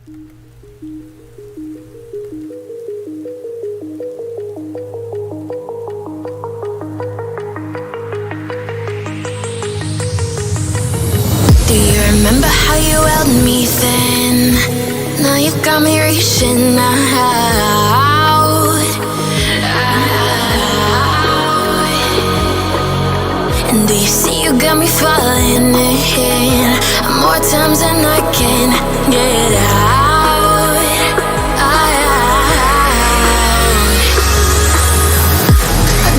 Do you remember how you held me then? Now you got me reaching out. And do you see you got me falling in more times than I can get out.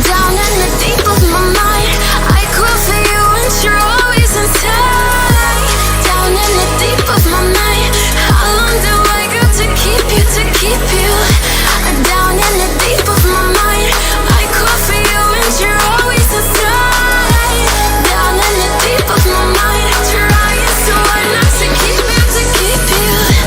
Down in the deep of my mind, I crawl for you and you're always inside. Down in the deep of my mind, how long do I got to keep you, to keep you? Down in the deep of my mind, I crawl for you and you're always inside. Down in the deep of my mind, trying so hard not to keep you, to keep you.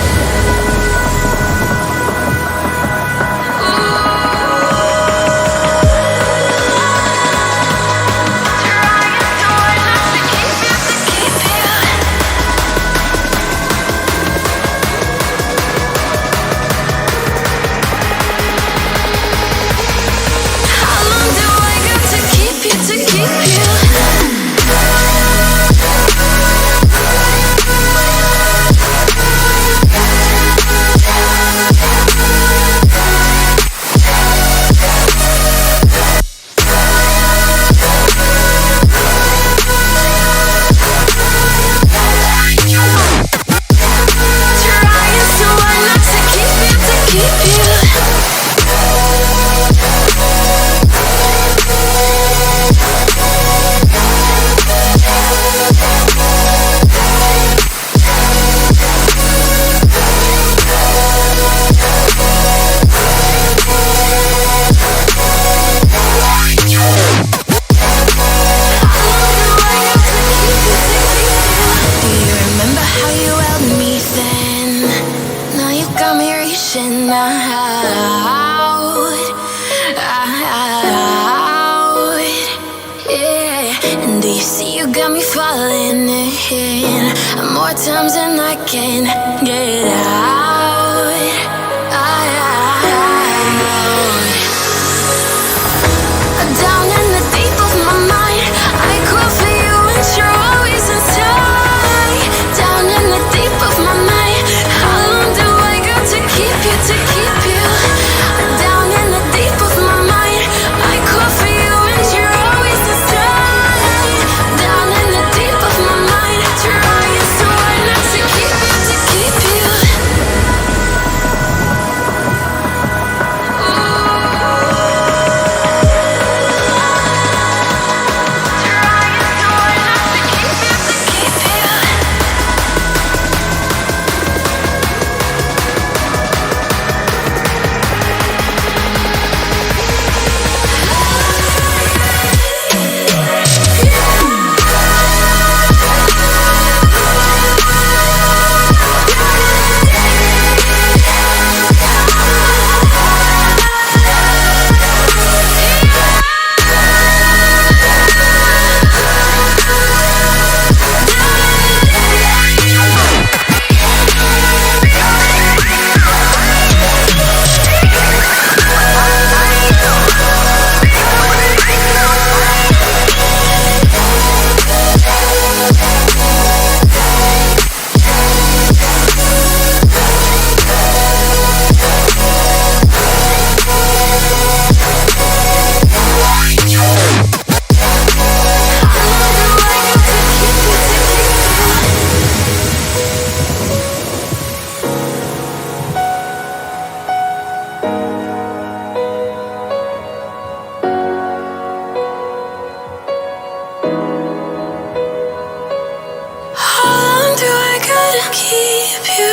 More times than I can get out. Down in the deep of my mind, I crawl for you and you're always inside. Down in the deep of my mind, how long do I got to keep you, to keep you? Down in the deep of my mind, I crawl for you and you're always inside. Down in the deep of my mind, trying so hard not to keep you, to keep you. Keep you.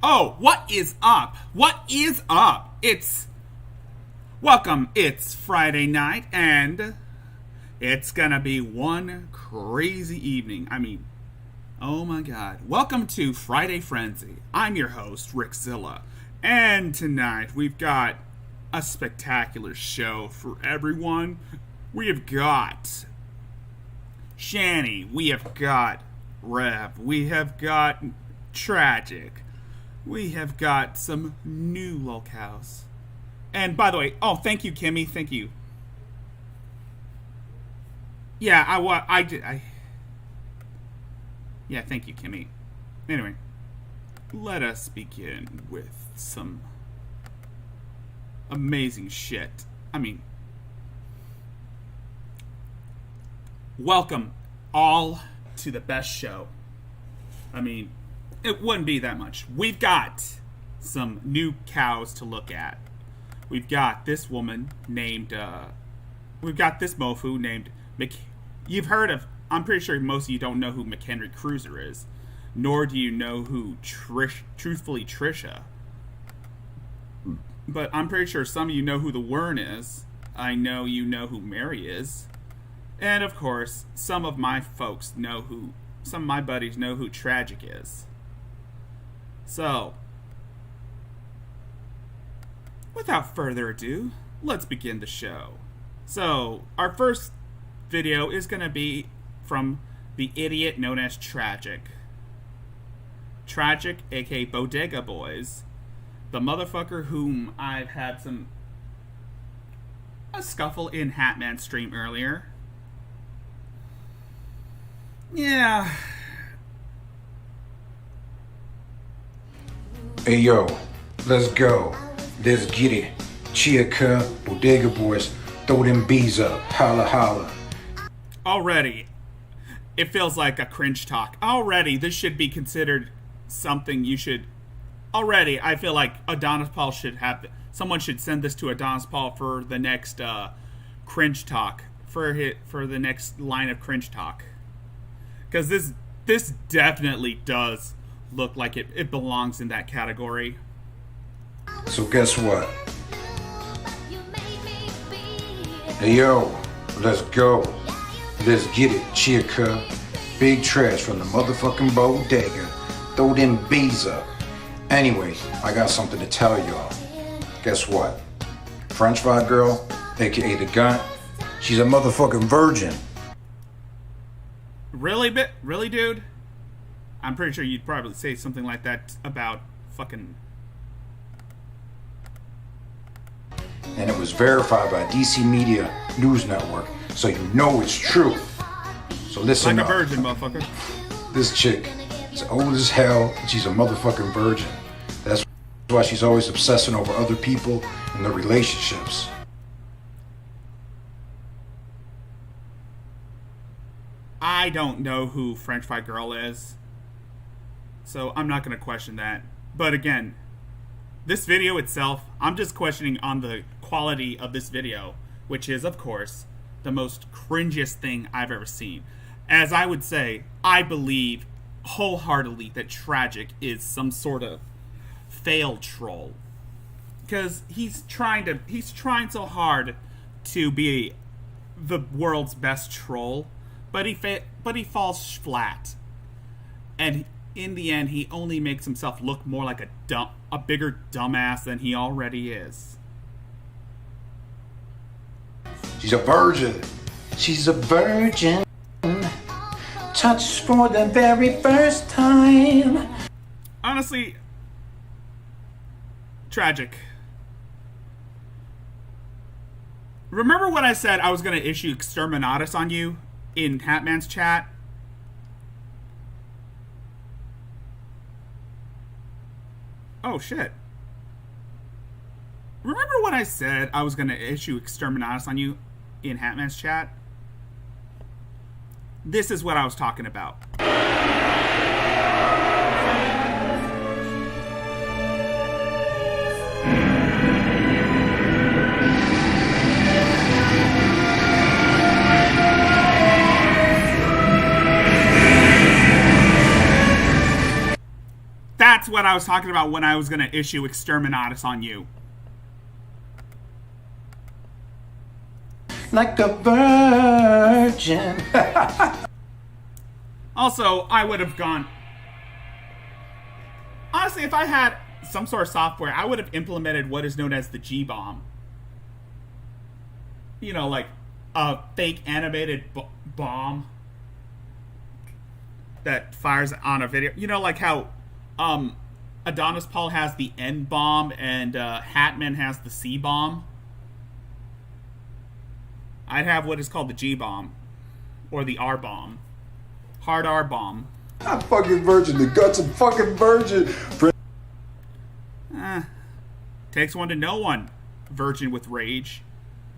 Oh, what is up? What is up? It's Welcome, it's Friday night, and it's gonna be one crazy evening. I mean, oh my god. Welcome to Friday Frenzy. I'm your host, Rickzilla, and tonight we've got a spectacular show for everyone. We have got Shani, we have got Rev, we have got Tragic, we have got some new locales. And by the way, oh, thank you, Kimmy. Thank you. Yeah, yeah, thank you, Kimmy. Anyway, let us begin with some amazing shit. I mean, welcome all to the best show. I mean, it wouldn't be that much. We've got some new cows to look at. We've got this woman named, we've got this mofu named You've heard of, I'm pretty sure most of you don't know who McHenry Cruiser is, nor do you know who Truthfully Trisha. But I'm pretty sure some of you know who the Wern is. I know you know who Mary is. And of course, some of my buddies know who Tragic is. So, without further ado, let's begin the show. So, our first video is going to be from the idiot known as Tragic. Tragic, aka Bodega Boys. The motherfucker whom I've had a scuffle in Hatman stream earlier. Yeah. Hey yo, let's go. Let's get it. Chia Bodega Boys, throw them bees up. Holla holla. Already, it feels like a cringe talk. Already, this should be considered something you should... Already, I feel like Adonis Paul should have... Someone should send this to Adonis Paul for the next cringe talk. For the next line of cringe talk. Because this definitely does look like it belongs in that category. So guess what? Hey yo, let's go. Let's get it, Chia. Big trash from the motherfucking bodega. Throw them bees up. Anyway, I got something to tell y'all. Guess what? French fry girl, aka the Gun, she's a motherfucking virgin. Really, dude? I'm pretty sure you'd probably say something like that about fucking... And it was verified by DC Media News Network, so you know it's true. So listen like up. A virgin, motherfucker. This chick is old as hell, and she's a motherfucking virgin. That's why she's always obsessing over other people and their relationships. I don't know who French Fry Girl is, so I'm not going to question that. But again, this video itself, I'm just questioning on the quality of this video, which is, of course, the most cringiest thing I've ever seen. As I would say, I believe wholeheartedly that Tragic is some sort of failed troll. Because he's trying so hard to be the world's best troll, but he falls flat. And in the end, he only makes himself look more like a bigger dumbass than he already is. She's a virgin. She's a virgin. Touched for the very first time. Honestly, Tragic. Remember when I said I was going to issue Exterminatus on you in Hatman's chat? Oh, shit. Remember when I said I was going to issue Exterminatus on you in Hatman's chat? This is what I was talking about. That's what I was talking about when I was going to issue Exterminatus on you. like a virgin. Also, I would have gone... Honestly, if I had some sort of software, I would have implemented what is known as the G-bomb. You know, like a fake animated bomb that fires on a video. You know, like how Adonis Paul has the N-bomb and Hatman has the C-bomb. I'd have what is called the G-bomb. Or the R-bomb. Hard R-bomb. I'm fucking virgin. The guts of fucking virgin. Takes one to know one. Virgin with rage.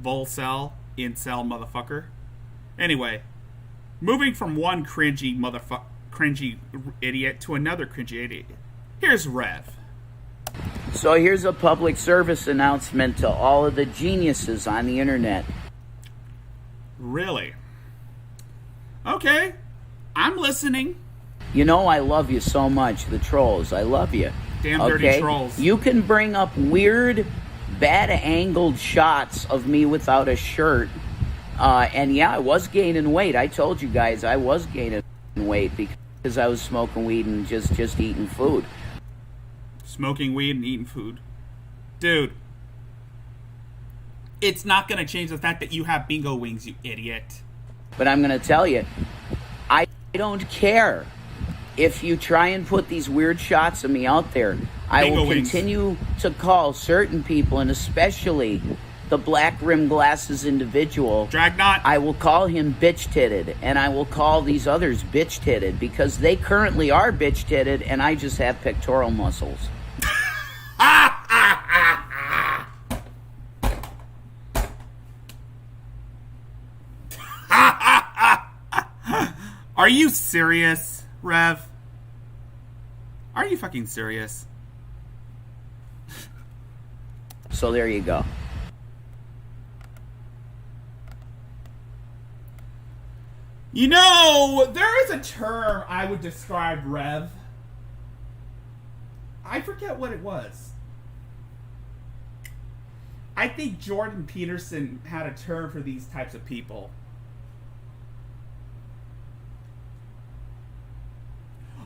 Volcel. Incel motherfucker. Anyway. Moving from one cringy idiot to another cringy idiot. Here's Rev. So here's a public service announcement to all of the geniuses on the internet. Really? Okay. I'm listening. You know I love you so much, the trolls. I love you. Damn dirty trolls. You can bring up weird, bad-angled shots of me without a shirt. And yeah, I was gaining weight. I told you guys I was gaining weight because I was smoking weed and just eating food. Smoking weed and eating food. Dude. It's not going to change the fact that you have bingo wings, you idiot. But I'm going to tell you, I don't care. If you try and put these weird shots of me out there, I will continue to call certain people, and especially the black rim glasses individual. Dragnot. I will call him bitch-titted, and I will call these others bitch-titted, because they currently are bitch-titted, and I just have pectoral muscles. Are you serious, Rev? Are you fucking serious? So there you go. You know, there is a term I would describe Rev. I forget what it was. I think Jordan Peterson had a term for these types of people.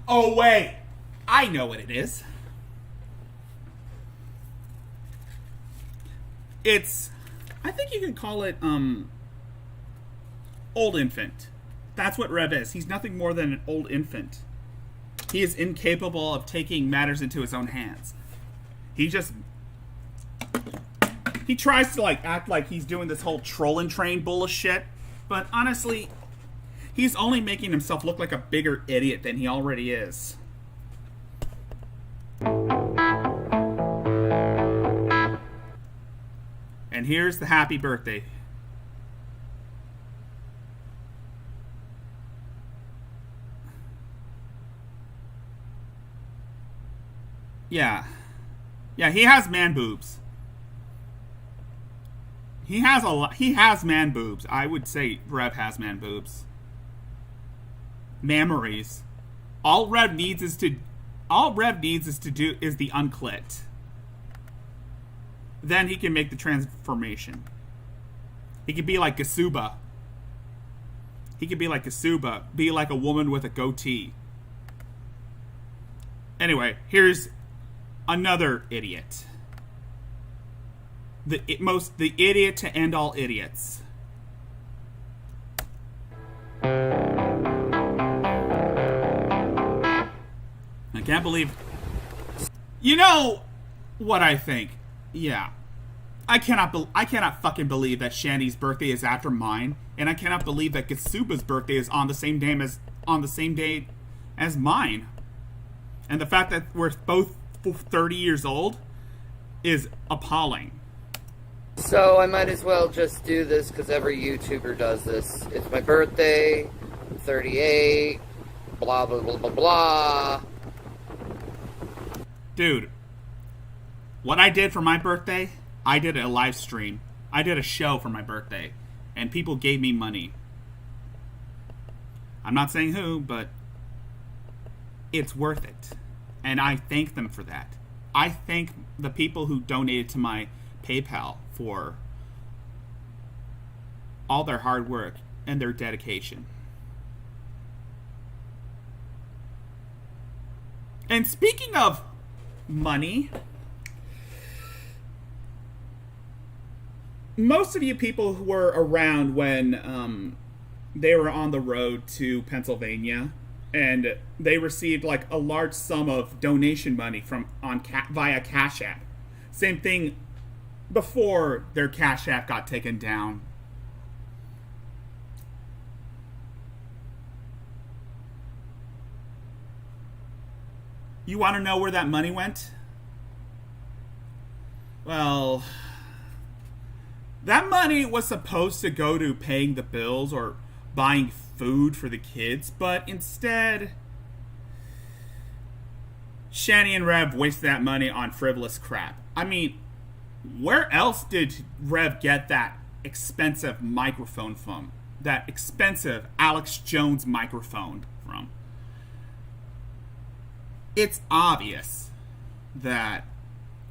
Oh, wait. I know what it is. It's... I think you could call it, old infant. That's what Rev is. He's nothing more than an old infant. He is incapable of taking matters into his own hands. He just... He tries to, like, act like he's doing this whole troll and train bullshit. But honestly... He's only making himself look like a bigger idiot than he already is. And here's the happy birthday. Yeah. Yeah, he has man boobs. He has man boobs. I would say Rev has man boobs. Mammaries. All Rev needs is to do is the unclit. Then he can make the transformation. He could be like Gasuba. Be like a woman with a goatee. Anyway, here's another idiot. The idiot to end all idiots. I can't believe... You know what I think? Yeah. I cannot fucking believe that Shandy's birthday is after mine, and I cannot believe that Gasuba's birthday is on the same day as mine. And the fact that we're both 30 years old is appalling. So I might as well just do this because every YouTuber does this. It's my birthday, I'm 38, blah, blah, blah, blah, blah. Dude, what I did for my birthday, I did a live stream. I did a show for my birthday, and people gave me money. I'm not saying who, but it's worth it. And I thank them for that. I thank the people who donated to my PayPal for all their hard work and their dedication. And speaking of money, most of you people who were around when they were on the road to Pennsylvania, and they received like a large sum of donation money from via Cash App. Same thing before their Cash App got taken down. You want to know where that money went? Well, that money was supposed to go to paying the bills or buying food for the kids, but instead, Shani and Rev wasted that money on frivolous crap. I mean, where else did Rev get that expensive microphone from? That expensive Alex Jones microphone from? It's obvious that,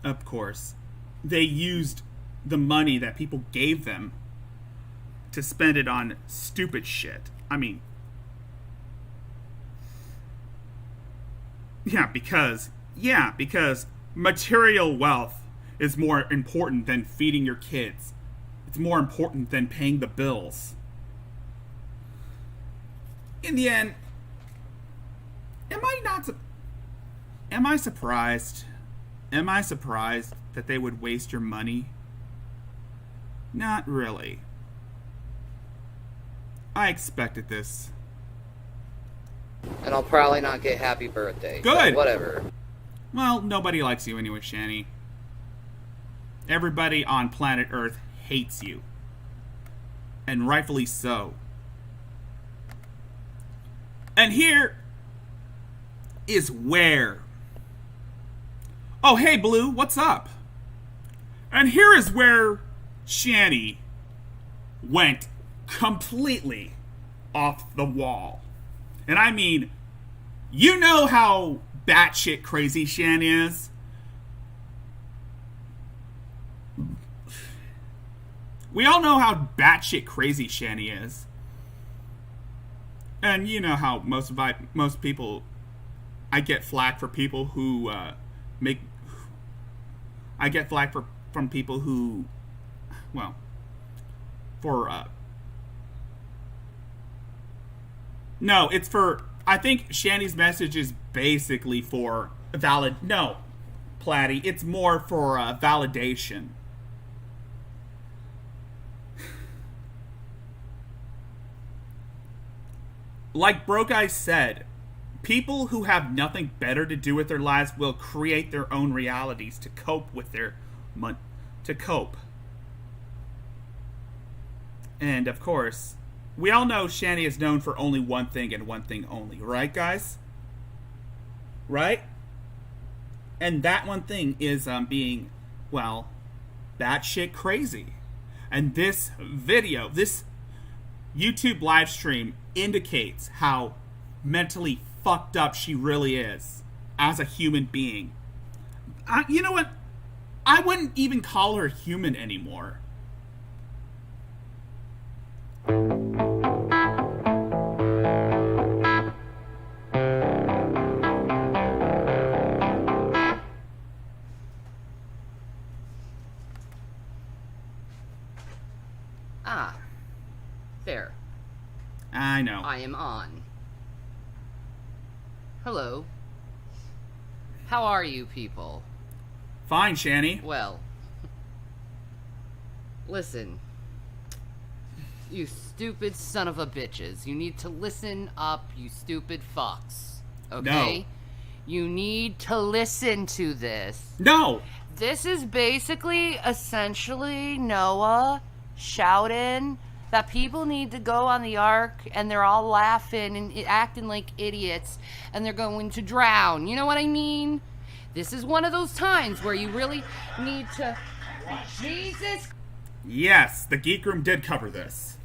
of course, they used the money that people gave them to spend it on stupid shit. I mean, because material wealth is more important than feeding your kids. It's more important than paying the bills. In the end, am I surprised? Am I surprised that they would waste your money? Not really. I expected this. And I'll probably not get happy birthday. Good. Whatever. Well, nobody likes you anyway, Shani. Everybody on planet Earth hates you. And rightfully so. And here is where... Oh, hey, Blue, what's up? And here is where Shani went completely off the wall. And I mean, you know how batshit crazy Shani is? We all know how batshit crazy Shani is. And you know how most people... I get flack for people who I get flack from people who... Well... No, it's for... I think Shani's message is basically for No, Platty, it's more for validation. Like Broke Eyes said, people who have nothing better to do with their lives will create their own realities to cope with their... to cope. And, of course, we all know Shani is known for only one thing and one thing only. Right, guys? Right? And that one thing is being, well, batshit crazy. And this video, this YouTube live stream indicates how mentally fucked up she really is as a human being. You know what? I wouldn't even call her human anymore. Ah, there. I know. I am on. Hello. How are you people? Fine, Shani. Well, listen. You stupid son of a bitches. You need to listen up, you stupid fucks. Okay? No. You need to listen to this. No! This is basically, essentially, Noah shouting that people need to go on the ark and they're all laughing and acting like idiots and they're going to drown. You know what I mean? This is one of those times where you really need to... Jesus! Yes, the Geek Room did cover this.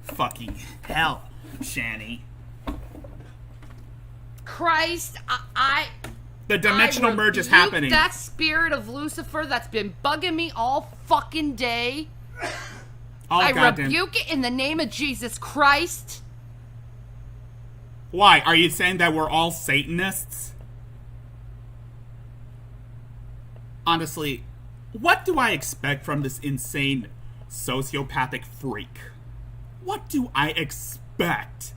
Fucking hell, Shani. Christ, The dimensional merge is happening. That spirit of Lucifer that's been bugging me all fucking day. I rebuke it in the name of Jesus Christ. Why? Are you saying that we're all Satanists? Honestly, what do I expect from this insane sociopathic freak? What do I expect?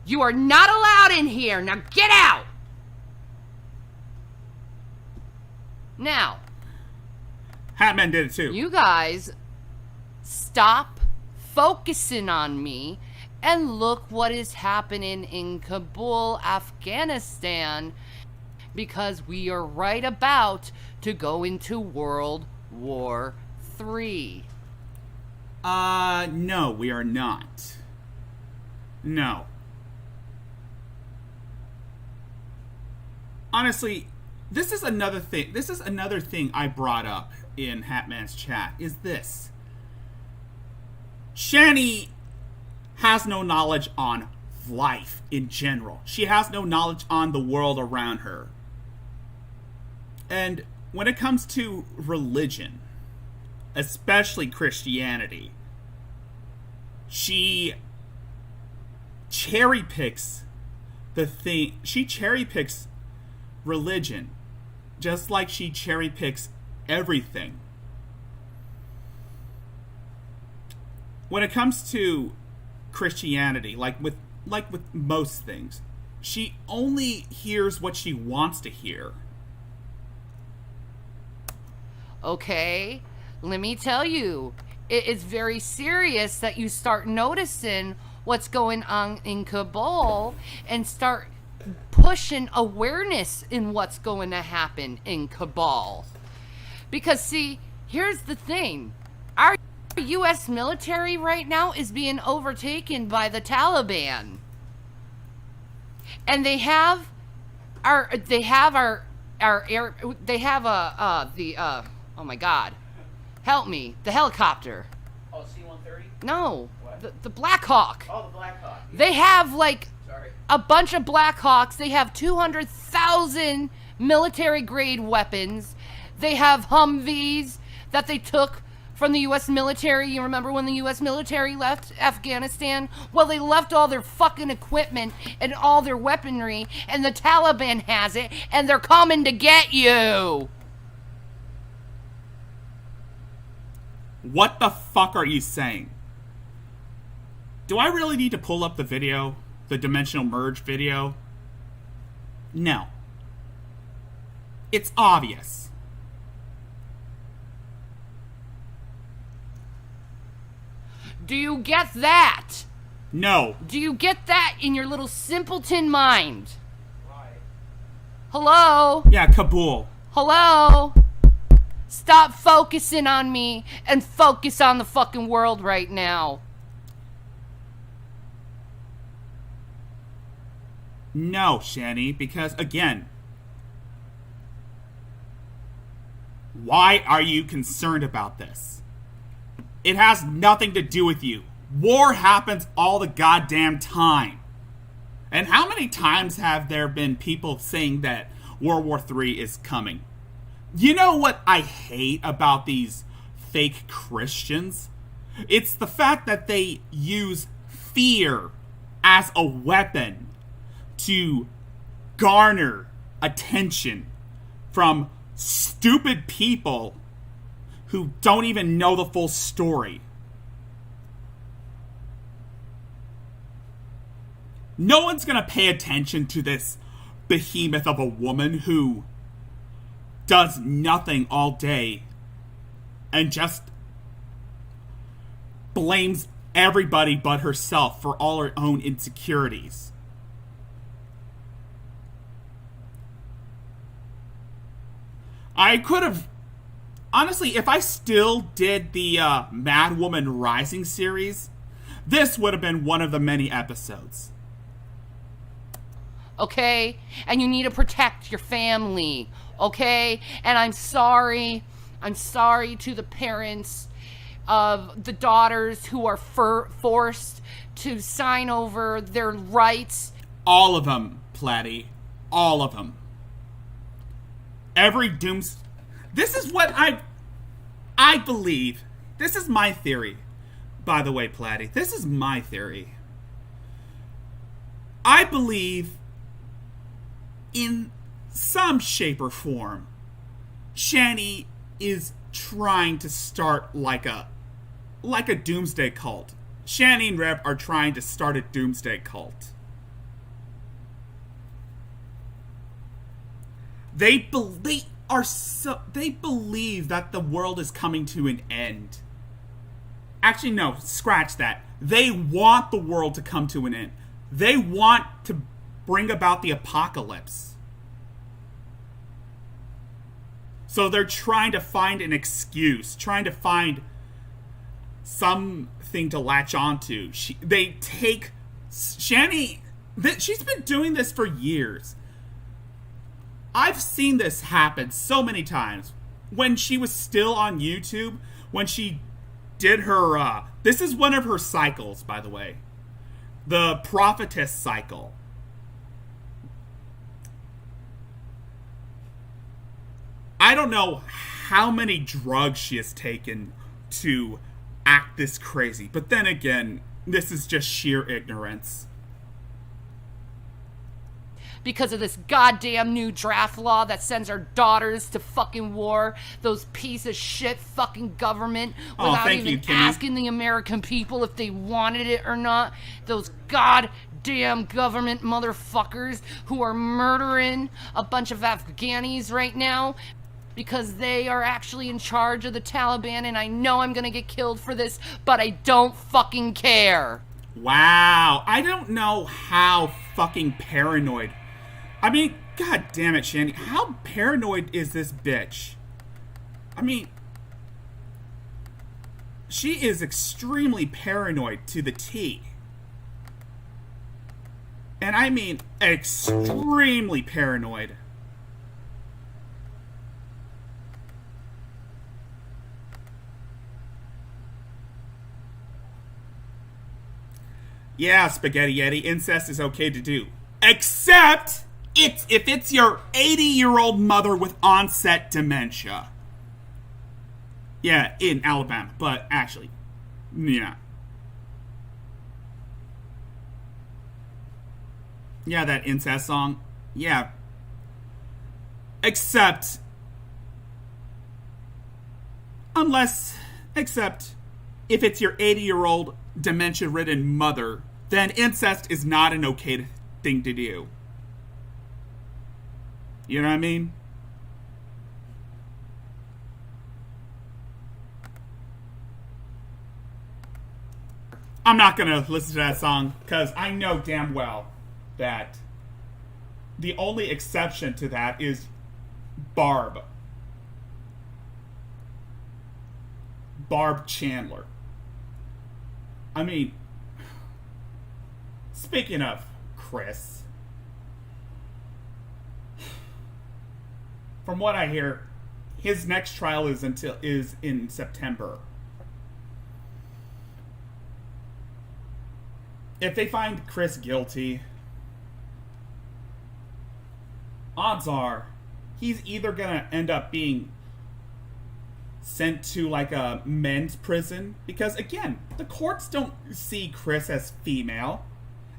You are not allowed in here. Now get out. Now, Hatman did it too. you guys stop focusing on me and look what is happening in Kabul, Afghanistan, because we are right about to go into World War III. No, we are not. No. Honestly, this is another thing. This is another thing I brought up in Hatman's chat, is this. Shani has no knowledge on life in general. She has no knowledge on the world around her. And when it comes to religion, especially Christianity, she cherry picks religion just like she cherry picks everything. When it comes to Christianity, like with most things, she only hears what she wants to hear. Okay, let me tell you, it is very serious that you start noticing what's going on in Kabul and start pushing awareness in what's going to happen in Kabul. Because see, here's the thing. Our U.S. military right now is being overtaken by the Taliban. And they have oh my God, help me, the helicopter. Oh, C-130? No, What? the Black Hawk. Oh, the Black Hawk. They have like Sorry. a bunch of Black Hawks. They have 200,000 military grade weapons. They have Humvees that they took from the U.S. military. You remember when the U.S. military left Afghanistan? Well, they left all their fucking equipment and all their weaponry, and the Taliban has it, and they're coming to get you. What the fuck are you saying? Do I really need to pull up the video? The Dimensional Merge video? No. It's obvious. Do you get that? No. Do you get that in your little simpleton mind? Hello? Yeah, Kabul. Hello? Stop focusing on me and focus on the fucking world right now. No, Shani, because again, why are you concerned about this? It has nothing to do with you. War happens all the goddamn time. And how many times have there been people saying that World War III is coming? You know what I hate about these fake Christians? It's the fact that they use fear as a weapon to garner attention from stupid people who don't even know the full story. No one's gonna pay attention to this behemoth of a woman who does nothing all day and just blames everybody but herself for all her own insecurities. I could have... Honestly, if I still did the Mad Woman Rising series, this would have been one of the many episodes. Okay? And you need to protect your family. Okay? And I'm sorry. I'm sorry to the parents of the daughters who are forced to sign over their rights. All of them, Platty. All of them. Every dooms... This is what I believe, this is my theory, by the way, Platty. This is my theory. I believe in some shape or form, Shani is trying to start like a doomsday cult. Shani and Rev are trying to start a doomsday cult. They believe that the world is coming to an end. Actually, no, scratch that. They want the world to come to an end. They want to bring about the apocalypse. So they're trying to find an excuse, trying to find something to latch onto. They take Shani. She's been doing this for years. I've seen this happen so many times. When she was still on YouTube, when she did her, this is one of her cycles, by the way. The prophetess cycle. I don't know how many drugs she has taken to act this crazy. But then again, this is just sheer ignorance. Because of this goddamn new draft law that sends our daughters to fucking war. Those piece of shit fucking government without even asking the American people if they wanted it or not. Those goddamn government motherfuckers who are murdering a bunch of Afghanis right now because they are actually in charge of the Taliban, and I know I'm gonna get killed for this, but I don't fucking care. Wow, I don't know how fucking paranoid. I mean, god damn it, Shani. How paranoid is this bitch? I mean, she is extremely paranoid to the T. And I mean, extremely paranoid. Yeah, Spaghetti Yeti, incest is okay to do. Except if it's your 80-year-old mother with onset dementia. Yeah, in Alabama, but actually, yeah. Yeah, that incest song. Yeah. Except if it's your 80-year-old dementia-ridden mother, then incest is not an okay thing to do. You know what I mean? I'm not gonna listen to that song, because I know damn well that the only exception to that is Barb Chandler. I mean, speaking of Chris, from what I hear, his next trial is in September. If they find Chris guilty, odds are he's either gonna end up being sent to like a men's prison, because again, the courts don't see Chris as female,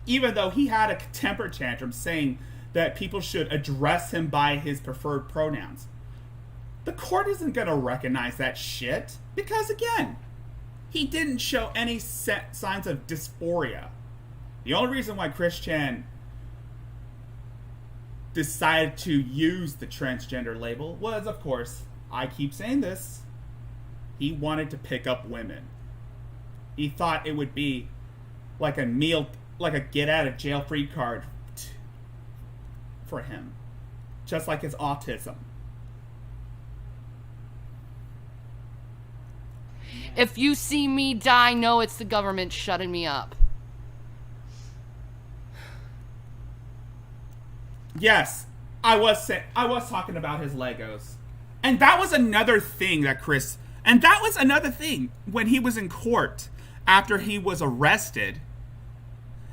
even though he had a temper tantrum saying that people should address him by his preferred pronouns. The court isn't gonna recognize that shit, because again, he didn't show any signs of dysphoria. The only reason why Chris Chan decided to use the transgender label was, of course, I keep saying this, he wanted to pick up women. He thought it would be like a get out of jail free card for him, just like his autism. If you see me die, know it's the government shutting me up. Yes, I was talking about his Legos. And that was another thing when he was in court after he was arrested.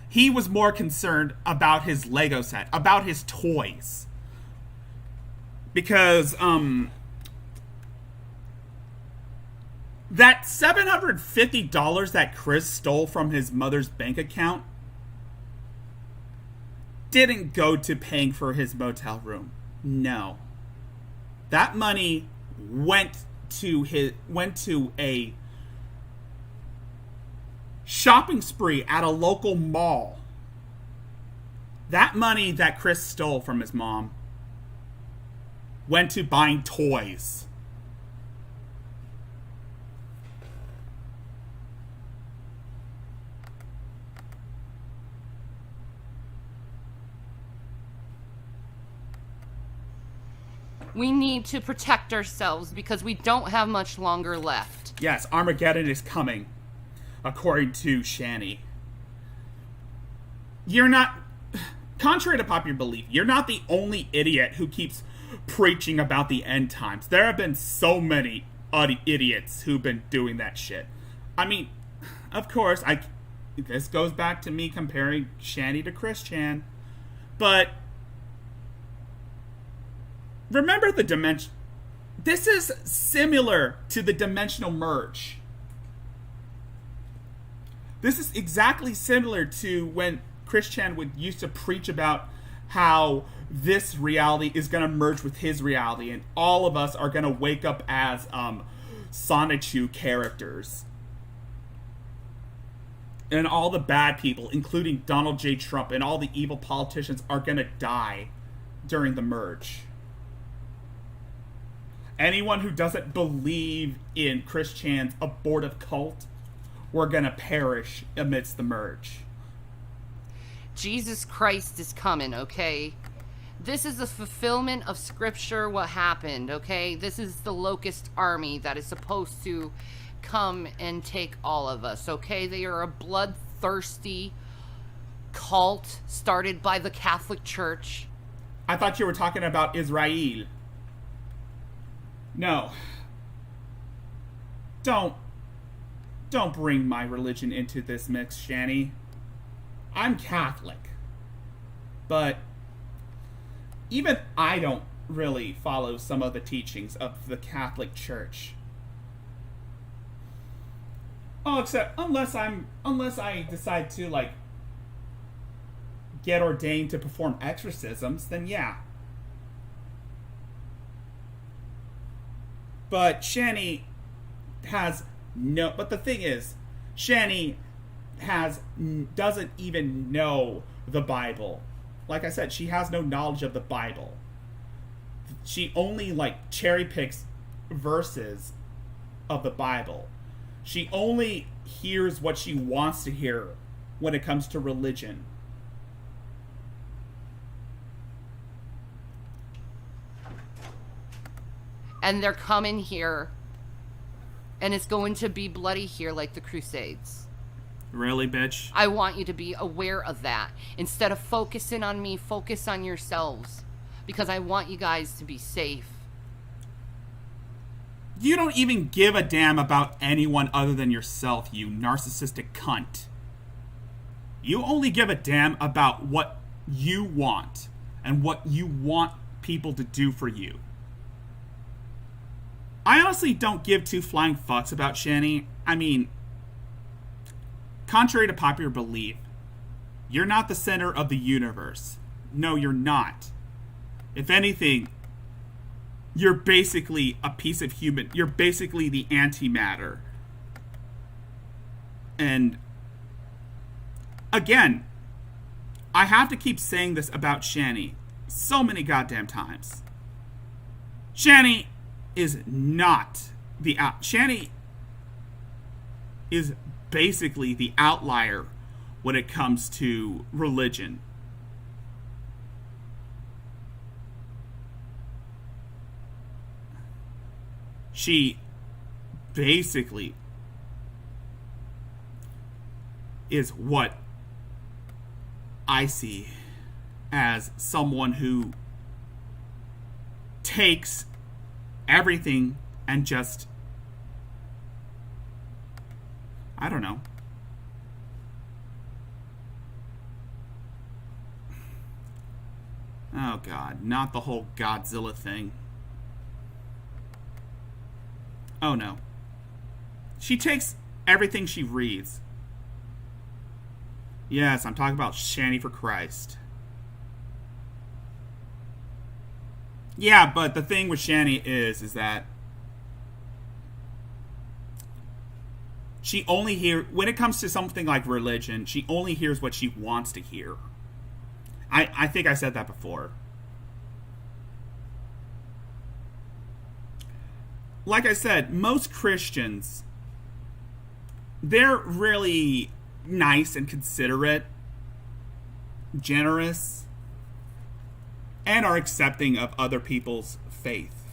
He was more concerned about his Lego set, about his toys. Because that $750 that Chris stole from his mother's bank account didn't go to paying for his motel room. No. That money went to a shopping spree at a local mall. That money that Chris stole from his mom went to buying toys. We need to protect ourselves because we don't have much longer left. Yes, Armageddon is coming, according to Shani. You're not, contrary to popular belief, you're not the only idiot who keeps preaching about the end times. There have been so many idiots who've been doing that shit. I mean, of course, this goes back to me comparing Shani to Chris Chan, but remember the dimension. This is similar to the dimensional merge. This is exactly similar to when Chris Chan used to preach about how this reality is going to merge with his reality, and all of us are going to wake up as Sonichu characters. And all the bad people, including Donald J. Trump and all the evil politicians, are going to die during the merge. Anyone who doesn't believe in Chris Chan's abortive cult, we're gonna perish amidst the merge. Jesus Christ is coming, okay? This is the fulfillment of scripture, what happened, okay? This is the locust army that is supposed to come and take all of us, okay? They are a bloodthirsty cult started by the Catholic Church. I thought you were talking about Israel. No. Don't bring my religion into this mix, Shani. I'm Catholic. But even I don't really follow some of the teachings of the Catholic Church. Oh, except unless I decide to, like, get ordained to perform exorcisms, then yeah. But Shani has no... But the thing is, Shani doesn't even know the Bible. Like I said, she has no knowledge of the Bible. She only, like, cherry picks verses of the Bible. She only hears what she wants to hear when it comes to religion. And they're coming here, and it's going to be bloody here like the Crusades. Really, bitch? I want you to be aware of that. Instead of focusing on me, focus on yourselves. Because I want you guys to be safe. You don't even give a damn about anyone other than yourself, you narcissistic cunt. You only give a damn about what you want and what you want people to do for you. I honestly don't give two flying fucks about Shani. I mean, contrary to popular belief, you're not the center of the universe. No, you're not. If anything, you're basically a piece of human. You're basically the antimatter. And again, I have to keep saying this about Shani so many goddamn times. Shani is not the out. Shani is basically the outlier when it comes to religion. She basically is what I see as someone who takes everything and just, I don't know. Oh God, not the whole Godzilla thing. Oh no. She takes everything she reads. Yes, I'm talking about Shani for Christ. Yeah, but the thing with Shani is that she only when it comes to something like religion, she only hears what she wants to hear. I think I said that before. Like I said, most Christians, they're really nice and considerate, generous, and are accepting of other people's faith.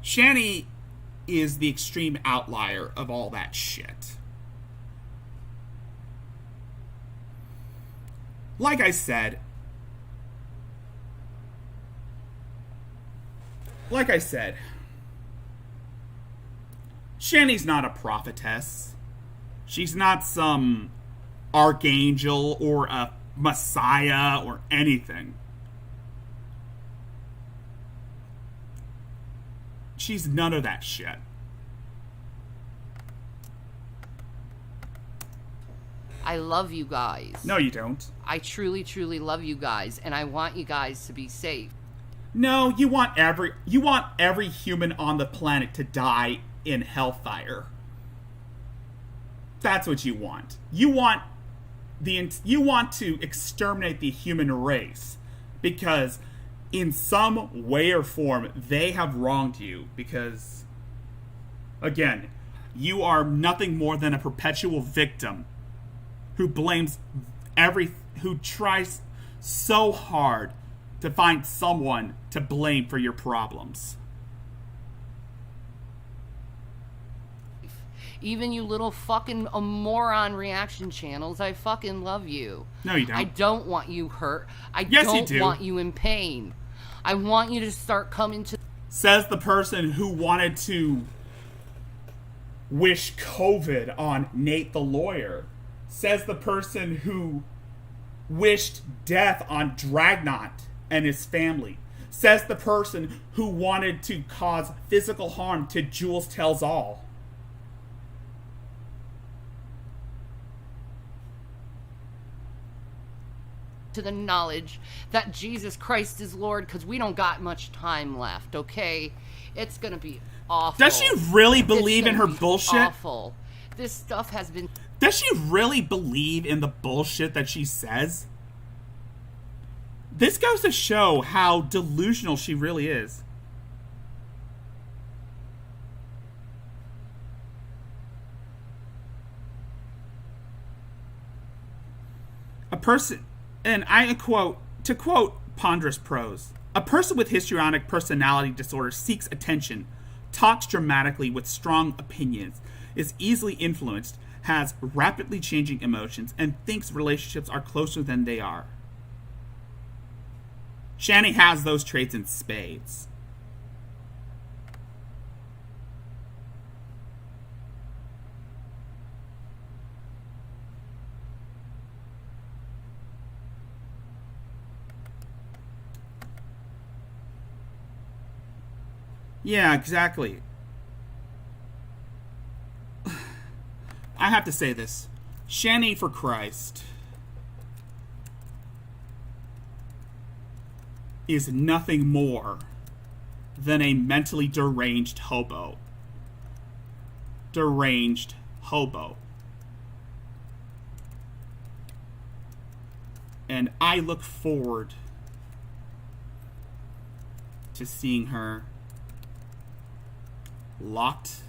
Shani is the extreme outlier of all that shit. Like I said, Shani's not a prophetess. She's not some archangel or a messiah or anything. She's none of that shit. I love you guys. No, you don't. I truly, truly love you guys, and I want you guys to be safe. No, you want every human on the planet to die in hellfire. That's what you want. You want to exterminate the human race because in some way or form they have wronged you, because again, you are nothing more than a perpetual victim who who tries so hard to find someone to blame for your problems. Even you little fucking moron reaction channels, I fucking love you. No, you don't. I don't want you hurt. Yes, don't you do. want you in pain. I want you to start coming to... Says the person who wanted to wish COVID on Nate the lawyer. Says the person who wished death on Dragnot and his family. Says the person who wanted to cause physical harm to Jules Tells All. To the knowledge that Jesus Christ is Lord, because we don't got much time left, okay? It's gonna be awful. Does she really believe in her bullshit? Awful. This stuff has been... Does she really believe in the bullshit that she says? This goes to show how delusional she really is. A person, and I quote, to quote Ponderous Prose, a person with histrionic personality disorder seeks attention, talks dramatically with strong opinions, is easily influenced, has rapidly changing emotions, and thinks relationships are closer than they are. Shani has those traits in spades. Yeah, exactly. I have to say this. Shani for Christ is nothing more than a mentally deranged hobo. Deranged hobo. And I look forward to seeing her locked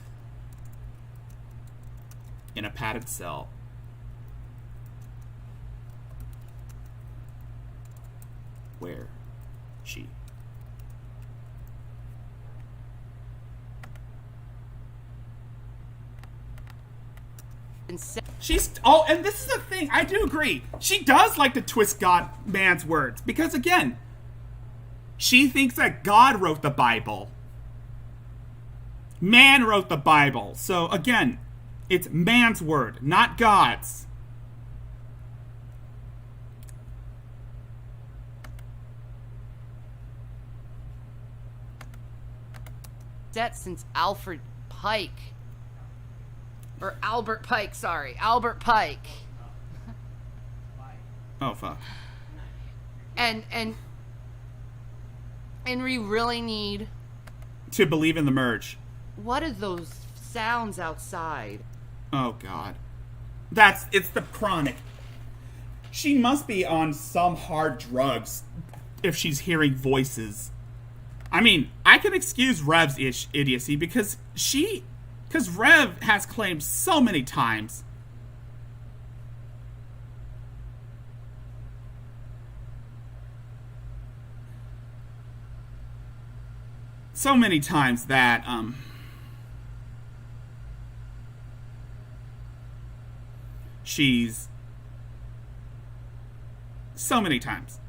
in a padded cell where she she's and this is the thing, I do agree, she does like to twist man's words, because again, she thinks that God wrote the Bible. Man wrote the Bible. So again, it's man's word, not God's. Since Alfred Pike Or Albert Pike, sorry. Albert Pike. Oh, fuck. And we really need to believe in the merge. What are those sounds outside? Oh, God. It's the chronic. She must be on some hard drugs if she's hearing voices. I mean, I can excuse Rev's idiocy because Rev has claimed so many times that she's so many times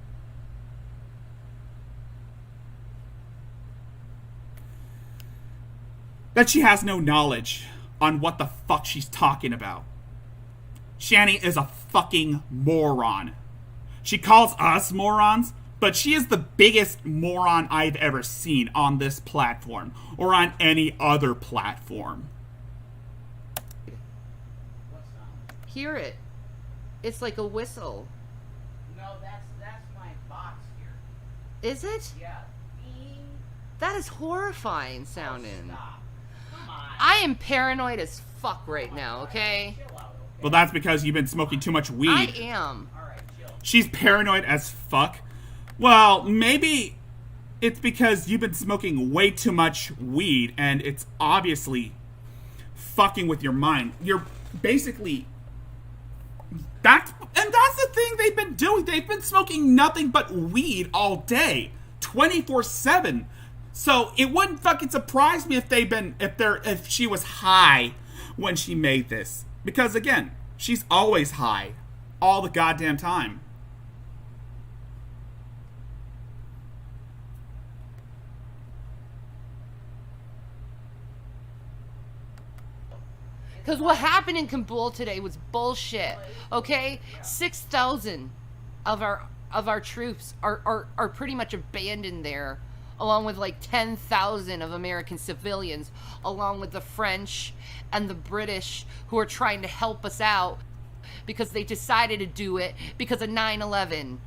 that she has no knowledge on what the fuck she's talking about. Shani is a fucking moron. She calls us morons, but she is the biggest moron I've ever seen on this platform or on any other platform. Hear it. It's like a whistle. No, that's my box here. Is it? Yeah. That is horrifying sounding. Stop. Come on. I am paranoid as fuck right now, okay? Chill out, okay? Well, that's because you've been smoking too much weed. I am. Alright, chill. She's paranoid as fuck. Well, maybe it's because you've been smoking way too much weed and it's obviously fucking with your mind. You're basically... That's the thing they've been doing. They've been smoking nothing but weed all day, 24/7. So it wouldn't fucking surprise me if she was high when she made this, because again, she's always high, all the goddamn time. Because what happened in Kabul today was bullshit. Okay, 6,000 of our troops are pretty much abandoned there, along with like 10,000 of American civilians, along with the French and the British who are trying to help us out because they decided to do it because of 9/11.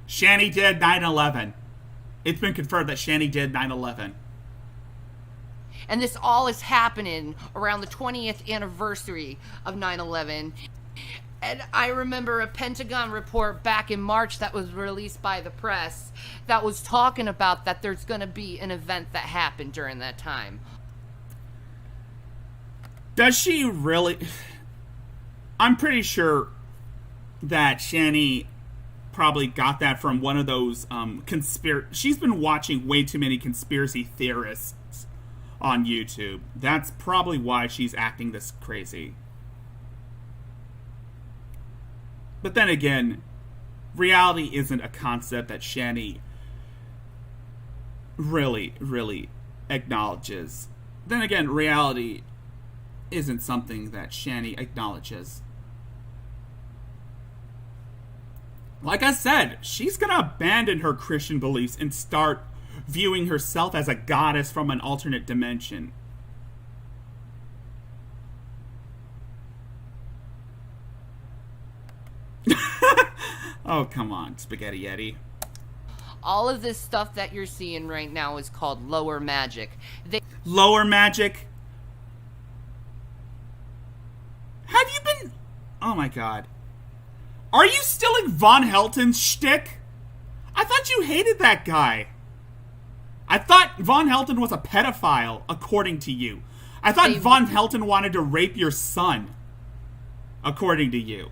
Shani did 9/11. It's been confirmed that Shani did 9/11. And this all is happening around the 20th anniversary of 9/11. And I remember a Pentagon report back in March that was released by the press that was talking about that there's going to be an event that happened during that time. Does she really? I'm pretty sure that Shani probably got that from one of those she's been watching way too many conspiracy theorists on YouTube. That's probably why she's acting this crazy. But then again, reality isn't a concept that Shani really acknowledges. Then again, reality isn't something that Shani acknowledges. Like I said, she's gonna abandon her Christian beliefs and start viewing herself as a goddess from an alternate dimension. Oh, come on, Spaghetti Yeti. All of this stuff that you're seeing right now is called lower magic. Lower magic? Have you been... Oh my god. Are you still in Von Helton's shtick? I thought you hated that guy. I thought Von Helton was a pedophile, according to you. I thought Von Helton wanted to rape your son, according to you.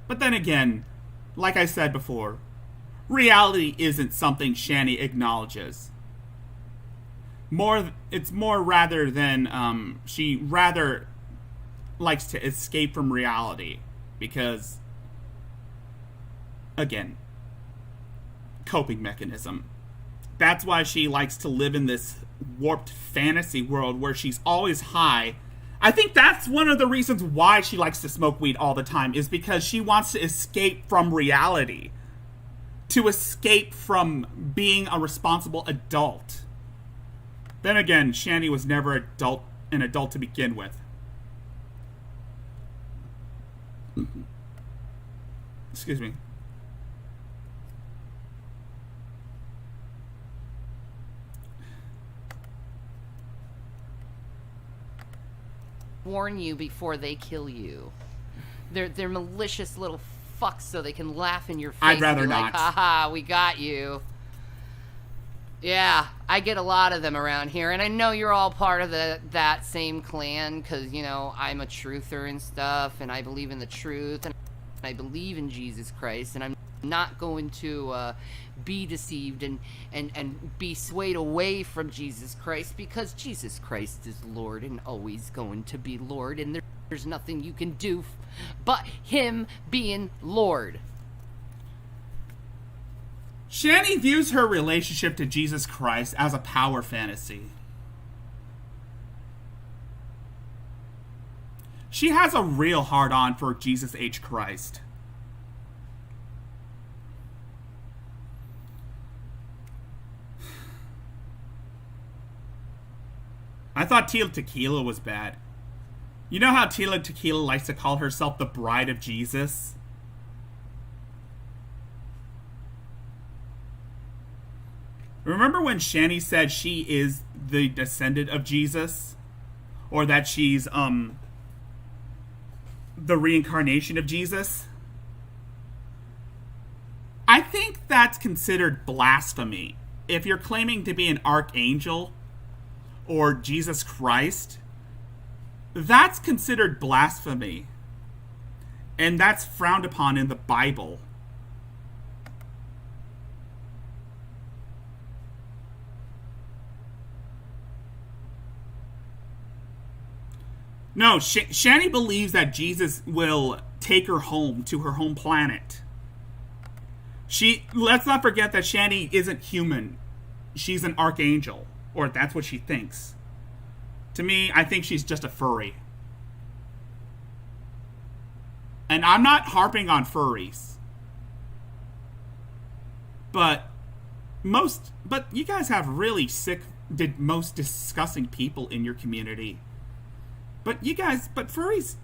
But then again, like I said before, reality isn't something Shani acknowledges. It's more rather than she rather likes to escape from reality because, again, coping mechanism. That's why she likes to live in this warped fantasy world where she's always high. I think that's one of the reasons why she likes to smoke weed all the time, is because she wants to escape from reality. To escape from being a responsible adult. Then again, Shani was never an adult to begin with. Excuse me. Warn you before they kill you. They're malicious little fucks, so they can laugh in your face. I'd rather and be not. Like, haha, we got you. Yeah, I get a lot of them around here, and I know you're all part of that same clan, because, you know, I'm a truther and stuff, and I believe in the truth, and I believe in Jesus Christ, and I'm not going to be deceived and be swayed away from Jesus Christ, because Jesus Christ is Lord and always going to be Lord, and there's nothing you can do but him being Lord. Shani views her relationship to Jesus Christ as a power fantasy. She has a real hard-on for Jesus H. Christ. I thought Tila Tequila was bad. You know how Tila Tequila likes to call herself the bride of Jesus? Remember when Shani said she is the descendant of Jesus? Or that she's, the reincarnation of Jesus? I think that's considered blasphemy. If you're claiming to be an archangel or Jesus Christ, that's considered blasphemy. And that's frowned upon in the Bible. No, Shani believes that Jesus will take her home to her home planet. Let's not forget that Shani isn't human. She's an archangel, or that's what she thinks. To me, I think she's just a furry. And I'm not harping on furries. But you guys have really most disgusting people in your community. But furries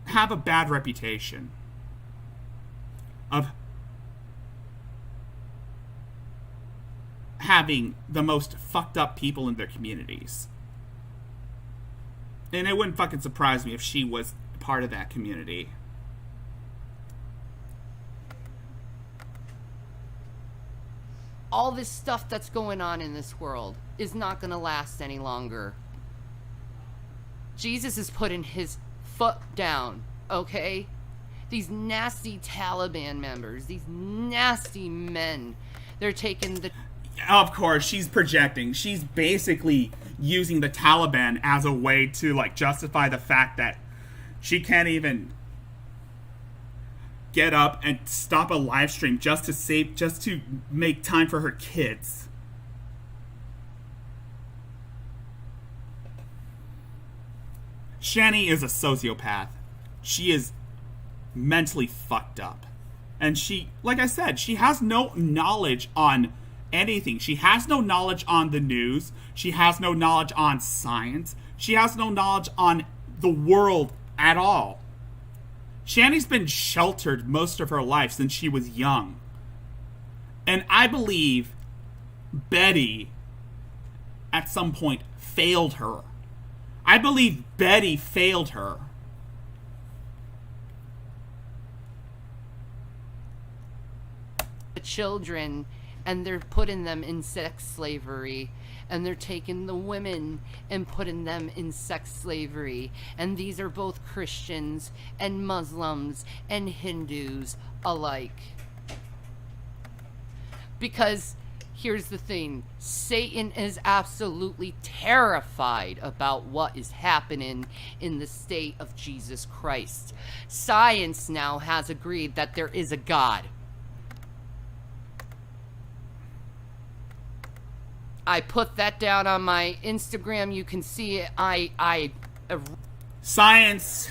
have a bad reputation of having the most fucked up people in their communities. And it wouldn't fucking surprise me if she was part of that community. All this stuff that's going on in this world is not going to last any longer. Jesus is putting his foot down, okay? These nasty Taliban members, these nasty men, they're taking the... Of course, she's projecting. She's basically using the Taliban as a way to, like, justify the fact that she can't even get up and stop a live stream just to make time for her kids. Shani is a sociopath. She is mentally fucked up. And she, like I said, she has no knowledge on anything. She has no knowledge on the news. She has no knowledge on science. She has no knowledge on the world at all. Shani's been sheltered most of her life since she was young. And I believe Betty, at some point, failed her. I believe Betty failed her. The children, and they're putting them in sex slavery, and they're taking the women and putting them in sex slavery, and these are both Christians and Muslims and Hindus alike. Because here's the thing, Satan is absolutely terrified about what is happening in the state of Jesus Christ. Science now has agreed that there is a God. I put that down on my Instagram. You can see it. Science.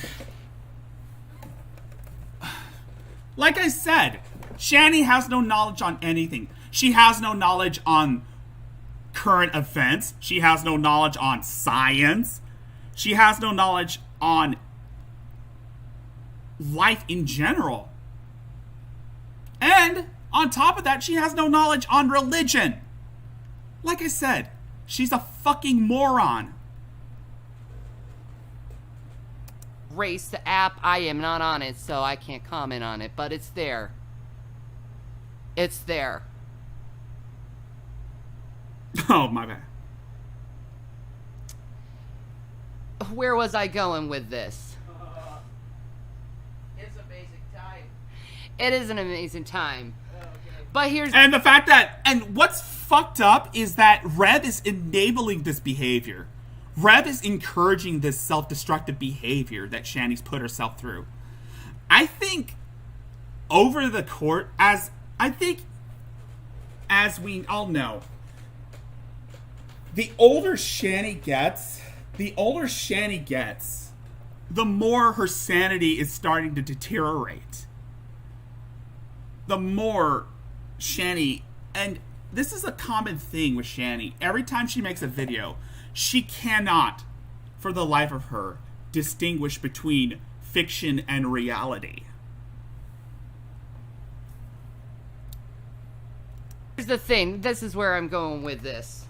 Like I said, Shani has no knowledge on anything. She has no knowledge on current events. She has no knowledge on science. She has no knowledge on life in general. And on top of that, she has no knowledge on religion. Like I said, she's a fucking moron. Race the app, I am not on it, so I can't comment on it, but it's there. It's there. Oh, my bad. Where was I going with this? It's amazing time. It is an amazing time. But here's... And the fact that... And what's fucked up is that Rev is enabling this behavior. Rev is encouraging this self-destructive behavior that Shani's put herself through. I think over the court, as we all know, the older Shani gets, the more her sanity is starting to deteriorate. The more Shani, and this is a common thing with Shani, every time she makes a video, she cannot, for the life of her, distinguish between fiction and reality. Here's the thing. This is where I'm going with this.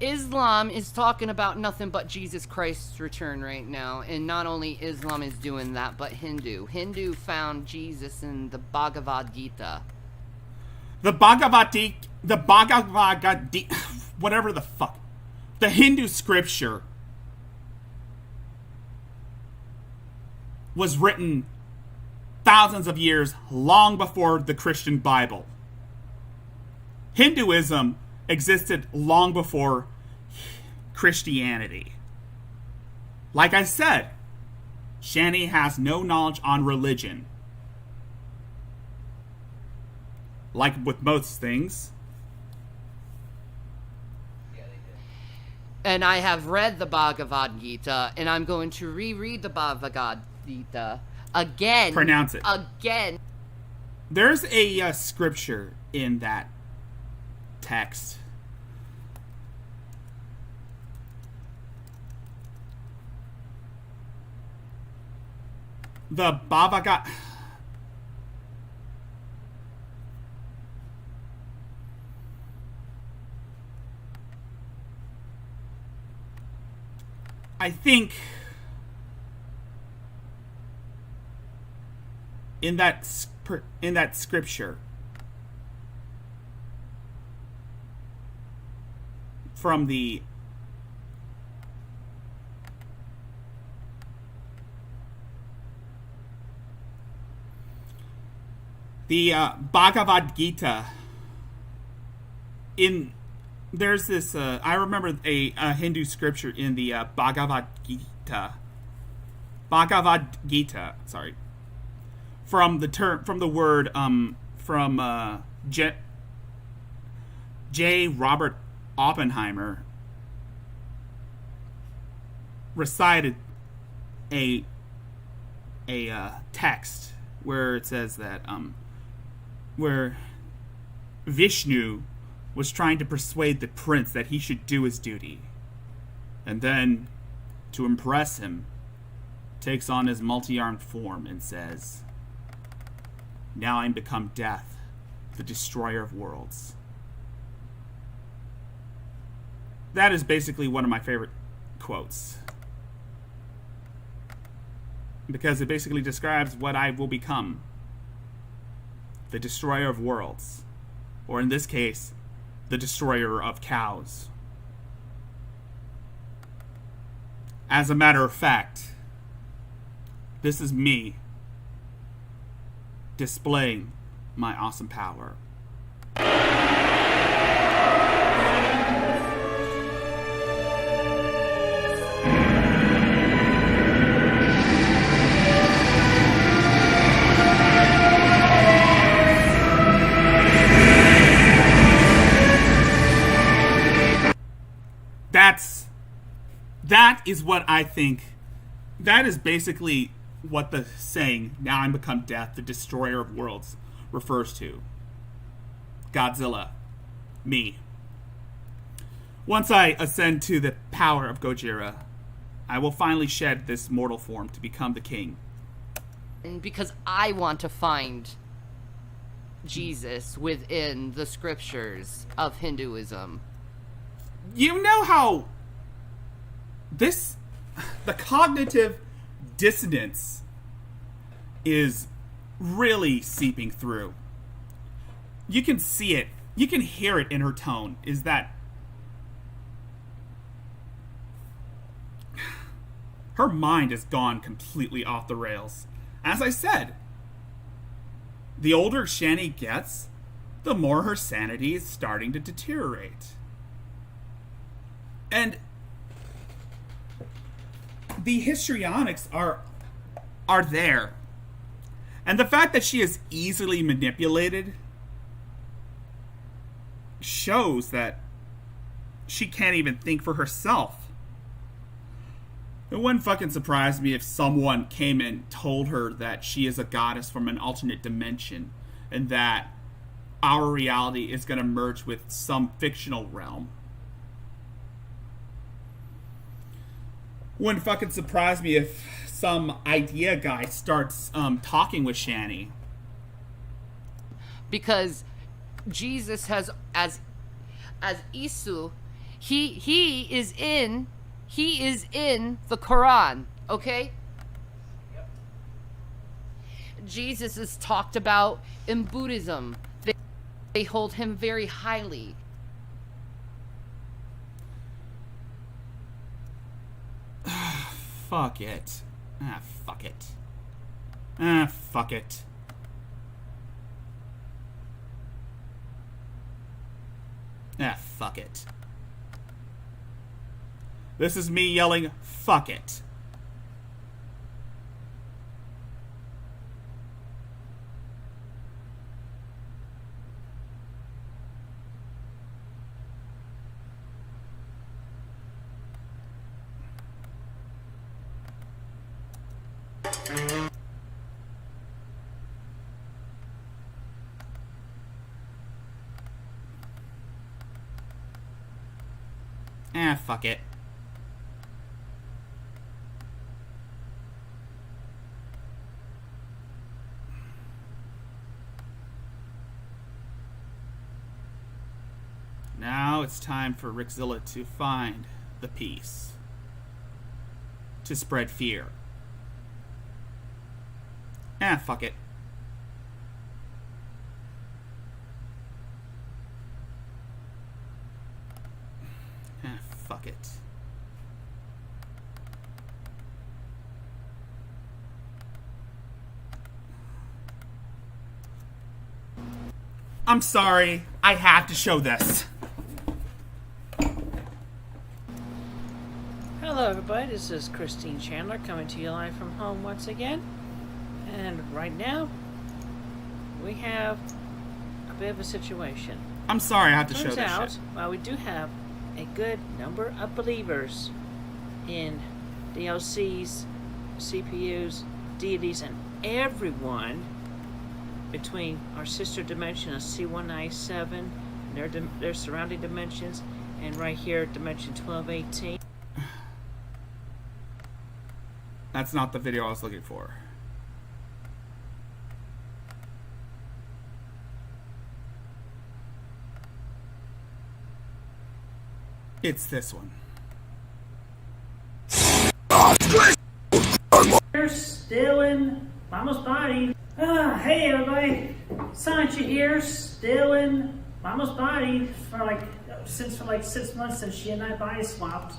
Islam is talking about nothing but Jesus Christ's return right now. And not only Islam is doing that, but Hindu. Hindu found Jesus in the Bhagavad Gita. The Bhagavad Gita, whatever the fuck. The Hindu scripture was written thousands of years long before the Christian Bible. Hinduism existed long before Christianity. Like I said, Shani has no knowledge on religion. Like with most things. And I have read the Bhagavad Gita, and I'm going to reread the Bhagavad Gita again. Pronounce it. Again. There's a scripture in that text. The Bhagavad... I think in that scripture from the Bhagavad Gita, there's this I remember a Hindu scripture in the Bhagavad Gita, sorry, from the word from J. Robert Oppenheimer recited a text where it says that where Vishnu was trying to persuade the prince that he should do his duty, and then, to impress him, takes on his multi-armed form and says, "Now I'm become death, the destroyer of worlds." That is basically one of my favorite quotes, because it basically describes what I will become: the destroyer of worlds, or in this case, the destroyer of cows. As a matter of fact, this is me displaying my awesome power. That is what I think. That is basically what the saying, "Now I'm become death, the destroyer of worlds," refers to. Godzilla. Me. Once I ascend to the power of Gojira, I will finally shed this mortal form to become the king. And because I want to find Jesus within the scriptures of Hinduism. You know how the cognitive dissonance is really seeping through. You can see it. You can hear it in her tone. Is that her mind has gone completely off the rails. As I said, the older Shani gets, the more her sanity is starting to deteriorate. And the histrionics are there. And the fact that she is easily manipulated shows that she can't even think for herself. It wouldn't fucking surprise me if someone came and told her that she is a goddess from an alternate dimension and that our reality is going to merge with some fictional realm. Wouldn't fucking surprise me if some idea guy starts talking with Shani. Because Jesus has, as Isu, he is in the Quran, okay? Yep. Jesus is talked about in Buddhism. They hold him very highly. Fuck it. Fuck it. Fuck it. Fuck it. This is me yelling, fuck it. Fuck it. Now it's time for Rickzilla to find the peace. To spread fear. Fuck it. Fuck it. I'm sorry. I have to show this. Hello everybody, this is Christine Chandler coming to you live from home once again. And right now, we have a bit of a situation. I'm sorry I have to show Turns this out, shit. while we do have a good number of believers in DLCs, CPUs, deities, and everyone between our sister dimension of C197 and their surrounding dimensions, and right here, dimension 1218. That's not the video I was looking for. It's this one. You're still in Mama's body. Hey everybody, Sancha here, still in Mama's body for like 6 months since she and I body swapped.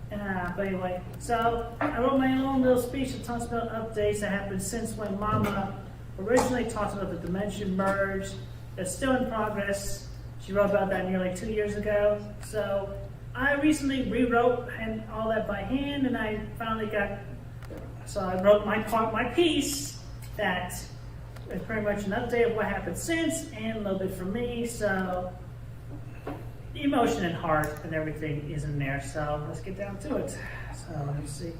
But anyway, so I wrote my own little speech that talks about updates that happened since when Mama originally talked about the dimension merge. It's still in progress. She wrote about that nearly 2 years ago. So I recently rewrote and all that by hand, and I finally I wrote my piece that is pretty much an update of what happened since and a little bit from me. So the emotion and heart and everything is in there. So let's get down to it. So let me see.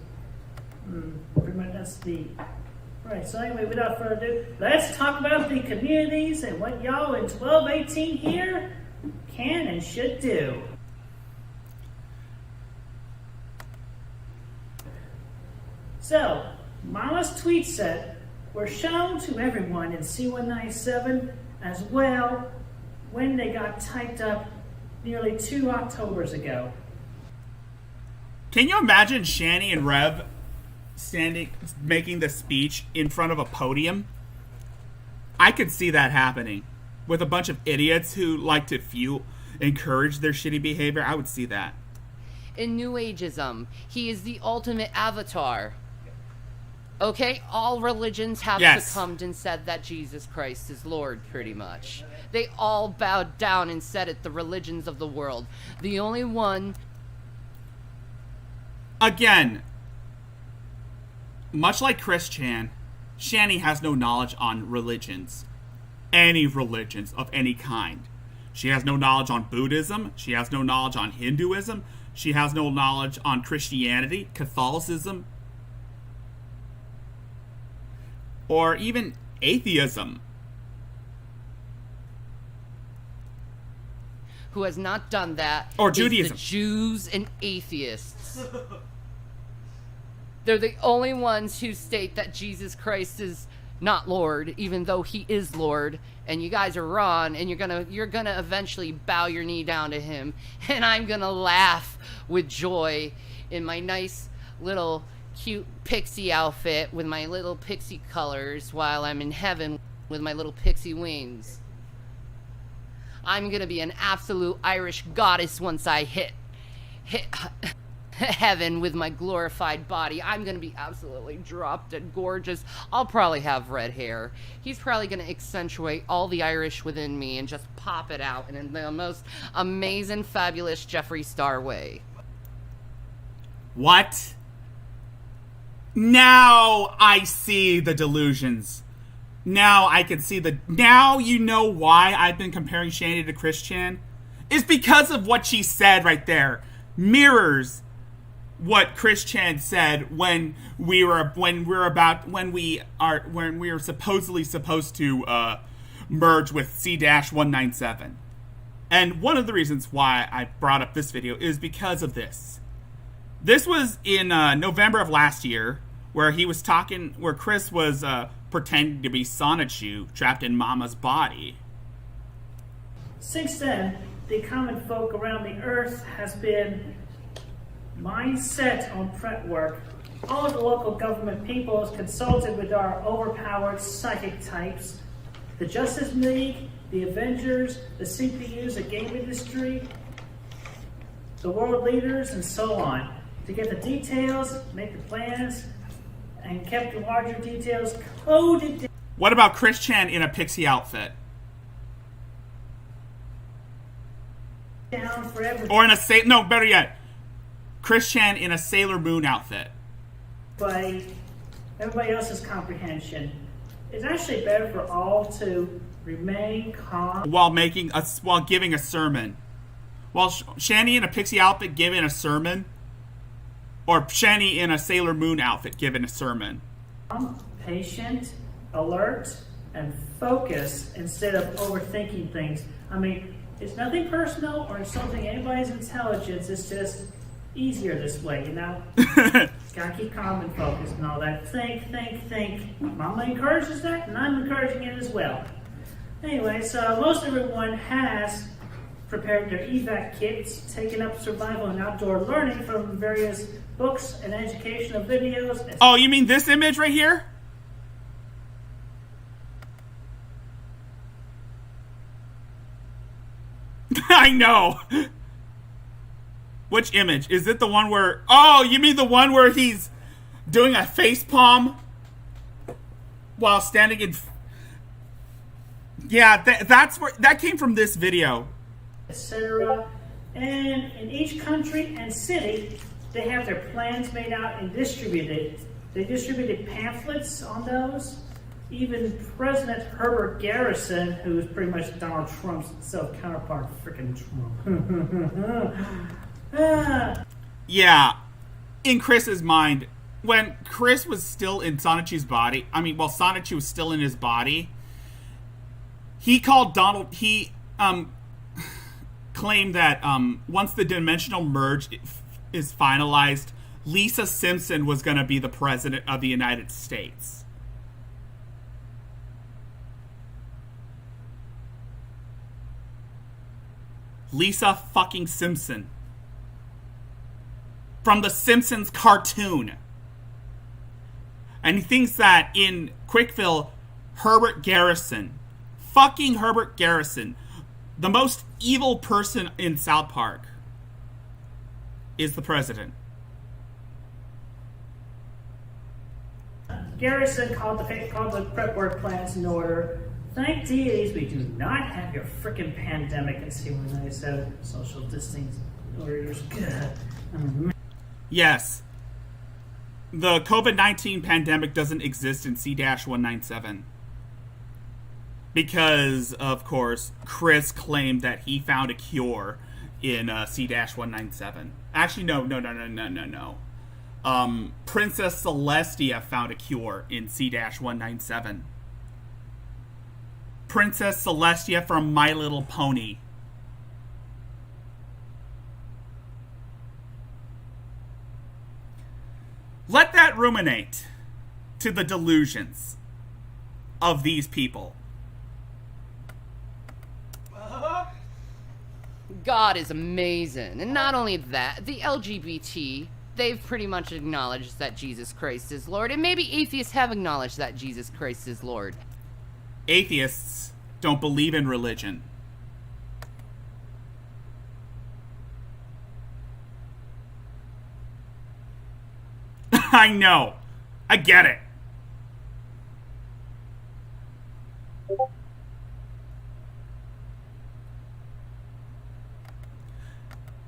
Pretty much that's the... Right, so anyway, without further ado, let's talk about the communities and what y'all in 1218 here can and should do. So, Mama's tweet set were shown to everyone in C197 as well when they got typed up nearly 2 Octobers ago. Can you imagine Shani and Rev making the speech in front of a podium? I could see that happening with a bunch of idiots who like to encourage their shitty behavior. I would see that. In New Ageism, he is the ultimate avatar. Okay, all religions have succumbed and said that Jesus Christ is Lord, pretty much. They all bowed down and said it, the religions of the world. The only one... Again, much like Chris Chan, Shani has no knowledge on religions. Any religions of any kind. She has no knowledge on Buddhism. She has no knowledge on Hinduism. She has no knowledge on Christianity, Catholicism, or even atheism. Who has not done that or is Judaism. The Jews and atheists. They're the only ones who state that Jesus Christ is not Lord, even though he is Lord, and you guys are wrong, and you're gonna eventually bow your knee down to him, and I'm gonna laugh with joy in my nice little cute pixie outfit with my little pixie colors while I'm in heaven with my little pixie wings. I'm gonna be an absolute Irish goddess once I hit heaven with my glorified body. I'm gonna be absolutely drop dead gorgeous. I'll probably have red hair. He's probably gonna accentuate all the Irish within me and just pop it out in the most amazing, fabulous Jeffree Star way. What? Now I see the delusions. Now I can see now you know why I've been comparing Shani to Chris Chan? It's because of what she said right there. Mirrors what Chris Chan said when we were supposedly supposed to merge with C-197. And one of the reasons why I brought up this video is because of this. This was in November of last year, where Chris was pretending to be Sonichu trapped in Mama's body. Since then, the common folk around the earth has been mindset on prep work. All of the local government peoples consulted with our overpowered psychic types, the Justice League, the Avengers, the CPUs, the game industry, the world leaders, and so on, to get the details, make the plans, and kept the larger details coded. What about Chris Chan in a pixie outfit? Down forever. Or in better yet, Chris Chan in a Sailor Moon outfit. By everybody else's comprehension. It's actually better for all to remain calm while giving a sermon. While Shani in a pixie outfit giving a sermon, or Shani in a Sailor Moon outfit giving a sermon. Patient, alert, and focus instead of overthinking things. I mean, it's nothing personal or insulting anybody's intelligence. It's just easier this way, you know? Gotta keep calm and focused and all that. Think. Mama encourages that, and I'm encouraging it as well. Anyway, so most everyone has prepared their evac kits, taken up survival and outdoor learning from various books and educational videos. Oh, you mean this image right here? I know. Which image? Is it the one where... Oh, you mean the one where he's doing a face palm while standing in... Yeah, that's where... That came from this video. Etc. And in each country and city, they have their plans made out and distributed. They distributed pamphlets on those. Even President Herbert Garrison, who is pretty much Donald Trump's self-counterpart, freaking Trump. Yeah, in Chris's mind, when Chris was still in Sonichu's body, while Sonichu was still in his body, he claimed that once the dimensional merge is finalized, Lisa Simpson was going to be the president of the United States. Lisa fucking Simpson. From the Simpsons cartoon. And he thinks that in Quickville, Herbert Garrison, fucking Herbert Garrison, the most evil person in South Park, is the president. Garrison called the prep work plans in order. Thank deities we do not have your frickin' pandemic and C-197 social distancing orders. Yes. The COVID-19 pandemic doesn't exist in C-197. Because, of course, Chris claimed that he found a cure in C-197. Actually, no. Princess Celestia found a cure in C-197. Princess Celestia from My Little Pony. Let that ruminate to the delusions of these people. God is amazing. And not only that, the LGBT, they've pretty much acknowledged that Jesus Christ is Lord. And maybe atheists have acknowledged that Jesus Christ is Lord. Atheists don't believe in religion. I know. I get it.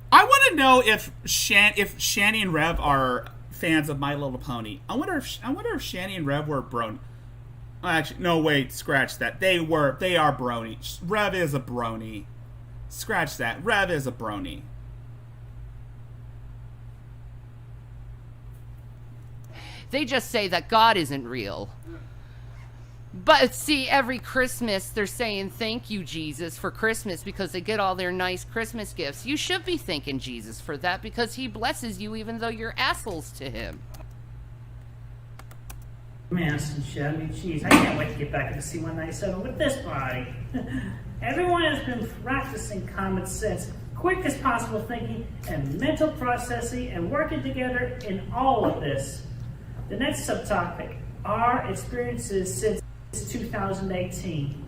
I want to know if Shani and Rev are fans of My Little Pony. I wonder if Shani and Rev were brony. Actually, no, wait, scratch that. They are brony. Rev is a brony. Scratch that. Rev is a brony. They just say that God isn't real. But see, every Christmas they're saying thank you, Jesus, for Christmas because they get all their nice Christmas gifts. You should be thanking Jesus for that because he blesses you even though you're assholes to him. Mass and shit. I mean, jeez, I can't wait to get back into C-197 with this body. Everyone has been practicing common sense, quick as possible thinking, and mental processing, and working together in all of this. The next subtopic, our experiences since 2018,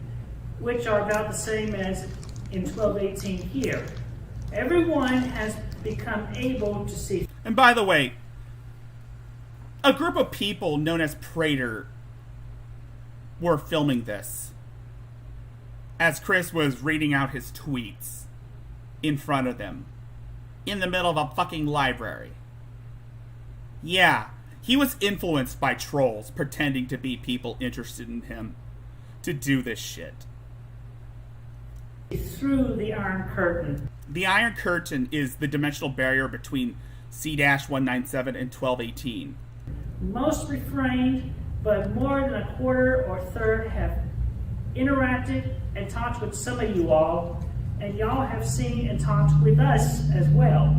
which are about the same as in 1218 here. Everyone has become able to see. And by the way, a group of people known as Prater were filming this as Chris was reading out his tweets in front of them in the middle of a fucking library. Yeah, he was influenced by trolls pretending to be people interested in him to do this shit. Through the Iron Curtain. The Iron Curtain is the dimensional barrier between C-197 and 1218. Most refrained, but more than a quarter or third have interacted and talked with some of you all, and y'all have seen and talked with us as well.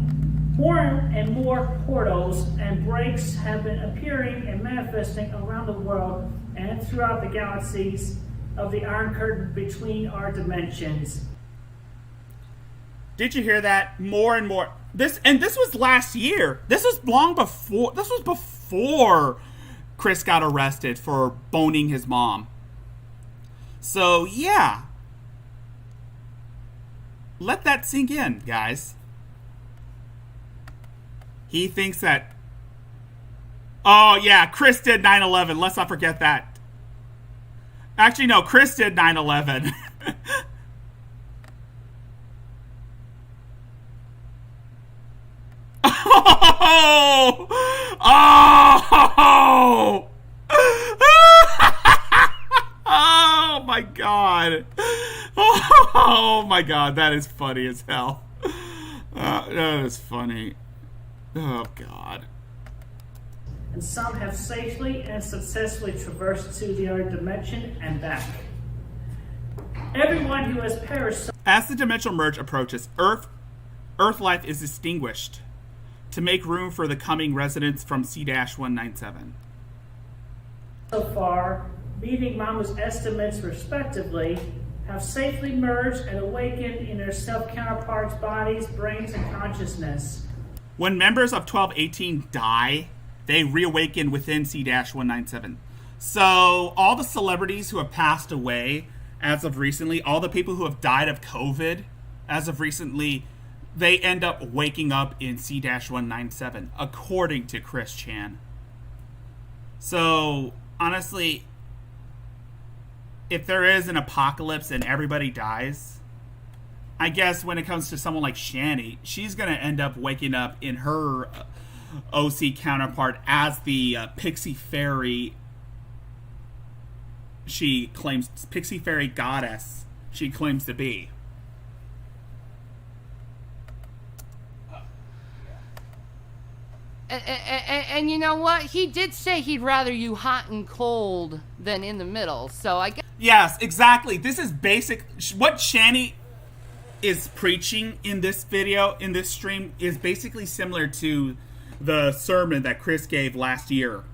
More and more portals and breaks have been appearing and manifesting around the world and throughout the galaxies of the Iron Curtain between our dimensions. Did you hear that? More and more. This was last year. This was before Chris got arrested for boning his mom. So, yeah. Let that sink in, guys. He thinks that... Oh, yeah, Chris did 9/11. Let's not forget that. Actually, no, Chris did 9/11. Oh! Oh! Oh my god. Oh my god, that is funny as hell. That is funny. Oh god. And some have safely and successfully traversed to the other dimension and back. Everyone who has perished... As the dimensional merge approaches, Earth life is extinguished. to make room for the coming residents from C-197. So far, Meeting Mama's estimates, respectively, have safely merged and awakened in their self-counterparts' bodies, brains, and consciousness. When members of 1218 die, they reawaken within C-197. So all the celebrities who have passed away as of recently, all the people who have died of COVID as of recently, they end up waking up in C-197, according to Chris Chan. So, honestly, if there is an apocalypse and everybody dies, I guess when it comes to someone like Shani, she's going to end up waking up in her OC counterpart as the Pixie Fairy. She claims, Pixie Fairy goddess she claims to be. And you know what? He did say he'd rather you hot and cold than in the middle. So I guess. Yes, exactly. This is basic. What Shani is preaching in this video, in this stream, is basically similar to the sermon that Chris gave last year.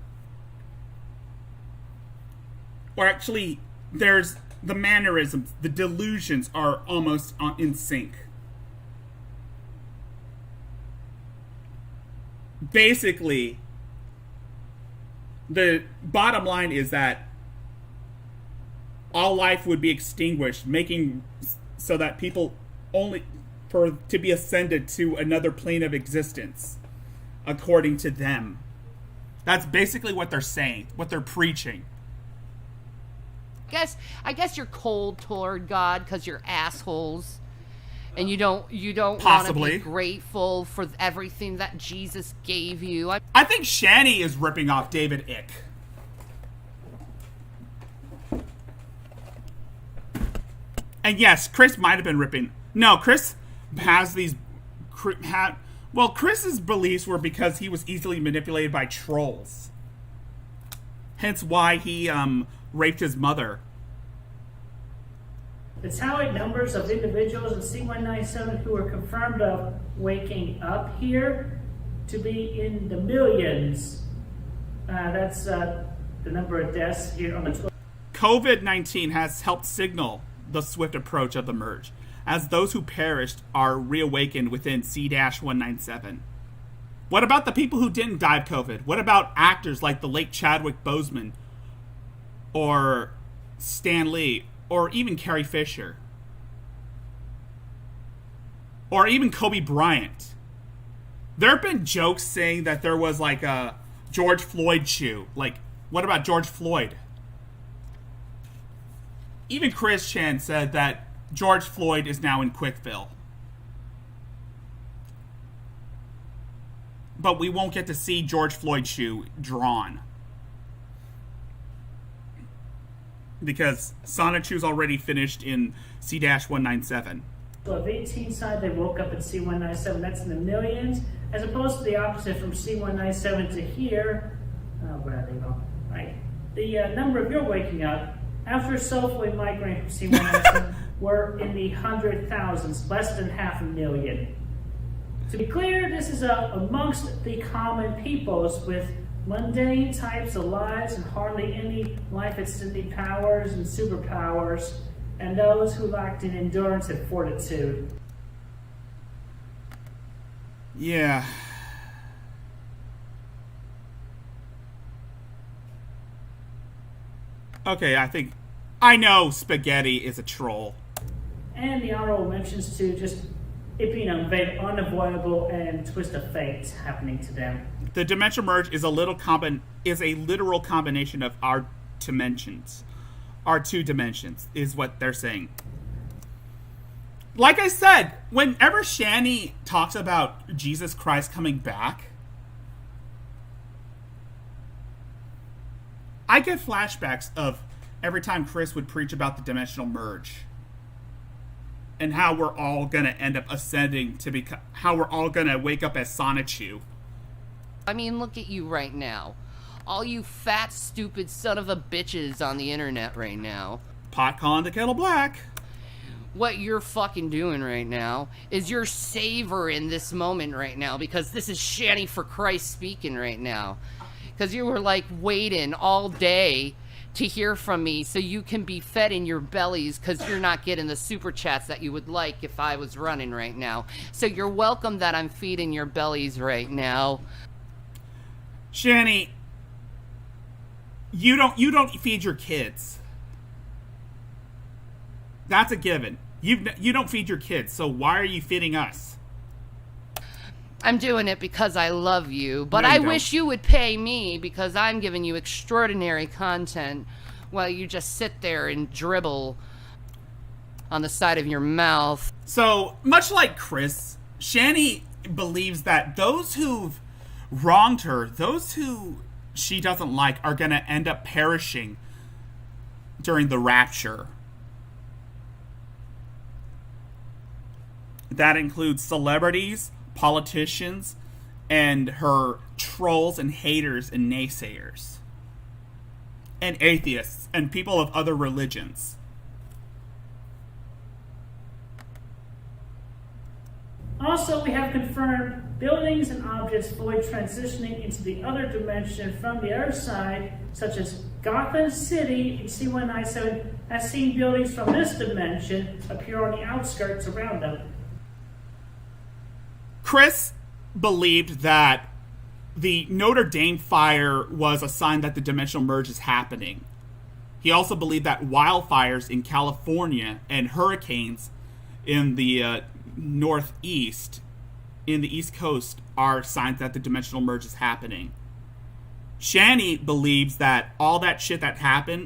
Or actually, there's the mannerisms, the delusions are almost in sync. Basically, the bottom line is that all life would be extinguished, making so that people only to be ascended to another plane of existence, according to them. That's basically what they're saying, what they're preaching. I guess you're cold toward God because you're assholes, and you don't want to be grateful for everything that Jesus gave you. I think Shani is ripping off David Icke. And yes, Chris might have been ripping. No, Chris has these. Well, Chris's beliefs were because he was easily manipulated by trolls. Hence why he raped his mother. The tallied numbers of individuals in C-197 who are confirmed of waking up here to be in the millions. That's the number of deaths here on the COVID-19 has helped signal the swift approach of the merge, as those who perished are reawakened within C-197. What about the people who didn't die of COVID? What about actors like the late Chadwick Boseman, or Stan Lee, or even Carrie Fisher, or even Kobe Bryant? There have been jokes saying that there was like a George Floyd shoe. Like, what about George Floyd? Even Chris Chan said that George Floyd is now in Quickville. But we won't get to see George Floyd's shoe drawn, because Sonichu's already finished in C-197. Of 18 side, they woke up at C-197. That's in the millions, as opposed to the opposite from C-197 to here. Where are they going? Right. The number of your waking up after soulfully migrating from C-197 were in the 100,000s, less than 500,000. To be clear, this is amongst the common peoples with mundane types of lives and hardly any life-extending powers and superpowers, and those who lacked in endurance and fortitude. Yeah. Okay, I know Spaghetti is a troll. And the honorable mentions to just it being unavoidable and twist of fate happening to them. The dimension merge is a literal combination of our dimensions. Our two dimensions is what they're saying. Like I said, whenever Shani talks about Jesus Christ coming back, I get flashbacks of every time Chris would preach about the dimensional merge. And how we're all going to end up ascending to become, how we're all going to wake up as Sonichu. I mean, look at you right now. All you fat, stupid son of a bitches on the internet right now. Pot calling the kettle black. what you're fucking doing right now is you're savoring this moment right now, because this is Shanny for Christ speaking right now. Because you were like waiting all day to hear from me so you can be fed in your bellies, because you're not getting the super chats that you would like if I was running right now. So you're welcome that I'm feeding your bellies right now. Shanny, you don't feed your kids. That's a given. You don't feed your kids, so why are you feeding us? I'm doing it because I love you, but No, you I don't. wish you would pay me, because I'm giving you extraordinary content while you just sit there and dribble on the side of your mouth. So, much like Chris, Shanny believes that those who've wronged her, those who she doesn't like, are going to end up perishing during the rapture. That includes celebrities, politicians, and her trolls and haters and naysayers. And atheists and people of other religions. Also, we have confirmed buildings and objects fully transitioning into the other dimension from the other side, such as Gotham City in C197 has seen buildings from this dimension appear on the outskirts around them. Chris believed that the Notre Dame fire was a sign that the dimensional merge is happening. He also believed that wildfires in California and hurricanes in the northeast, in the East Coast, are signs that the dimensional merge is happening. Shanny believes that all that shit that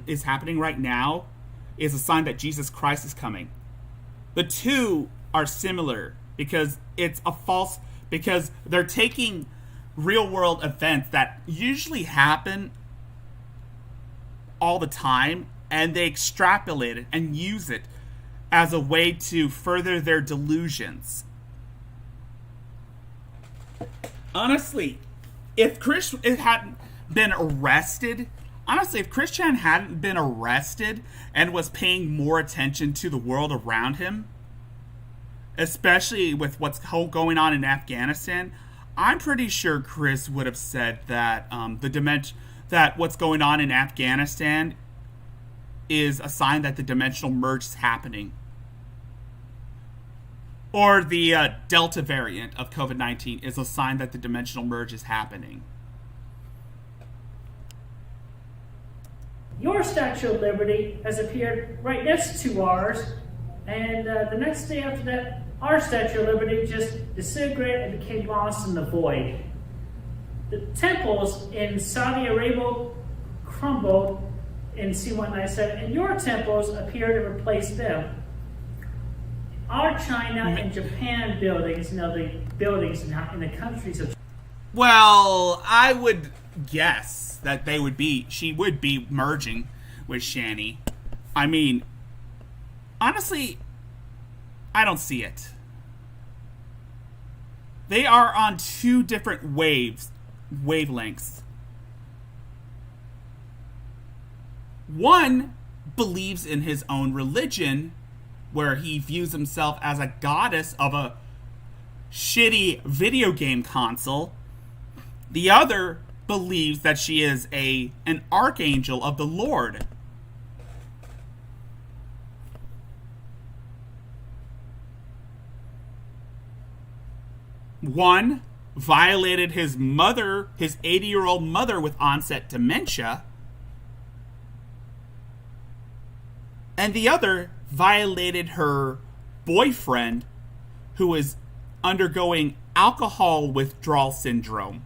is happening right now is a sign that Jesus Christ is coming. The two are similar because because they're taking real world events that usually happen all the time, and they extrapolate it and use it as a way to further their delusions. Honestly, if Chris hadn't been arrested, if Christian hadn't been arrested and was paying more attention to the world around him, especially with what's going on in Afghanistan, I'm pretty sure Chris would have said that that what's going on in Afghanistan is a sign that the dimensional merge is happening. Or the Delta variant of COVID-19 is a sign that the dimensional merge is happening. Your Statue of Liberty has appeared right next to ours, and the next day after that, our Statue of Liberty just disintegrated and became lost in the void. The temples in Saudi Arabia crumbled in C197, and your temples appear to replace them. Our China and Japan buildings, the buildings in the countries of... Well, I would guess that she would be merging with Shanny. I mean, honestly, I don't see it. They are on two different wavelengths. One believes in his own religion, where he views himself as a goddess of a shitty video game console. The other believes that she is an archangel of the Lord. One violated his 80-year-old mother with onset dementia. And the other violated her boyfriend, who is undergoing alcohol withdrawal syndrome.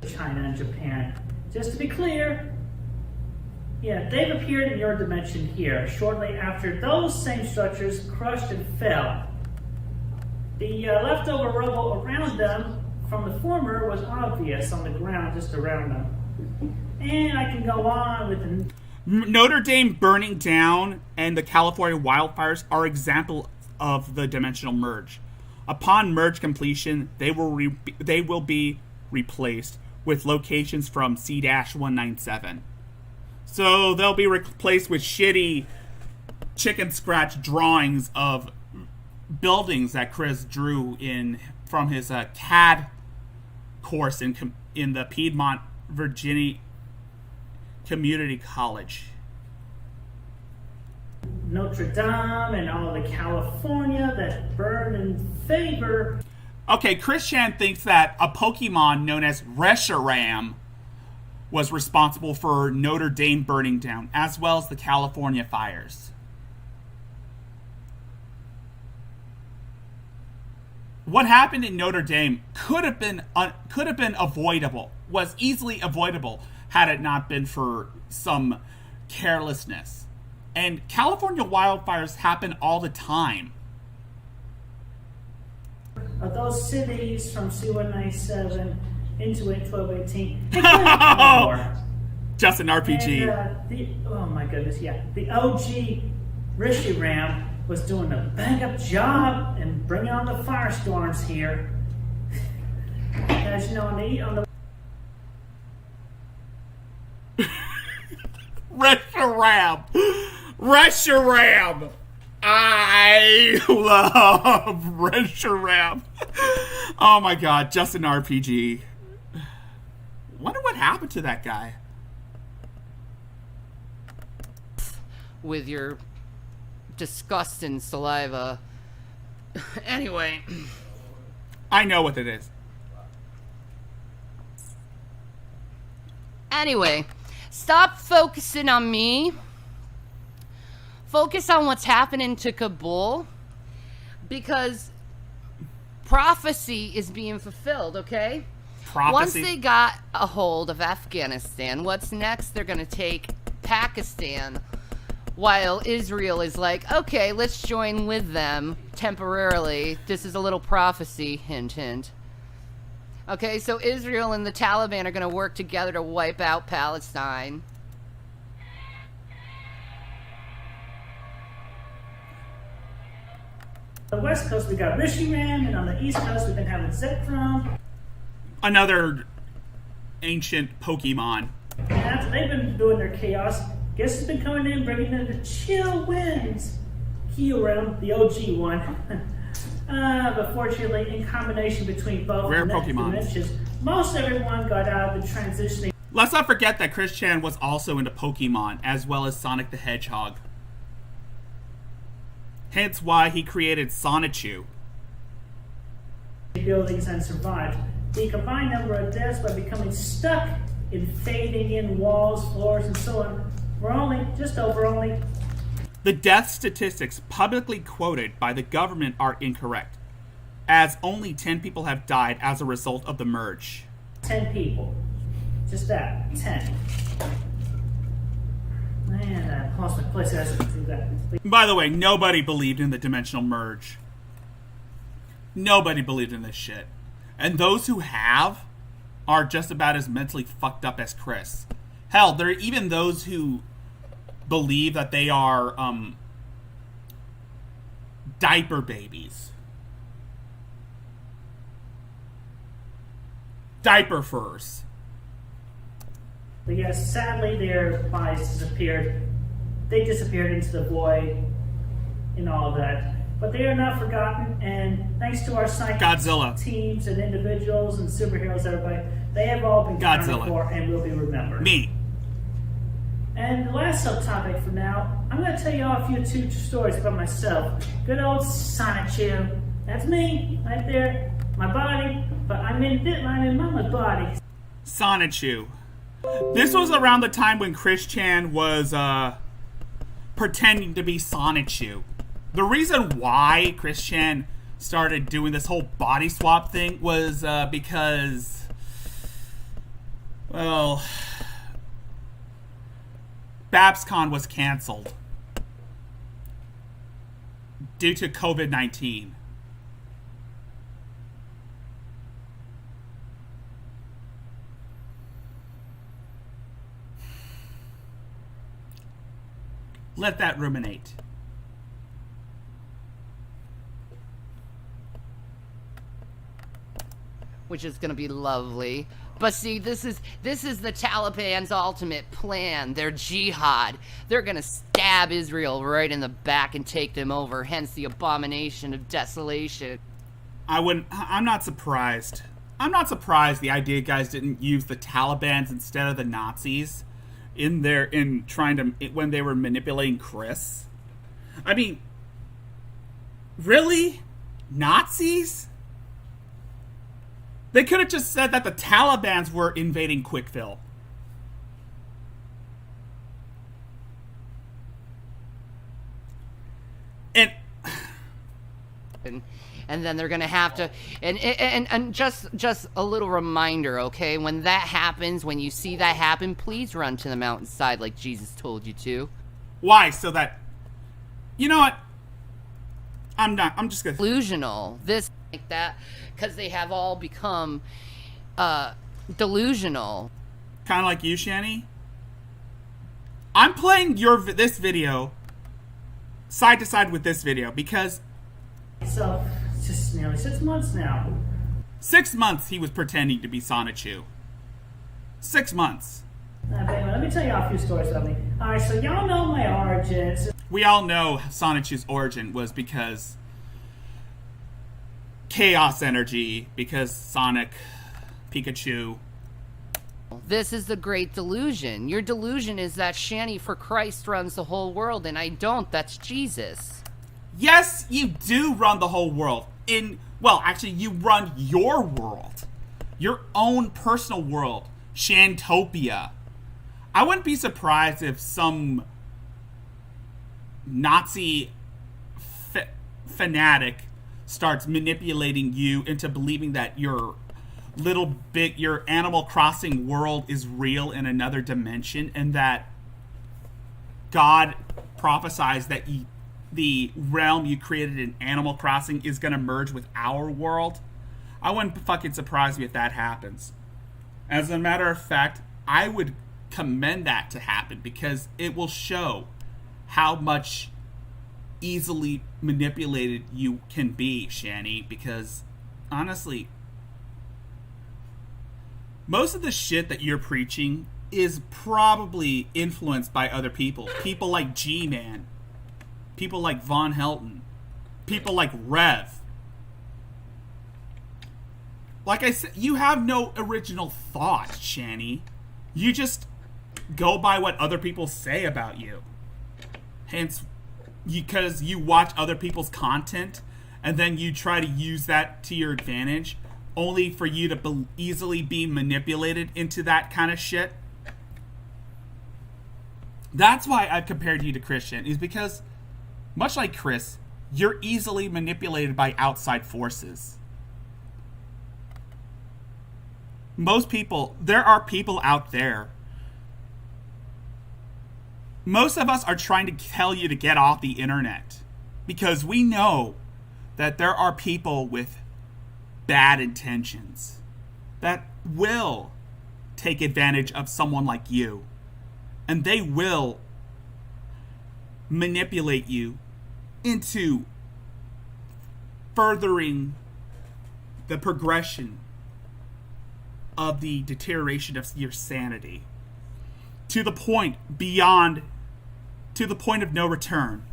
China and Japan. Just to be clear, they've appeared in your dimension here, shortly after those same structures crushed and fell. The leftover rubble around them from the former was obvious on the ground just around them. And I can go on with the... Notre Dame burning down and the California wildfires are examples of the dimensional merge. Upon merge completion, they will be replaced with locations from C-197. So they'll be replaced with shitty chicken scratch drawings of buildings that Chris drew from his CAD course in the Piedmont, Virginia Community College. Notre Dame and all the California that burned in favor. Okay, Chris Chan thinks that a Pokemon known as Reshiram was responsible for Notre Dame burning down, as well as the California fires. What happened in Notre Dame could have been avoidable, was easily avoidable, had it not been for some carelessness. And California wildfires happen all the time. Of those cities from C-197 into 1218, Just an RPG. And, oh my goodness, yeah. The OG Reshiram was doing a bang-up job in bringing on the firestorms here. As you know, on the Reshiram. I love Reshiram. Oh my god, just an RPG. Wonder what happened to that guy. With your disgusting saliva. Anyway. I know what it is. Anyway, stop focusing on me. Focus on what's happening to Kabul. Because prophecy is being fulfilled, okay? Prophecy? Once they got a hold of Afghanistan, what's next? They're going to take Pakistan. While Israel is like, okay, let's join with them temporarily. This is a little prophecy, hint, hint. Okay, so Israel and the Taliban are going to work together to wipe out Palestine. On the west coast, we got Reshiram, and on the east coast, we've been having Zekrom. Another ancient Pokemon. And after they've been doing their chaos, guess who's been coming in, bringing in the chill winds? Kyurem, the OG one. But fortunately, in combination between both Rare Pokemon. dimensions, most everyone got out of the transitioning. Let's not forget that Chris Chan was also into Pokemon, as well as Sonic the Hedgehog. Hence why he created Sonichu. Buildings and survived. The combined number of deaths by becoming stuck in fading in walls, floors, and so on were just over. The death statistics publicly quoted by the government are incorrect, as only 10 people have died as a result of the merge. 10 people. Just that. 10. Man, I lost my place as I do that. By the way, nobody believed in the dimensional merge. Nobody believed in this shit. And those who have are just about as mentally fucked up as Chris. Hell, there are even those who believe that they are diaper babies. Diaper furs. But yes, sadly, their bodies disappeared. They disappeared into the void and all of that. But they are not forgotten, and thanks to our scientific Godzilla. teams and individuals and superheroes, everybody, they have all been accounted for and will be remembered. Me. And the last subtopic for now, I'm going to tell you all a few two stories about myself. Good old Sonichu. That's me, right there. My body, but I'm in Mama's body. Sonichu. This was around the time when Chris Chan was pretending to be Sonichu. The reason why Chris Chan started doing this whole body swap thing was because, well, BabsCon was canceled due to COVID-19. Let that ruminate. Which is going to be lovely. But see, this is the Taliban's ultimate plan, their jihad. They're gonna stab Israel right in the back and take them over, hence the abomination of desolation. I'm not surprised. I'm not surprised the idea guys didn't use the Taliban's instead of the Nazis when they were manipulating Chris. I mean, really? Nazis? They could have just said that the Taliban's were invading Quickville. And then they're gonna have to, and just a little reminder, okay? When that happens, when you see that happen, please run to the mountainside like Jesus told you to. Why? So that, you know what? I'm just gonna... Delusional. This, like that, because they have all become delusional. Kind of like you, Shani. I'm playing this video side to side with this video because... So, it's just nearly 6 months now. 6 months he was pretending to be Sonichu. 6 months. Now, baby, let me tell you a few stories about me. Alright, so y'all know my origins. We all know Sonichu's origin was because chaos energy, because Sonic, Pikachu. This is the great delusion. Your delusion is that Shani for Christ runs the whole world, and I don't. That's Jesus. Yes, you do run the whole world. Well, actually, you run your world. Your own personal world. Shantopia. I wouldn't be surprised if some Nazi fanatic starts manipulating you into believing that your Animal Crossing world is real in another dimension, and that God prophesies that the realm you created in Animal Crossing is going to merge with our world. I wouldn't fucking surprise me if that happens. As a matter of fact, I would commend that to happen because it will show how much easily manipulated you can be, Shani, because honestly, most of the shit that you're preaching is probably influenced by other people. People like G-Man. People like Von Helton. People like Rev. Like I said, you have no original thought, Shani. You just go by what other people say about you. Hence, because you watch other people's content, and then you try to use that to your advantage, only for you to easily be manipulated into that kind of shit. That's why I've compared you to Christian, is because, much like Chris, you're easily manipulated by outside forces. There are people out there. Most of us are trying to tell you to get off the internet because we know that there are people with bad intentions that will take advantage of someone like you, and they will manipulate you into furthering the progression of the deterioration of your sanity to the point of no return.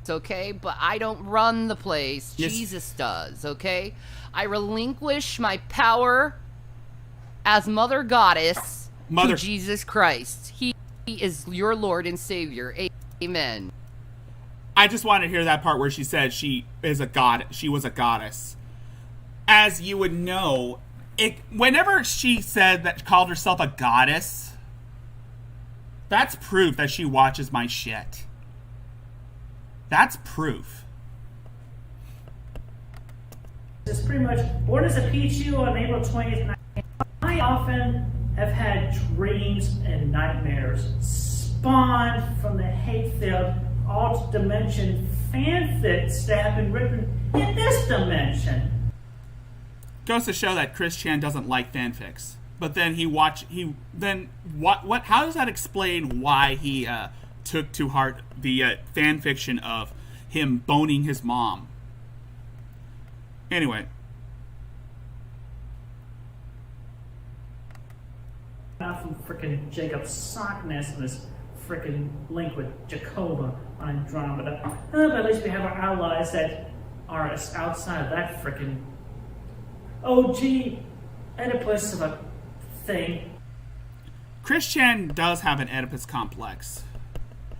Okay, but I don't run the place. Yes. Jesus does, okay? I relinquish my power as Mother Goddess to Jesus Christ. He is your Lord and Savior. Amen. I just want to hear that part where she said she is a god. She was a goddess. As you would know, whenever she called herself a goddess, that's proof that she watches my shit. That's proof. It's pretty much born as a Pichu on April 20th. I often have had dreams and nightmares spawned from the hate-filled alt-dimension fanfics that have been written in this dimension. Goes to show that Chris Chan doesn't like fanfics. But then how does that explain why he took to heart the fan fiction of him boning his mom. Anyway. Not from frickin' Jacob Sockness and this frickin' link with Jacoba on Andromeda. But at least we have our allies that are outside of that frickin' OG Oedipus of a thing. Chris Chan does have an Oedipus complex.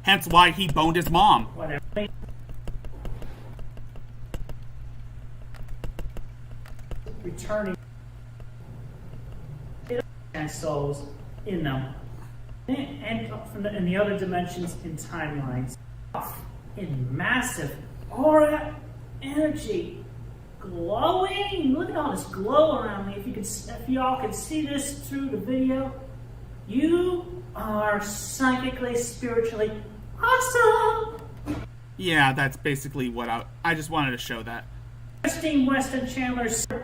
Hence why he boned his mom. Whatever. Returning and souls in them. And from in the other dimensions in timelines. In massive aura energy. Glowing! Look at all this glow around me. If y'all could see this through the video, you are psychically, spiritually awesome! Yeah, that's basically what I just wanted to show that. Christine Weston Chandler's to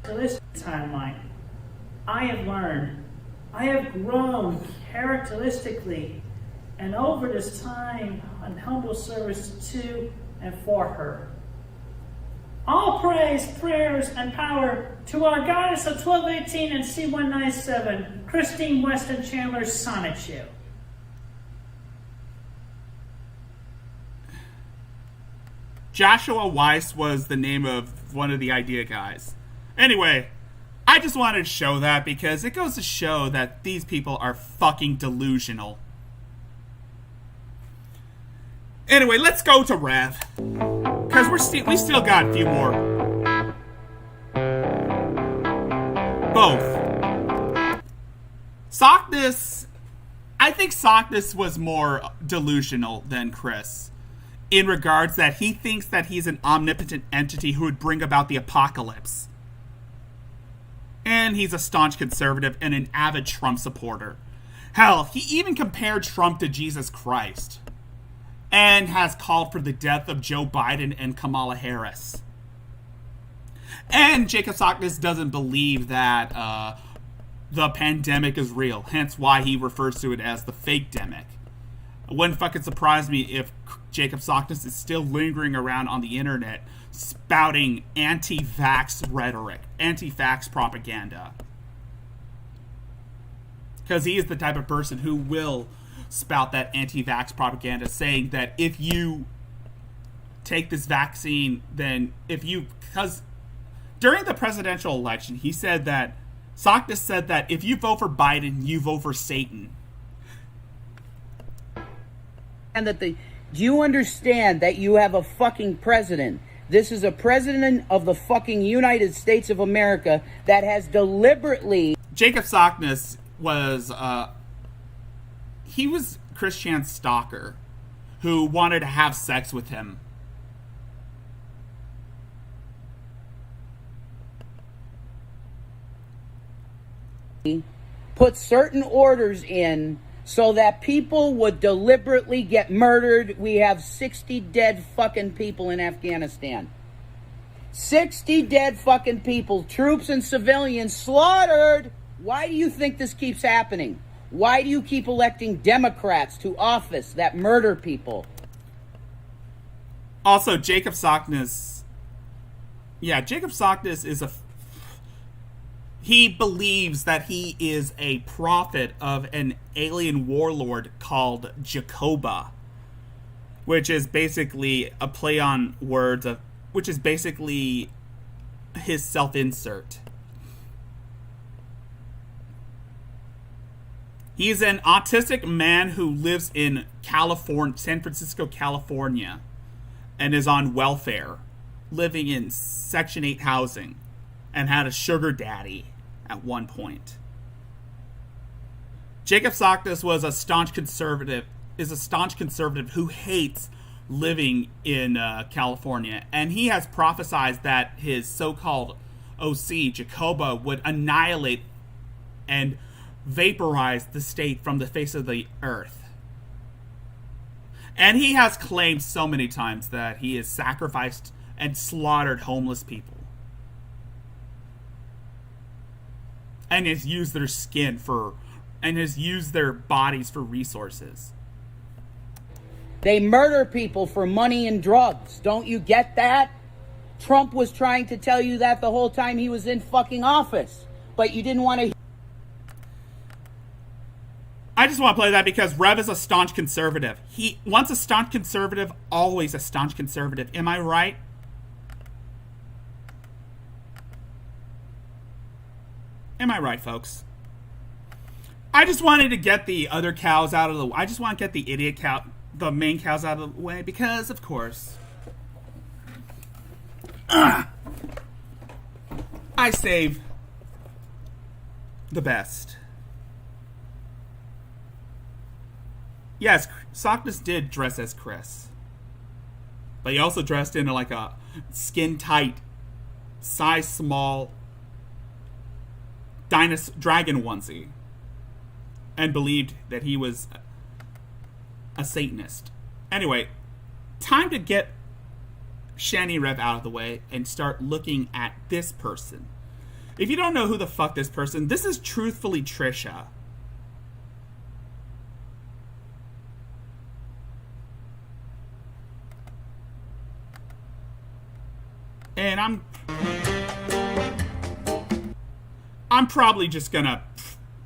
this timeline. I have learned, I have grown characteristically and over this time in humble service to and for her. All praise, prayers, and power to our goddess of 1218 and C197, Christine Weston Chandler's Sonnet Show. Joshua Weiss was the name of one of the idea guys. Anyway, I just wanted to show that because it goes to show that these people are fucking delusional. Anyway, let's go to Rev. Because we still got a few more. Both. Sockness, I think Sockness was more delusional than Chris. In regards that he thinks that he's an omnipotent entity who would bring about the apocalypse. And he's a staunch conservative and an avid Trump supporter. Hell, he even compared Trump to Jesus Christ. And has called for the death of Joe Biden and Kamala Harris. And Jacob Sockness doesn't believe that the pandemic is real. Hence why he refers to it as the fake-demic. It wouldn't fucking surprise me if Jacob Sockness is still lingering around on the internet spouting anti-vax rhetoric, anti-vax propaganda. Because he is the type of person who will spout that anti-vax propaganda saying that if you take this vaccine, then because during the presidential election, he said that, Sockness said that if you vote for Biden, you vote for Satan. And do you understand that you have a fucking president? This is a president of the fucking United States of America that has deliberately... Jacob Sockness was, he was Chris Chan's stalker who wanted to have sex with him. Put certain orders in so that people would deliberately get murdered. We have 60 dead fucking people in Afghanistan. 60 dead fucking people, troops and civilians slaughtered. Why do you think this keeps happening? Why do you keep electing Democrats to office that murder people? Also, Jacob Sockness. Yeah, Jacob Sockness is he believes that he is a prophet of an alien warlord called Jacoba, which is basically a play on words of, which is basically his self-insert. He's an autistic man who lives in California, San Francisco, California, and is on welfare, living in Section 8 housing, and had a sugar daddy at one point. Jacob Sockness was a staunch conservative, who hates living in California, and he has prophesied that his so-called OC, Jacoba, would annihilate and vaporize the state from the face of the earth. And he has claimed so many times that he has sacrificed and slaughtered homeless people. And has used their skin and has used their bodies for resources. They murder people for money and drugs. Don't you get that? Trump was trying to tell you that the whole time he was in fucking office. But you didn't want to. I just want to play that because Rev is a staunch conservative. He once a staunch conservative, always a staunch conservative. Am I right? Am I right, folks? I just wanted to get the other cows out of the way. I just want to get the idiot cow, the main cows out of the way because, of course, I save the best. Yes, Sockness did dress as Chris. But he also dressed in like a skin-tight, size small dragon onesie. And believed that he was a Satanist. Anyway, time to get Shani Rev out of the way and start looking at this person. If you don't know who the fuck this is truthfully Trisha. And I'm probably just gonna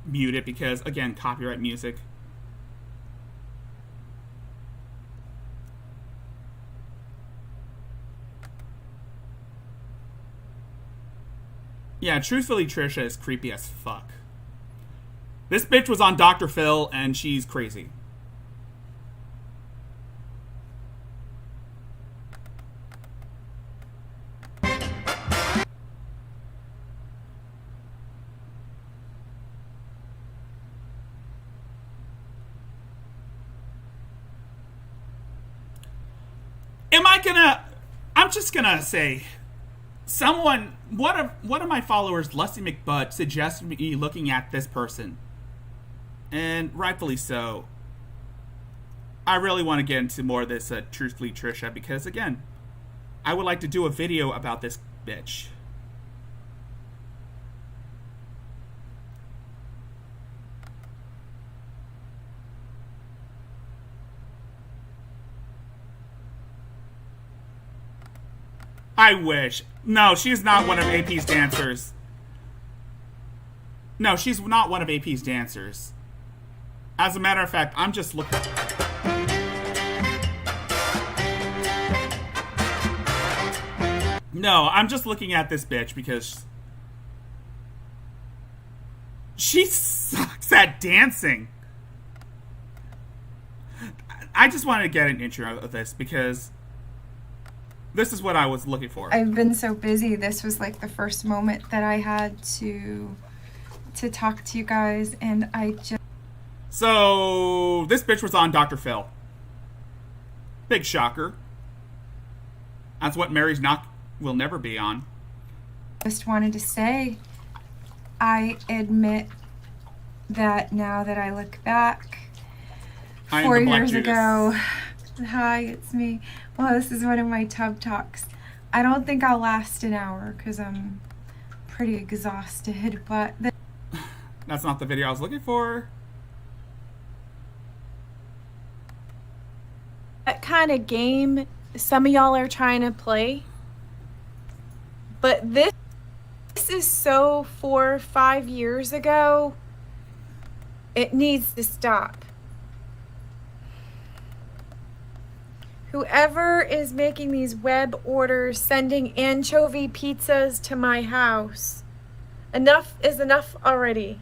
mute it because, again, copyright music. Yeah, truthfully, Trisha is creepy as fuck. This bitch was on Dr. Phil, and she's crazy. I'm just gonna say, one of my followers, Lusty McButt, suggested me looking at this person. And rightfully so. I really want to get into more of this Truthfully Trisha because, again, I would like to do a video about this bitch. I wish. No, she's not one of AP's dancers. No, she's not one of AP's dancers. As a matter of fact, I'm just looking. No, I'm just looking at this bitch because she sucks at dancing. I just wanted to get an intro of this because this is what I was looking for. I've been so busy. This was like the first moment that I had to talk to you guys, and I just... So, this bitch was on Dr. Phil. Big shocker. That's what Mary's will never be on. Just wanted to say, I admit that now that I look back, 4 years ago... Hi, it's me. Well, this is one of my tub talks. I don't think I'll last an hour because I'm pretty exhausted, but... That's not the video I was looking for. That kind of game some of y'all are trying to play. But this is so 4 or 5 years ago. It needs to stop. Whoever is making these web orders, sending anchovy pizzas to my house, enough is enough already.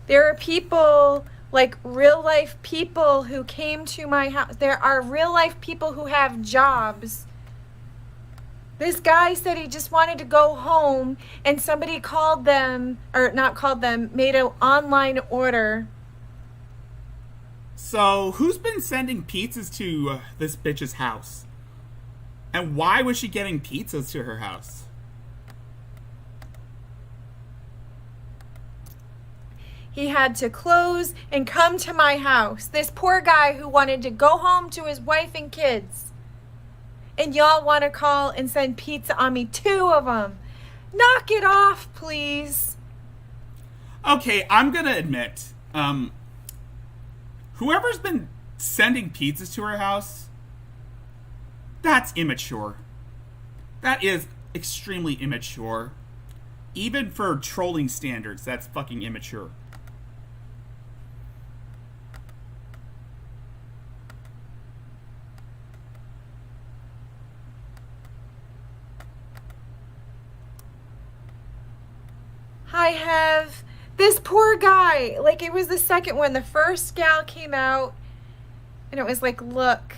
There are people, like real life people who came to my house. There are real life people who have jobs. This guy said he just wanted to go home and somebody called them, or not called them, made an online order. So, who's been sending pizzas to this bitch's house? And why was she getting pizzas to her house? He had to close and come to my house. This poor guy who wanted to go home to his wife and kids. And y'all want to call and send pizza on me, 2 of them. Knock it off, please. Okay, I'm gonna admit, Whoever's been sending pizzas to her house, that's immature. That is extremely immature. Even for trolling standards, that's fucking immature. I have this poor guy. Like, it was the second one. The first gal came out, and it was like, look.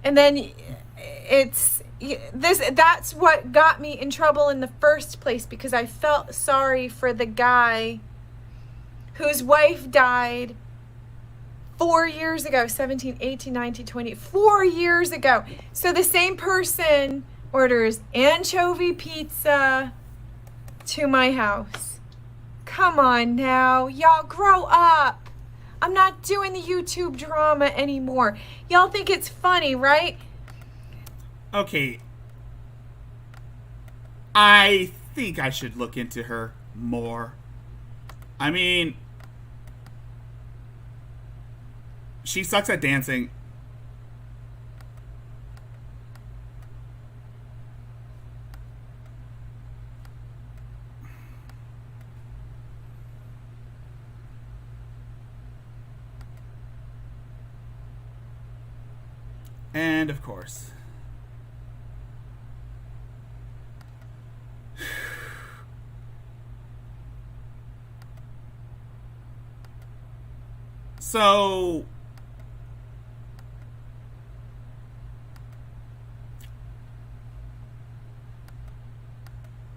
And then it's this. That's what got me in trouble in the first place, because I felt sorry for the guy whose wife died 4 years ago. 17, 18, 19, 20. 4 years ago. So the same person orders anchovy pizza to my house. Come on now. Y'all grow up. I'm not doing the YouTube drama anymore. Y'all think it's funny, right? Okay. I think I should look into her more. I mean, she sucks at dancing. And of course, so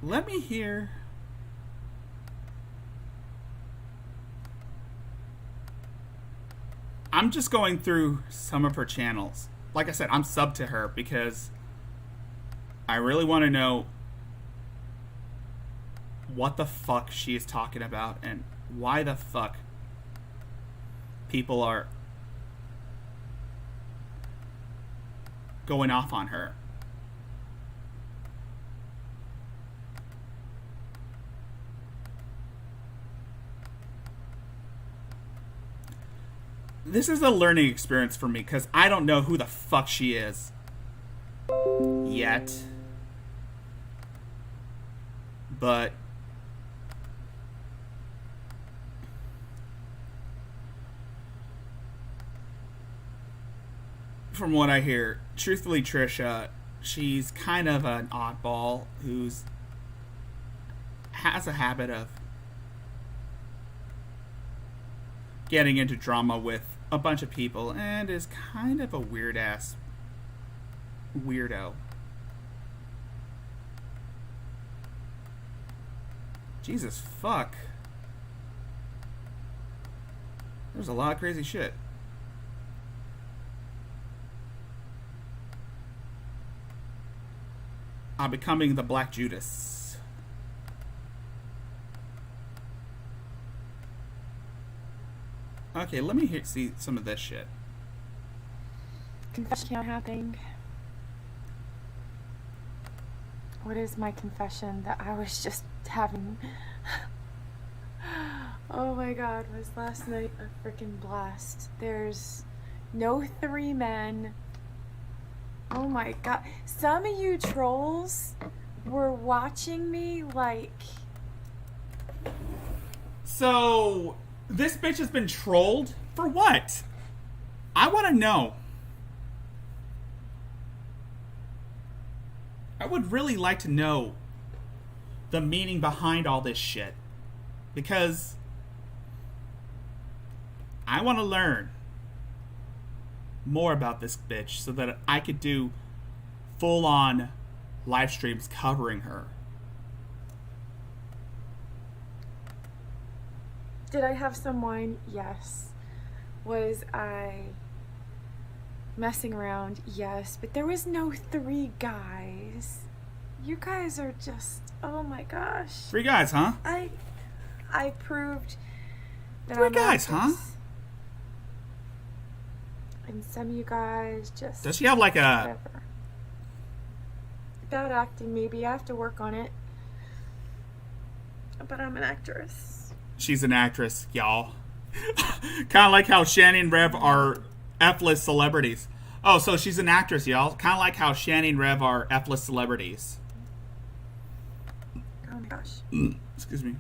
let me hear. I'm just going through some of her channels. Like I said, I'm subbed to her because I really want to know what the fuck she is talking about and why the fuck people are going off on her. This is a learning experience for me because I don't know who the fuck she is yet. But from what I hear, truthfully, Trisha, she's kind of an oddball who's has a habit of getting into drama with a bunch of people and is kind of a weird-ass weirdo. Jesus fuck. There's a lot of crazy shit. I'm becoming the Black Judas. Okay, let me see some of this shit. Confession happening. What is my confession that I was just having? Oh my god, was last night a freaking blast. There's no 3 men. Oh my god. Some of you trolls were watching me like... So, this bitch has been trolled? For what? I want to know. I would really like to know the meaning behind all this shit. Because I want to learn more about this bitch so that I could do full-on live streams covering her. Did I have some wine? Yes. Was I messing around? Yes. But there was no 3 guys. You guys are just, oh my gosh. 3 guys, huh? I proved that 3 I'm guys, huh? And some of you guys just... Does she have like a... Whatever. Bad acting, maybe. I have to work on it. But I'm an actress. She's an actress, y'all. Kind of like how Shannon and Rev are F-list celebrities. Oh, so she's an actress, y'all. Kind of like how Shannon and Rev are F-list celebrities. Oh my gosh. Excuse me.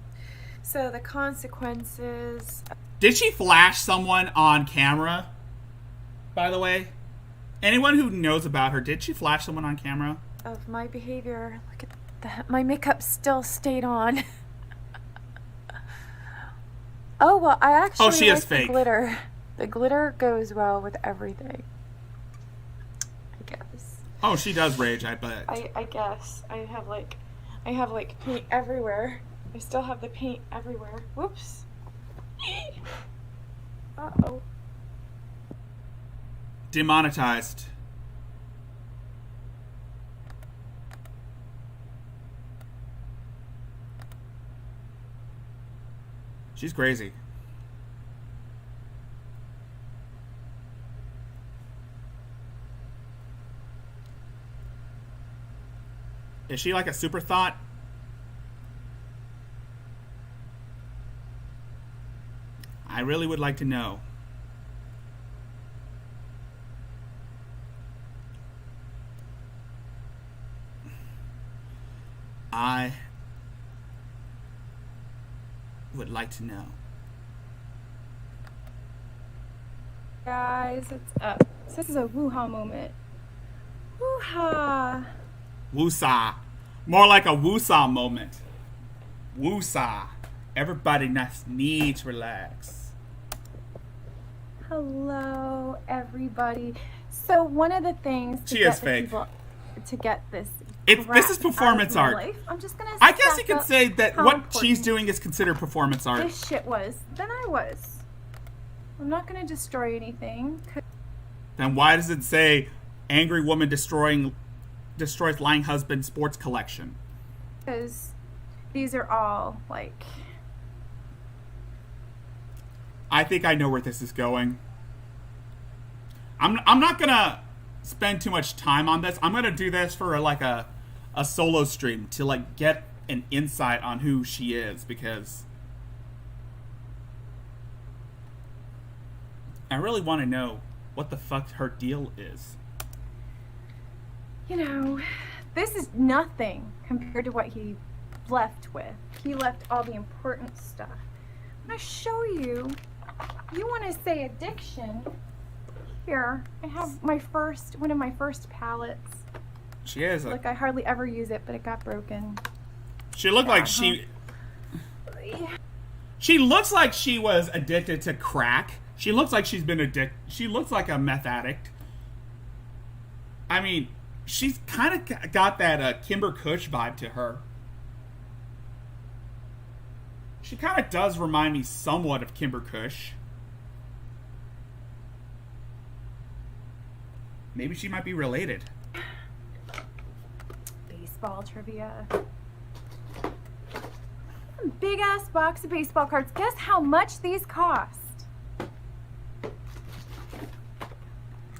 So the consequences. Did she flash someone on camera? By the way, anyone who knows about her, did she flash someone on camera? Of my behavior. Look at that. My makeup still stayed on. Oh, well, I actually she is like fake. the glitter. The glitter goes well with everything. I guess. Oh, she does rage, I bet. I guess. I have like paint everywhere. I still have the paint everywhere. Whoops. Uh-oh. Demonetized. She's crazy. Is she like a super thought? I really would like to know. I would like to know. Guys, it's up. So this is a woo-ha moment. Woo-ha. Woosah. More like a woosah moment. Woosah. Everybody needs to relax. Hello, everybody. So one of the things to She get is the fake. people to get this This is performance art. life, I'm just gonna I guess you stack could up say that how what important she's doing is considered performance art. this shit was than I was. I'm not gonna destroy anything Then why does it say angry woman destroys lying husband sports collection? because these are all like I think I know where this is going. I'm not gonna spend too much time on this. I'm gonna do this for like a solo stream to like get an insight on who she is, because I really want to know what the fuck her deal is. you know, this is nothing compared to what he left with. He left all the important stuff. I'm gonna show you. You want to say addiction? Here, I have one of my first palettes. She is. Look, I hardly ever use it, but it got broken. She looked like she. She looks like she was addicted to crack. She looks like she's been addicted. She looks like a meth addict. I mean, she's kind of got that Kimber Kush vibe to her. She kind of does remind me somewhat of Kimber Kush. Maybe she might be related. Baseball trivia. Big ass box of baseball cards. Guess how much these cost?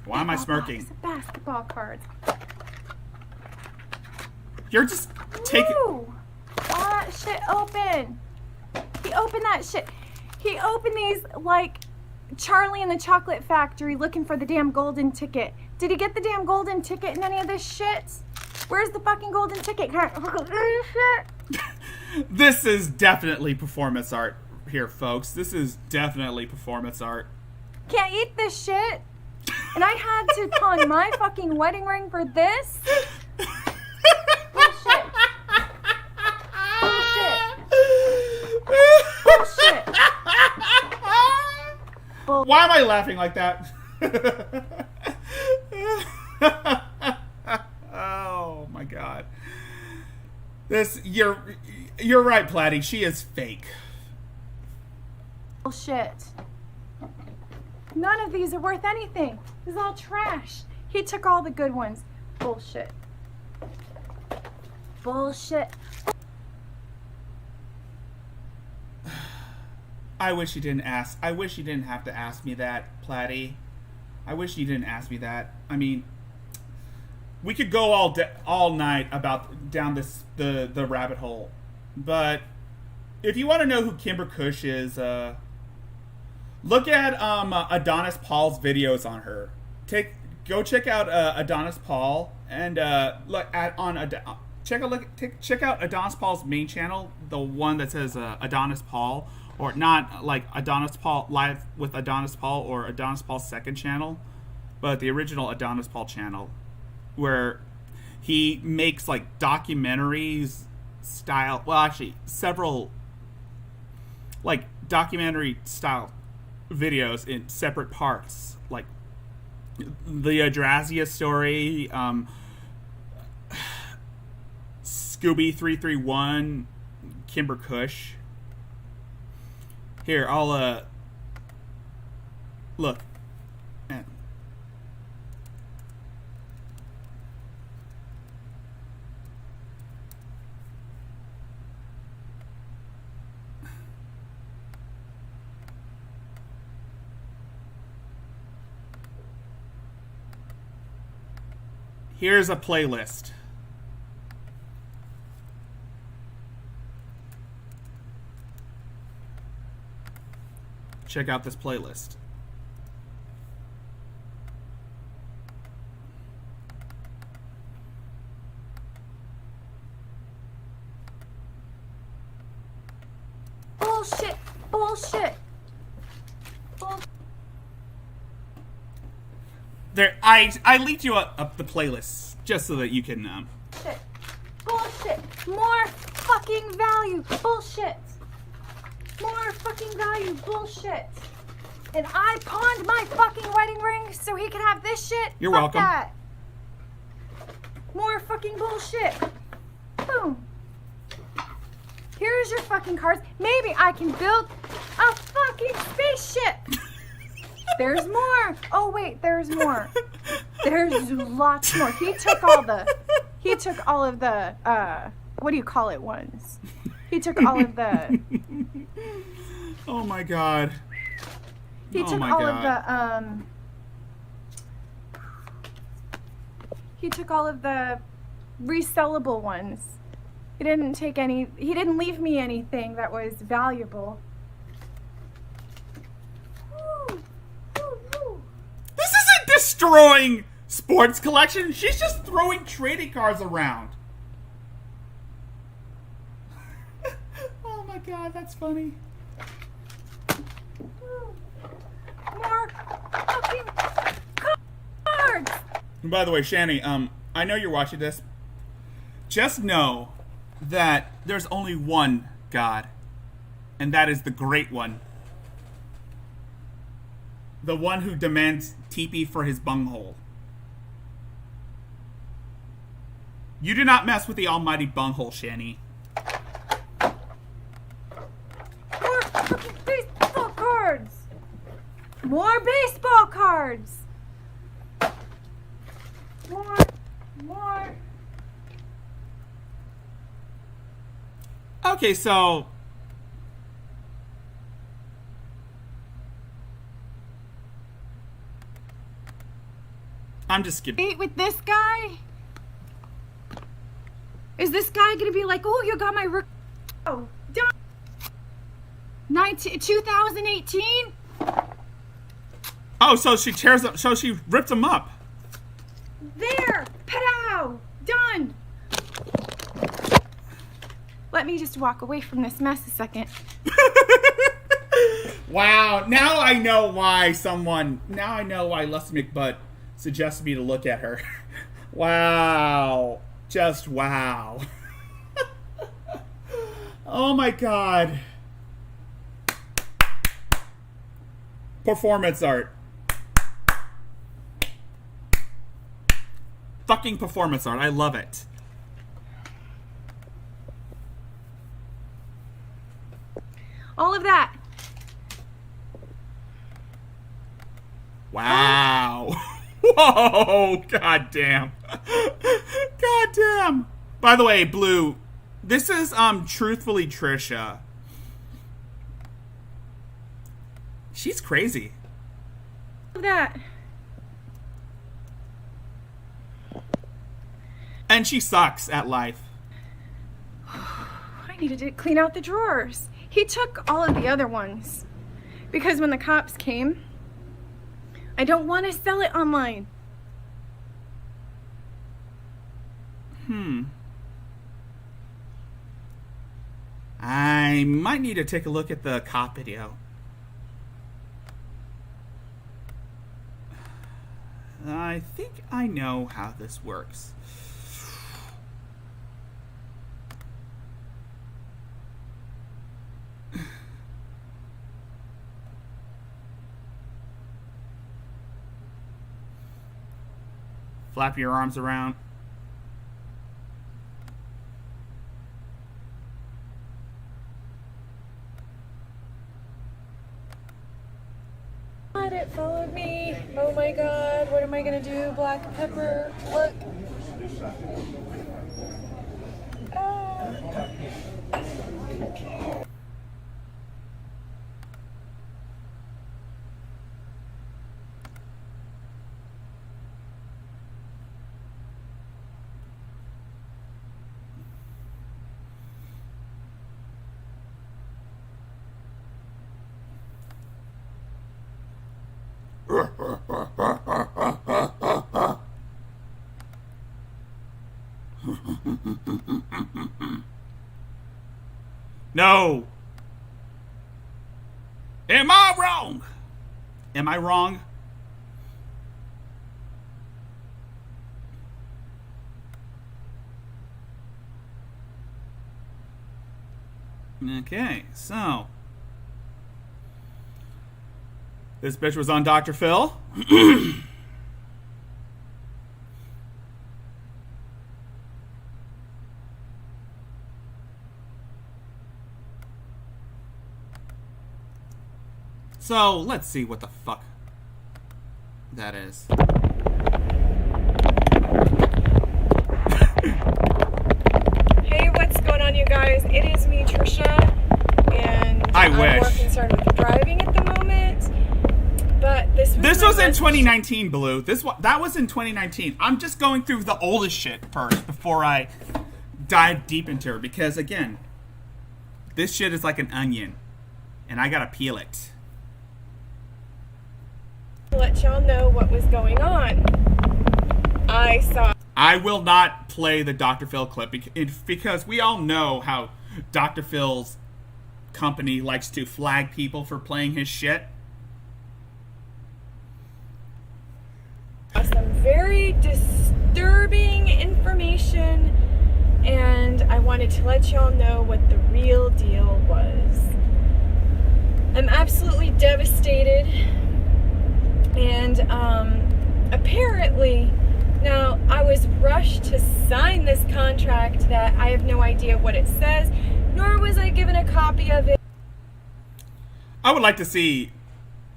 Why am I smirking? Box of basketball cards. You're just taking. Ooh, all that shit open. He opened that shit. He opened these like Charlie in the Chocolate Factory looking for the damn golden ticket. Did he get the damn golden ticket in any of this shit? Where's the fucking golden ticket? This is definitely performance art here, folks. This is definitely performance art. Can't eat this shit. And I had to pawn my fucking wedding ring for this? Bullshit. Bullshit. Bullshit. Why am I laughing like that? Oh my god. You're right, Platty. She is fake. Bullshit. None of these are worth anything. This is all trash. He took all the good ones. Bullshit. Bullshit. I wish you didn't ask. I wish you didn't have to ask me that, Platty. I wish you didn't ask me that. I mean, we could go all night about down the rabbit hole, but if you want to know who Kimber Kush is, Look at Adonis Paul's videos on her. Go check out Adonis Paul and check out Adonis Paul's main channel, the one that says Adonis Paul, or not like Adonis Paul Live with Adonis Paul or Adonis Paul's second channel, but the original Adonis Paul channel, where he makes like documentaries style. Well, actually, several like documentary style videos in separate parts, like the Adrazia story, Scooby 331, Kimber Kush. Here, I'll look. Here's a playlist. Check out this playlist. Bullshit. Bullshit. There, I linked you up the playlist just so that you can Shit. Bullshit. More fucking value. Bullshit. More fucking value. Bullshit. And I pawned my fucking wedding ring so he could have this shit. You're Fuck welcome. That. More fucking bullshit. Boom. Here's your fucking cards. Maybe I can build a fucking spaceship. There's more. Oh wait, there's more. There's lots more. He took all of the what do you call it ones? He took all of the Oh my god. He took all of the resellable ones. He didn't leave me anything that was valuable. This isn't destroying sports collection. She's just throwing trading cards around. Oh my god, that's funny. More fucking cards. And by the way, Shani, I know you're watching this. Just know that there's only one God, and that is the Great One. The one who demands teepee for his bunghole. You do not mess with the almighty bunghole, Shani. More fucking baseball cards. More baseball cards. More. Okay, so I'm just skipping. Date with this guy? Is this guy gonna be like, oh, you got my done. 2018? Oh, so she tears up. So she ripped him up. There! Pow! Done! Let me just walk away from this mess a second. Wow, now I know why Leslie McButt suggested me to look at her. Wow. Just wow. Oh my god. Performance art. Fucking performance art. I love it. All of that. Wow. Whoa. God damn. God damn. By the way, Blue, this is truthfully Trisha. She's crazy. All of that. And she sucks at life. I needed to clean out the drawers. He took all of the other ones. Because when the cops came, I don't want to sell it online. I might need to take a look at the cop video. I think I know how this works. Flap your arms around. It followed me. Oh my god, what am I gonna do? Black pepper, look. No. Am I wrong? Am I wrong? Okay, so this bitch was on Dr. Phil. So, let's see what the fuck that is. Hey, what's going on, you guys? It is me, Trisha, and I'm more concerned with driving at the moment. But this was in 2019, Blue. That was in 2019. I'm just going through the oldest shit first before I dive deep into it, because again, this shit is like an onion, and I gotta peel it. Let y'all know what was going on. I will not play the Dr. Phil clip because we all know how Dr. Phil's company likes to flag people for playing his shit. Some very disturbing information, and I wanted to let y'all know what the real deal was. I'm absolutely devastated. And apparently, now I was rushed to sign this contract that I have no idea what it says, nor was I given a copy of it. I would like to see.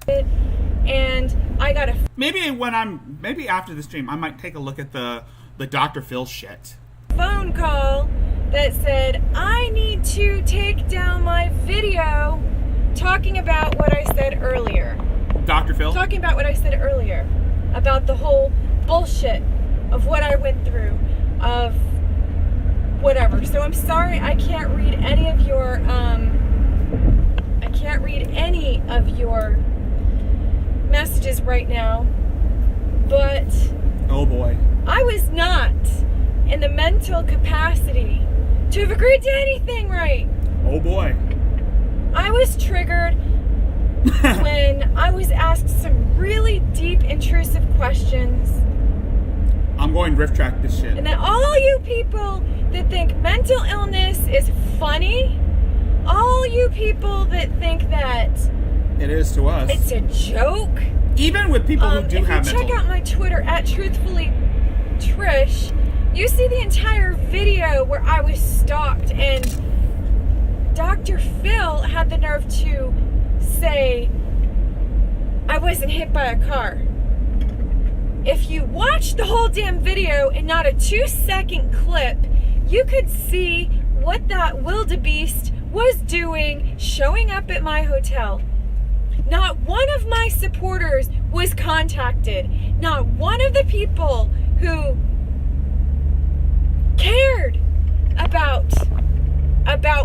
And I got a maybe after the stream I might take a look at the Dr. Phil shit. Phone call that said I need to take down my video talking about what I said earlier. Dr. Phil? Talking about what I said earlier about the whole bullshit of what I went through, of whatever. So I'm sorry I can't read any of your messages right now, but oh boy, I was not in the mental capacity to have agreed to anything right. Oh boy. I was triggered when I was asked some really deep, intrusive questions. I'm going to riff track this shit. And then all you people that think mental illness is funny, all you people that think that it is to us, it's a joke. Even with people who do have mental. If you check out my Twitter @truthfullytrish, you see the entire video where I was stalked, and Dr. Phil had the nerve to say I wasn't hit by a car. If you watch the whole damn video and not a 2-second clip, you could see what that wildebeest was doing showing up at my hotel. Not one of my supporters was contacted. Not one of the people who cared about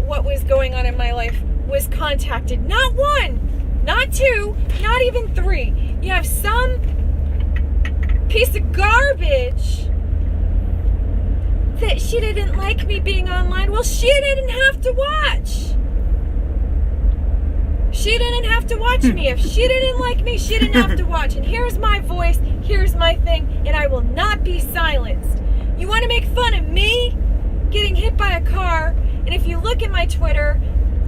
what was going on in my life was contacted. Not one. Not 2, not even 3. You have some piece of garbage that she didn't like me being online. Well, she didn't have to watch. She didn't have to watch me. If she didn't like me, she didn't have to watch. And here's my voice, here's my thing, and I will not be silenced. You want to make fun of me getting hit by a car, and if you look at my Twitter,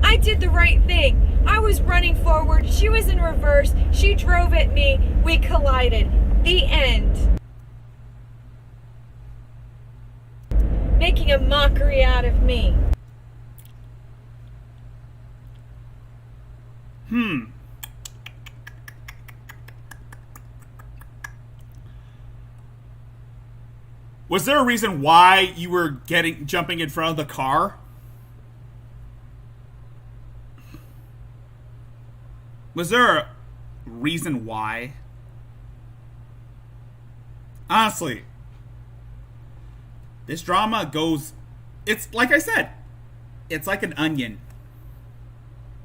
I did the right thing. I was running forward, she was in reverse, she drove at me, we collided. The end. Making a mockery out of me. Was there a reason why you were jumping in front of the car? Was there a reason why? Honestly, this drama goes, it's like I said, it's like an onion.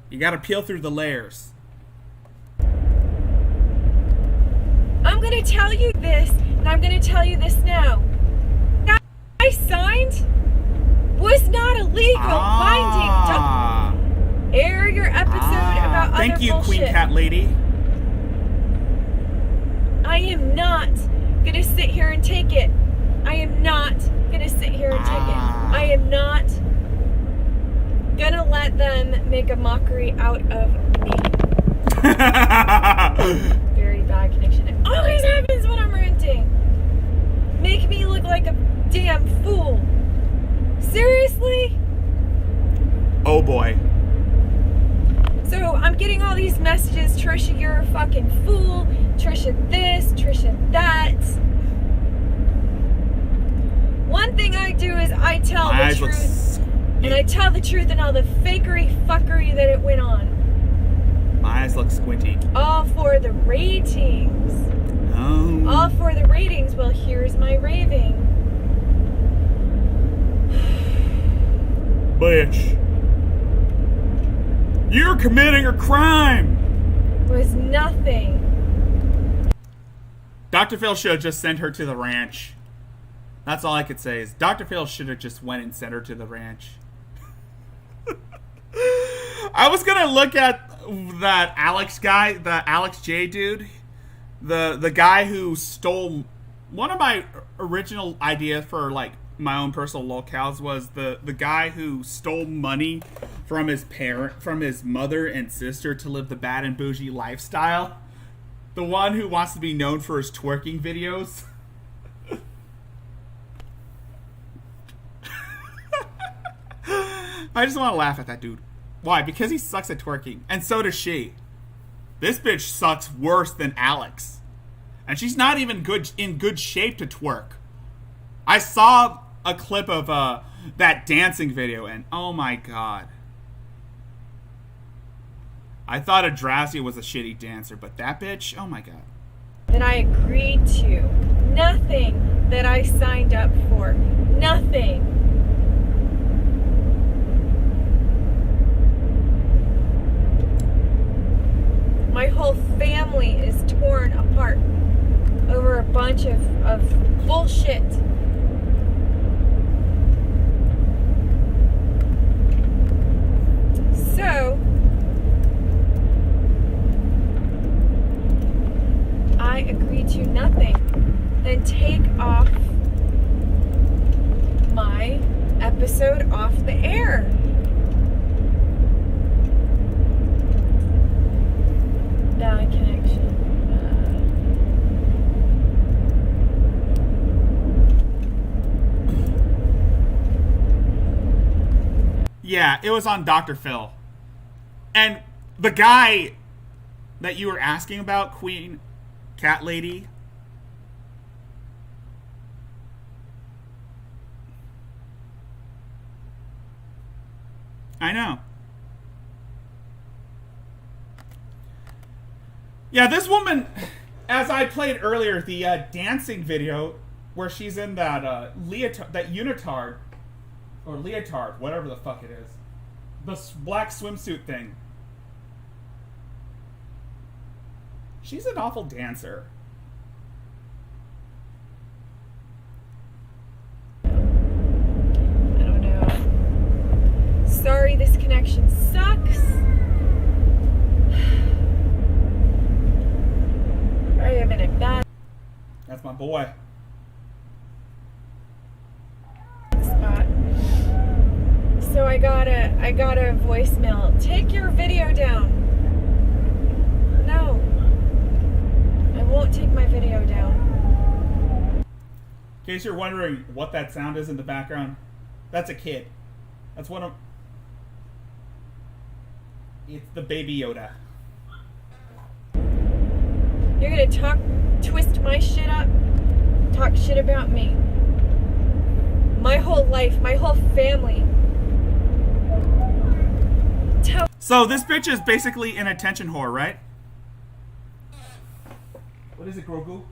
You gotta peel through the layers. I'm gonna tell you this, and I'm gonna tell you this now. That I signed was not a legal binding document. Air your episode about thank other you, bullshit. Queen Cat Lady. I am not gonna sit here and take it. I am not gonna sit here and take it. I am not gonna let them make a mockery out of me. Very bad connection. It always happens when I'm ranting. Make me look like a damn fool. Seriously? Oh boy. So I'm getting all these messages, Trisha, you're a fucking fool. Trisha this, Trisha that. One thing I do is I tell the truth. And I tell the truth and all the fakery fuckery that it went on. My eyes look squinty. All for the ratings. Oh. All for the ratings. Well, here's my raving. Bitch. You're committing a crime. Was nothing. Dr. Phil should have just sent her to the ranch. That's all I could say is Dr. Phil should have just went and sent her to the ranch. I was gonna look at that Alex guy, the Alex J dude, the guy who stole one of my original ideas for like my own personal locales was the guy who stole money from his mother and sister to live the bad and bougie lifestyle. The one who wants to be known for his twerking videos. I just want to laugh at that dude. Why? Because he sucks at twerking. And so does she. This bitch sucks worse than Alex. And she's not even in good shape to twerk. I saw a clip of that dancing video and oh my god. I thought Adrassia was a shitty dancer, but that bitch, oh my god. That I agreed to. Nothing that I signed up for. Nothing. My whole family is torn apart over a bunch of bullshit. So, I agreed to nothing. Then take off my episode off the air. Bad connection. Yeah, it was on Dr. Phil. And the guy that you were asking about, Queen Cat Lady, I know. Yeah, this woman, as I played earlier, the dancing video where she's in that unitard, or leotard, whatever the fuck it is, the black swimsuit thing. She's an awful dancer. I don't know. Sorry, this connection sucks. I am in a bad That's my boy. spot. So I got a voicemail. Take your video down. No. I won't take my video down. In case you're wondering what that sound is in the background, that's a kid. That's one of... It's the Baby Yoda. You're gonna twist my shit up, talk shit about me. My whole life, my whole family. So this bitch is basically an attention whore, right? What is it, Grogu?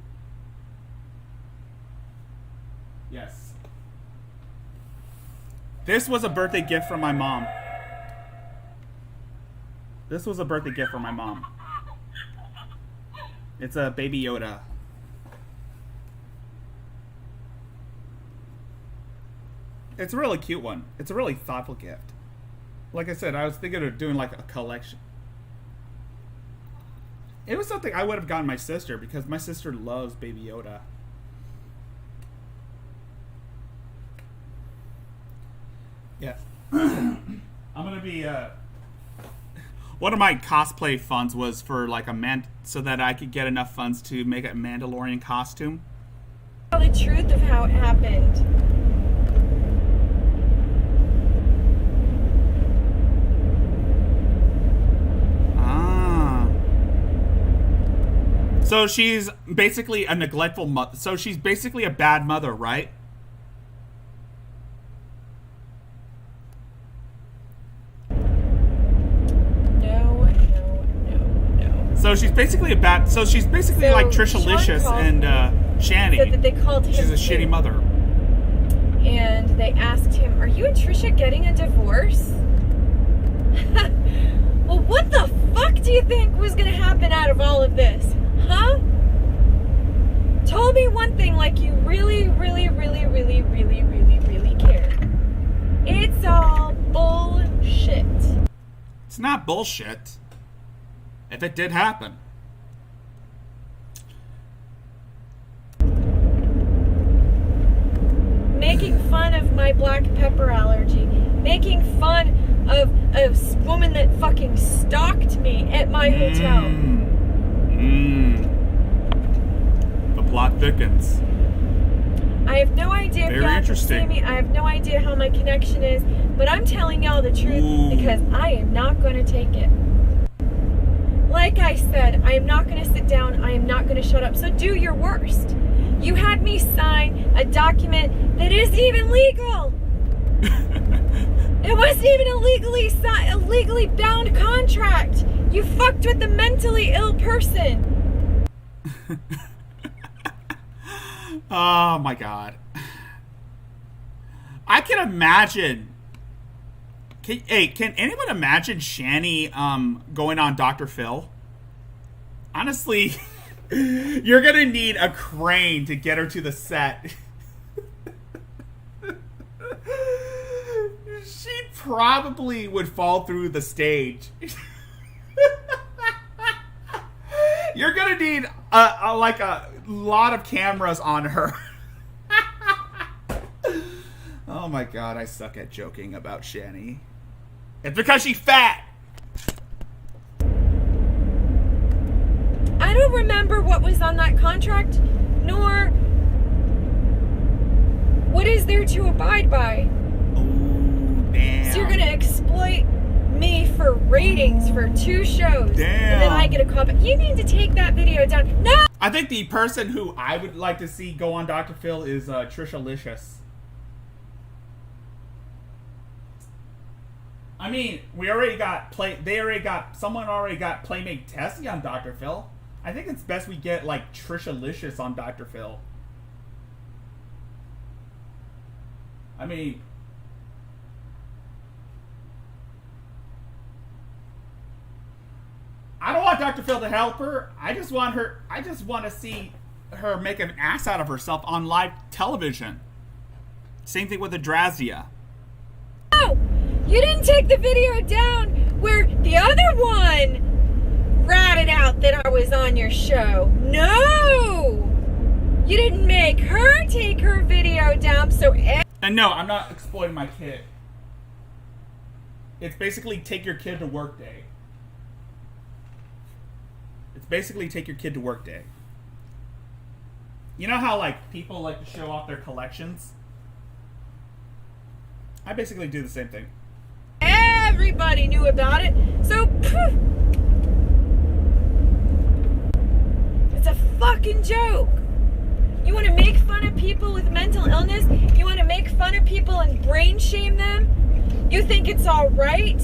Yes. This was a birthday gift from my mom. This was a birthday gift from my mom. It's a Baby Yoda. It's a really cute one. It's a really thoughtful gift. Like I said, I was thinking of doing like a collection. It was something I would have gotten my sister because my sister loves Baby Yoda. Yeah. I'm gonna be one of my cosplay funds was for like so that I could get enough funds to make a Mandalorian costume. Tell the truth of how it happened. So she's basically a neglectful mother. So she's basically a bad mother, right? No. So she's basically like Trisha Licious and Shani. Said that they called him. She's a shitty mother. And they asked him, "Are you and Trisha getting a divorce?" Well, what the fuck do you think was gonna happen out of all of this? Huh? Told me one thing like you really care. It's all bullshit. It's not bullshit. If it did happen. Making fun of my black pepper allergy. Making fun of a woman that fucking stalked me at my hotel. The plot thickens. I have no idea if Very y'all can see interesting. me. I have no idea how my connection is, but I'm telling y'all the truth because I am not going to take it. Like I said, I am not going to sit down. I am not going to shut up. So do your worst. You had me sign a document that isn't even legal. It wasn't even a legally bound contract. You fucked with a mentally ill person. Oh my god. I can imagine. Can anyone imagine Shani going on Dr. Phil? Honestly, you're gonna need a crane to get her to the set. She probably would fall through the stage. You're gonna need a lot of cameras on her. Oh my god, I suck at joking about Shani. It's because she's fat. I don't remember what was on that contract, nor what is there to abide by. Oh, damn. So you're gonna exploit me for ratings for 2 shows. Damn. And then I get a comment. You need to take that video down. No! I think the person who I would like to see go on Dr. Phil is Trisha Licious. I mean, someone already got Playmate Tessie on Dr. Phil. I think it's best we get like Trisha Licious on Dr. Phil. I mean, I don't want want Dr. Phil to help her. I just want to see her make an ass out of herself on live television. Same thing with Rickzilla. Oh, you didn't take the video down where the other one ratted out that I was on your show. No! You didn't make her take her video down, so... And no, I'm not exploiting my kid. It's basically take your kid to work day. It's basically take your kid to work day. You know how, like, people like to show off their collections? I basically do the same thing. Everybody knew about it, so... It's a fucking joke. You want to make fun of people with mental illness? You want to make fun of people and brain shame them? You think it's all right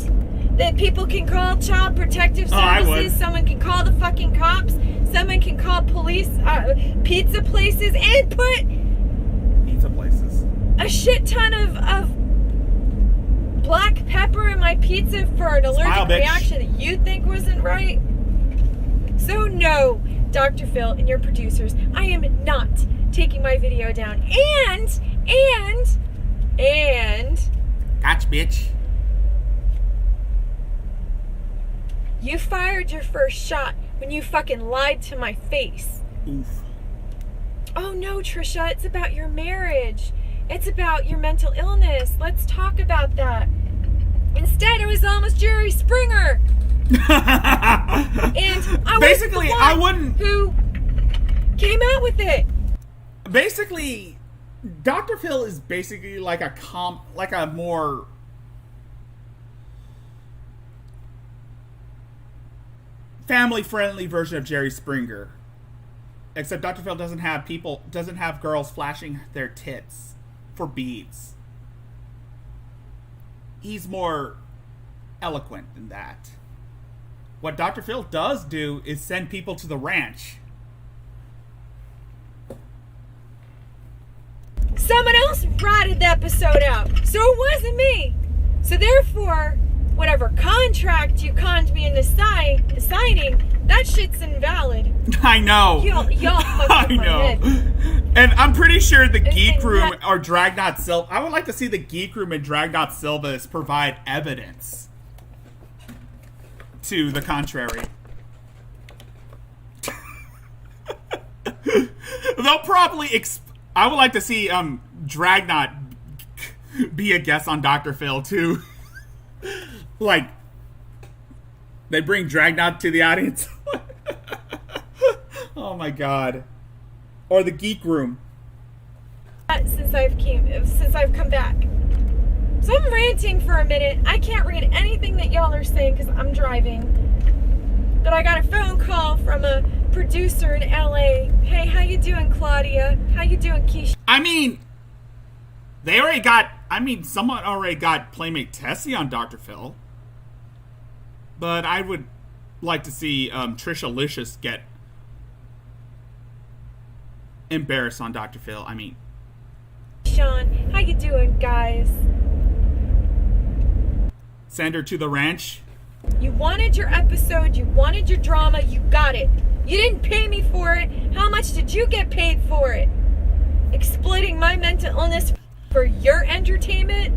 that people can call child protective services? I would. Someone can call the fucking cops. Someone can call police, pizza places, and put Pizza places. a shit ton of black pepper in my pizza for an allergic Smile, bitch. reaction that you think wasn't right? So no, Dr. Phil and your producers, I am not taking my video down. And Gotcha, bitch. you fired your first shot when you fucking lied to my face. Oof. Oh no, Trisha, it's about your marriage. It's about your mental illness. Let's talk about that. Instead, it was almost Jerry Springer. And I Basically, was the I one wouldn't- who came out with it. Basically, Dr. Phil is basically like a more family-friendly version of Jerry Springer. Except Dr. Phil doesn't have girls flashing their tits for beads. He's more eloquent than that. What Dr. Phil does do is send people to the ranch. Someone else ratted the episode out, so it wasn't me. So therefore, whatever contract you conned me into signing, that shit's invalid. I know. Y'all fucked I up my know. head. And I'm pretty sure the Geek and Room that- or Dragnot Silva... I would like to see the Geek Room and Dragnot Silvas provide evidence to the contrary. They'll probably... I would like to see Dragnot be a guest on Dr. Phil, too. Like, they bring Dragnot to the audience. Oh my god. Or the Geek Room. Since I've come back. So I'm ranting for a minute. I can't read anything that y'all are saying because I'm driving. But I got a phone call from a producer in LA. Hey, how you doing, Claudia? How you doing, Keisha? I mean, someone already got Playmate Tessie on Dr. Phil. But I would like to see Trisha Licious get embarrassed on Dr. Phil. I mean, Sean, how you doing, guys? send her to the ranch. You wanted your episode, you wanted your drama, you got it. You didn't pay me for it. How much did you get paid for it? Exploiting my mental illness for your entertainment?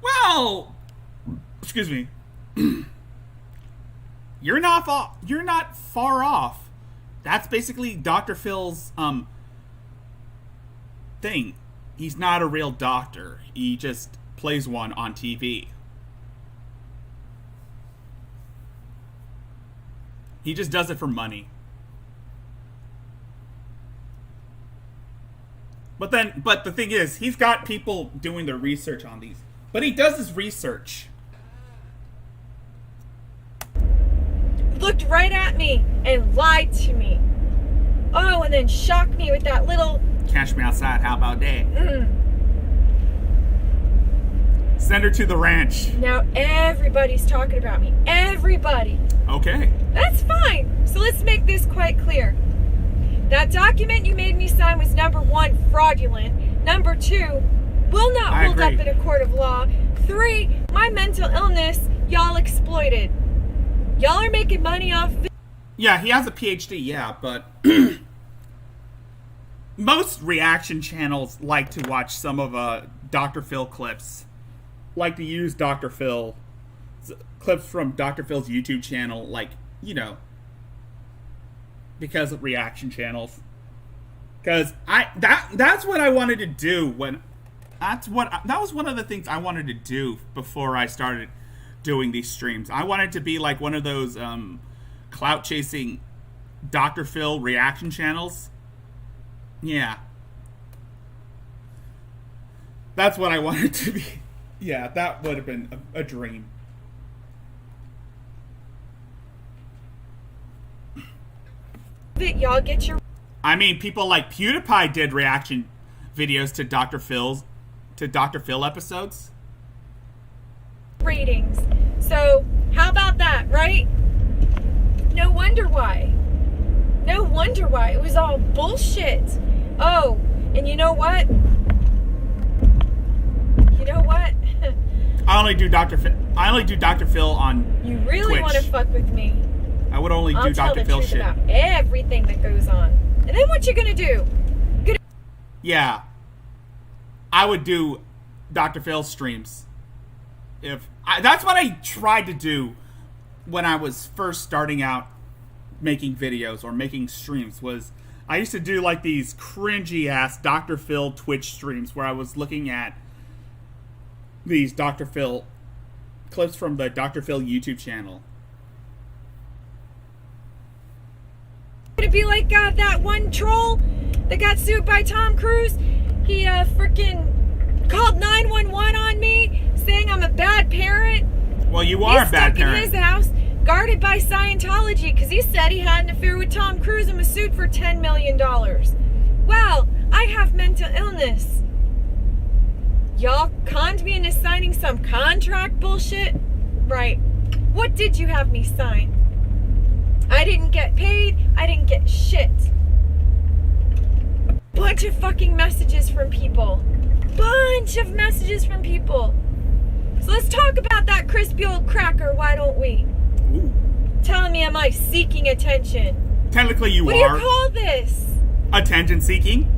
Well, excuse me. You're not far off. That's basically Dr. Phil's thing. He's not a real doctor. He just plays one on TV. He just does it for money. But the thing is, he's got people doing their research on these. But he does his research. Looked right at me and lied to me. Oh, and then shocked me with that little... Cash me outside, how about that? Send her to the ranch. Now everybody's talking about me. Everybody. Okay. That's fine. So let's make this quite clear. That document you made me sign was number 1, fraudulent. Number 2, will not I hold up agree. in a court of law. 3, my mental illness, y'all exploited. Y'all are making money off of it. Yeah, he has a PhD, yeah, but most reaction channels like to watch some of Dr. Phil clips. Like to use Dr. Phil clips from Dr. Phil's YouTube channel, like, you know, because of reaction channels. Because that's what I wanted to do when that was one of the things I wanted to do before I started doing these streams. I wanted to be like one of those clout chasing Dr. Phil reaction channels. Yeah. That's what I wanted to be. Yeah, that would have been a dream. That y'all get your... I mean, people like PewDiePie did reaction videos to Dr. Phil episodes. ratings. So, how about that, right? No wonder why. No wonder why. It was all bullshit. Oh, and you know what? You know what? I only do Dr. Phil on You really want to fuck with me? I would only do Dr. Phil shit. About everything that goes on. And then what you gonna do? Yeah. I would do Dr. Phil streams. That's what I tried to do when I was first starting out making videos or making streams. Was I used to do like these cringy ass Dr. Phil Twitch streams where I was looking at these Dr. Phil clips from the Dr. Phil YouTube channel. Gonna be like that one troll that got sued by Tom Cruise. He freaking called 911 on me, saying I'm a bad parent. Well, you are a bad parent. He's stuck in his house, guarded by Scientology, because he said he had an affair with Tom Cruise and was sued for $10 million. Well, I have mental illness. Y'all conned me into signing some contract bullshit? Right. What did you have me sign? I didn't get paid. I didn't get shit. A bunch of fucking messages from people. Bunch of messages from people. So let's talk about that crispy old cracker, why don't we? Ooh. Telling me, am I seeking attention? Technically you are. What do you call this? Attention seeking?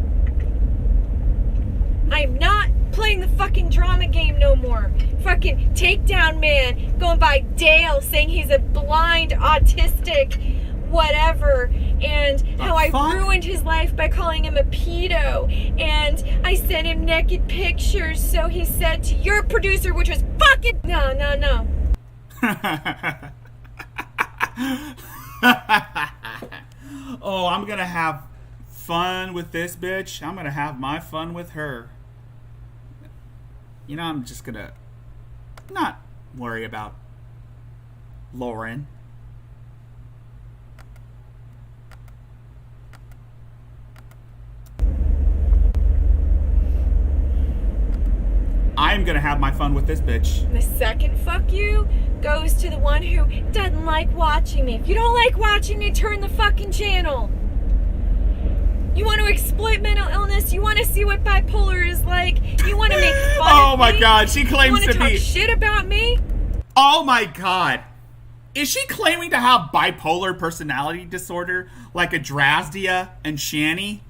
I'm not playing the fucking drama game no more. Fucking takedown man going by Dale saying he's a blind, autistic, whatever, and how I ruined his life by calling him a pedo, and I sent him naked pictures, so he said to your producer, which was fucking no. Oh, I'm gonna have fun with this bitch. I'm gonna have my fun with her. You know, I'm just gonna not worry about Lauren. I'm gonna have my fun with this bitch. The second fuck you goes to the one who doesn't like watching me. If you don't like watching me, turn the fucking channel. You want to exploit mental illness? You want to see what bipolar is like? You want to make fun oh of my me? god, she claims to You want be to talk shit about me? Oh my god. Is she claiming to have bipolar personality disorder like a Drasdia and Shani?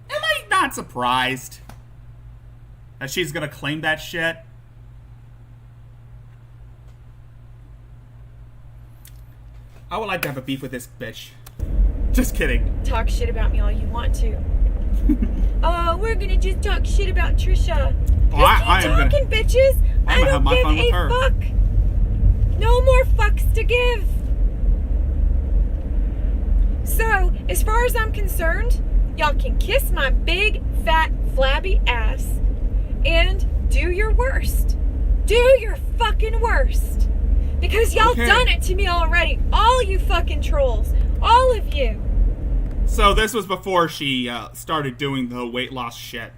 Am I not surprised that she's gonna claim that shit? I would like to have a beef with this bitch. Just kidding. Talk shit about me all you want to. Oh, we're gonna just talk shit about Trisha. Oh, I am talking, bitches. I gonna have don't my give fun with a her. fuck. No more fucks to give. So, as far as I'm concerned, y'all can kiss my big, fat, flabby ass and do your worst. Do your fucking worst. Because y'all done it to me already. All you fucking trolls. All of you. So this was before she started doing the weight loss shit.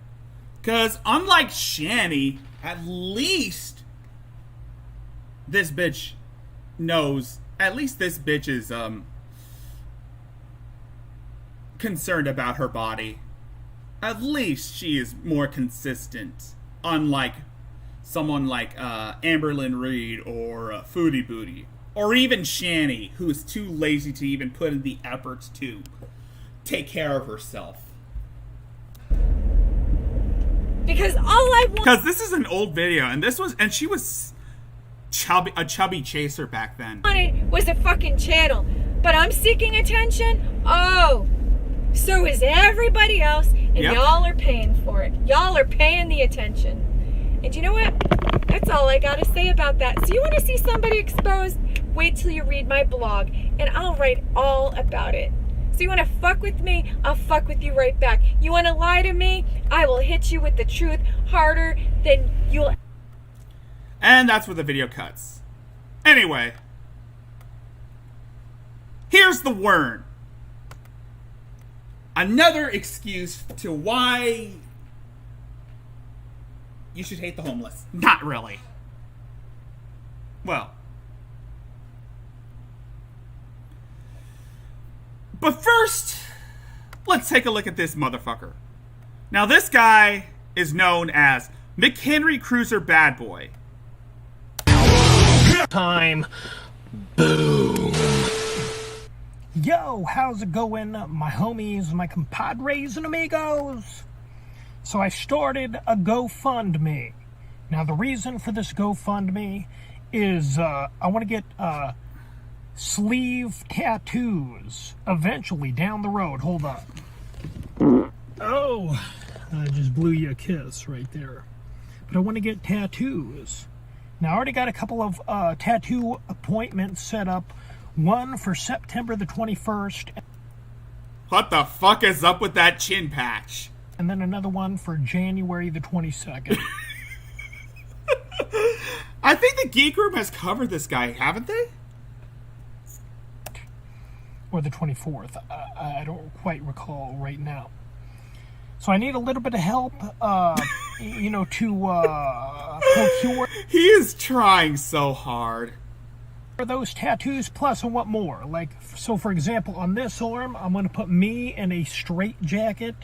Because unlike Shani, at least this bitch knows, at least this bitch is concerned about her body. At least she is more consistent. Unlike someone like Amberlynn Reed or Foodie Booty, or even Shani, who is too lazy to even put in the efforts to take care of herself. Because all I want... Because this is an old video, and she was a chubby chaser back then. ...wanted was a fucking channel. But I'm seeking attention? Oh, so is everybody else, and y'all are paying for it. Y'all are paying the attention. And you know what? That's all I gotta say about that. So you want to see somebody exposed? Wait till you read my blog, and I'll write all about it. So you want to fuck with me? I'll fuck with you right back. You want to lie to me? I will hit you with the truth harder than you'll... And that's where the video cuts. Anyway. Here's the worm. Another excuse to why you should hate the homeless. Not really. Well. But first, let's take a look at this motherfucker. Now, this guy is known as McHenry Cruiser Bad Boy. Time. Boom. Yo, how's it going, my homies, my compadres and amigos? So I started a GoFundMe. Now, the reason for this GoFundMe is I want to get sleeve tattoos eventually down the road. Hold up. Oh, I just blew you a kiss right there. But I want to get tattoos. Now, I already got a couple of tattoo appointments set up. One for September the 21st. What the fuck is up with that chin patch? And then another one for January the 22nd. I think the Geek Room has covered this guy, haven't they? Or the 24th. I don't quite recall right now. So I need a little bit of help, to procure... He is trying so hard. Those tattoos, plus I want more. Like, so for example, on this arm, I'm going to put me in a straight jacket.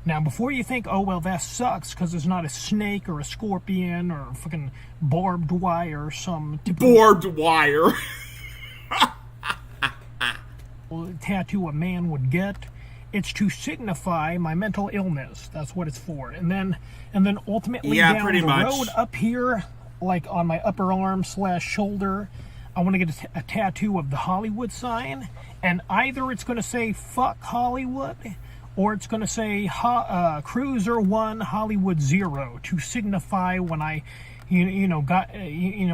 Now, before you think, oh, well, that sucks, because it's not a snake or a scorpion or fucking barbed wire or some... Barbed wire. Tattoo a man would get. It's to signify my mental illness. That's what it's for. And then ultimately down the road up here, like on my upper arm / shoulder, I want to get a tattoo of the Hollywood sign. And either it's going to say fuck Hollywood, or it's going to say Cruiser 1 Hollywood 0 to signify when I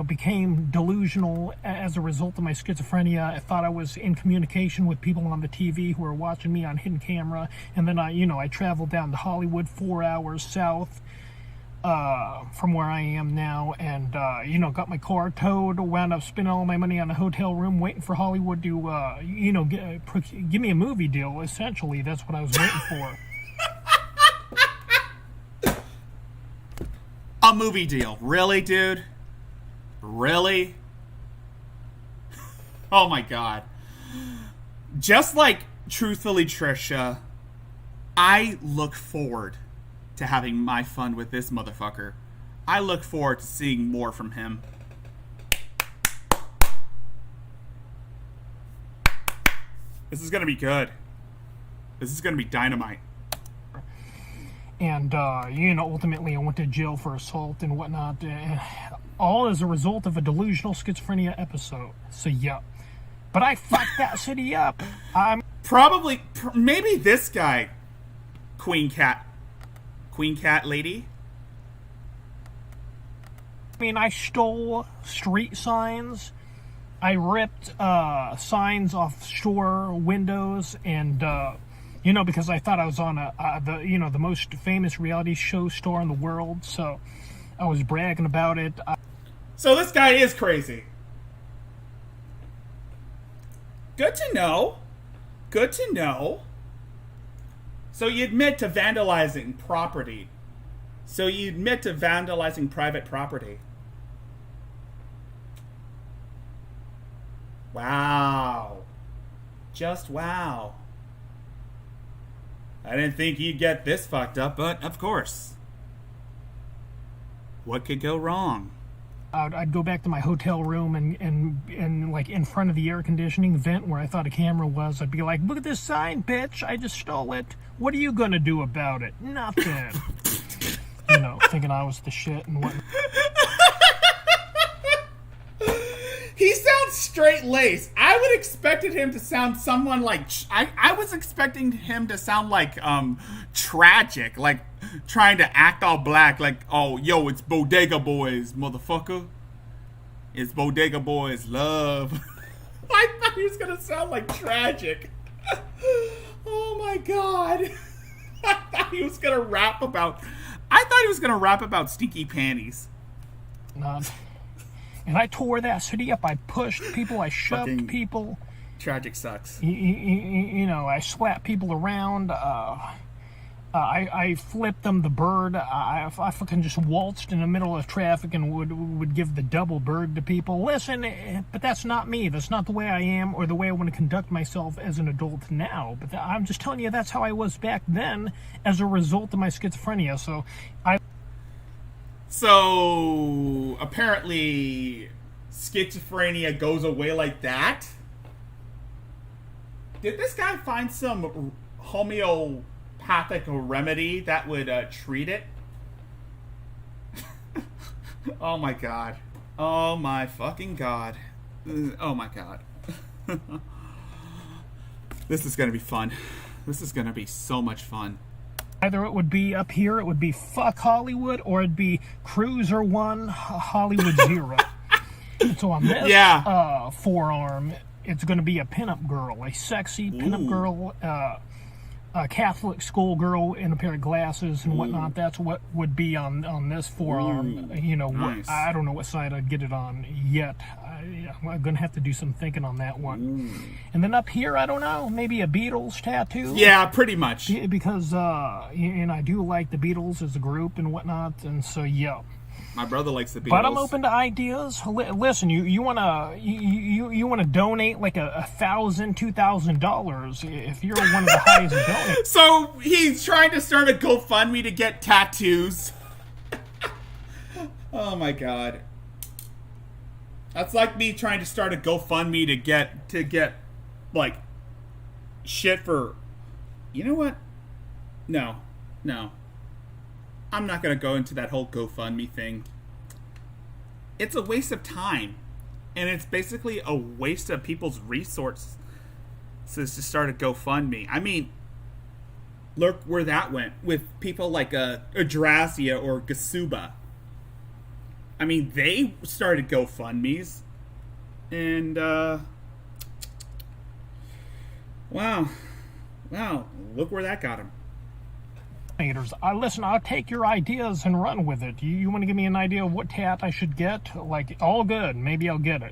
became delusional as a result of my schizophrenia. I thought I was in communication with people on the TV who were watching me on hidden camera, and then I traveled down to Hollywood 4 hours south from where I am now, and got my car towed, wound up spending all my money on a hotel room waiting for Hollywood to give me a movie deal. Essentially, that's what I was waiting for. A movie deal. Really, dude? Really? Oh my god. Just like Truthfully Trisha, I look forward to having my fun with this motherfucker. I look forward to seeing more from him. This is gonna be good. This is gonna be dynamite. And, ultimately I went to jail for assault and whatnot. All as a result of a delusional schizophrenia episode. So, yeah. But I fucked that city up. Maybe this guy, Queen Cat lady. I mean, I stole street signs. I ripped signs off store windows, and because I thought I was on the most famous reality show store in the world, so I was bragging about it. So this guy is crazy. Good to know. Good to know. So you admit to vandalizing property. So you admit to vandalizing private property. Wow. Just wow. I didn't think you'd get this fucked up, but of course. What could go wrong? I'd go back to my hotel room and like in front of the air conditioning vent where I thought a camera was, I'd be like, look at this sign, bitch, I just stole it. What are you gonna do about it? Nothing. You know, thinking I was the shit and whatnot. He sounds straight-laced. I would expected him to sound someone like... I was expecting him to sound like tragic, like trying to act all black, like, oh, yo, it's Bodega Boys, motherfucker. It's Bodega Boys love. I thought he was going to sound like tragic. Oh, my God. I thought he was going to rap about... stinky panties. And I tore that city up. I pushed people. I shoved people. Tragic sucks. You know, I slapped people around. I flipped them the bird. I fucking just waltzed in the middle of traffic and would give the double bird to people. Listen, but that's not me. That's not the way I am or the way I want to conduct myself as an adult now. But I'm just telling you, that's how I was back then as a result of my schizophrenia. So apparently schizophrenia goes away like that? Did this guy find some homeopathic remedy that would treat it? Oh my God. Oh my fucking God. Oh my God. This is gonna be fun. This is gonna be so much fun. Either it would be up here, it would be fuck Hollywood, or it'd be Cruiser 1, Hollywood 0. So on this forearm, it's going to be a pinup girl, a sexy pinup girl, a Catholic schoolgirl in a pair of glasses and whatnot. That's what would be on this forearm. You know, nice. I don't know what side I'd get it on yet. I'm going to have to do some thinking on that one. And then up here, I don't know, maybe a Beatles tattoo. Yeah, pretty much. Because, and I do like the Beatles as a group and whatnot, and so, yeah. My brother likes the Beatles. But I'm open to ideas. Listen, you wanna donate like $1,000, $2,000 if you're one of the highest donors. So he's trying to start a GoFundMe to get tattoos. Oh my God. That's like me trying to start a GoFundMe to get like shit for. You know what? No. I'm not going to go into that whole GoFundMe thing. It's a waste of time. And it's basically a waste of people's resources to start a GoFundMe. I mean, look where that went with people like Adrazia or Gasuba. I mean, they started GoFundMes. And, wow, look where that got them. Listen, I'll take your ideas and run with it. You want to give me an idea of what tat I should get? Like, all good. Maybe I'll get it.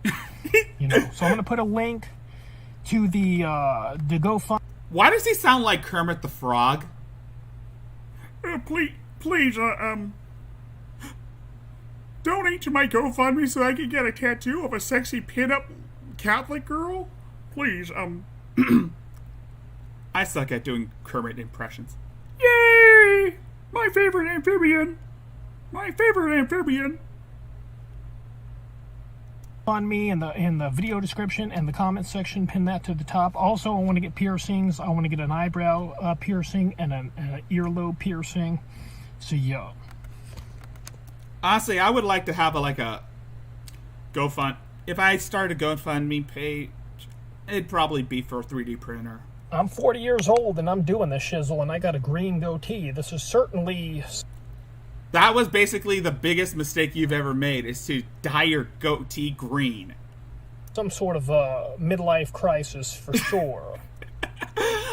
You know, so I'm going to put a link to the GoFundMe. Why does he sound like Kermit the Frog? Please, donate to my GoFundMe so I can get a tattoo of a sexy pinup Catholic girl? Please, I suck at doing Kermit impressions. Yay! My favorite amphibian! On me in the video description and the comment section, pin that to the top. Also, I want to get piercings. I want to get an eyebrow piercing and an earlobe piercing. So, yeah. Honestly, I would like to have a GoFund. If I start a GoFundMe page, it'd probably be for a 3D printer. I'm 40 years old and I'm doing this shizzle and I got a green goatee. This is certainly... That was basically the biggest mistake you've ever made, is to dye your goatee green. Some sort of midlife crisis for sure.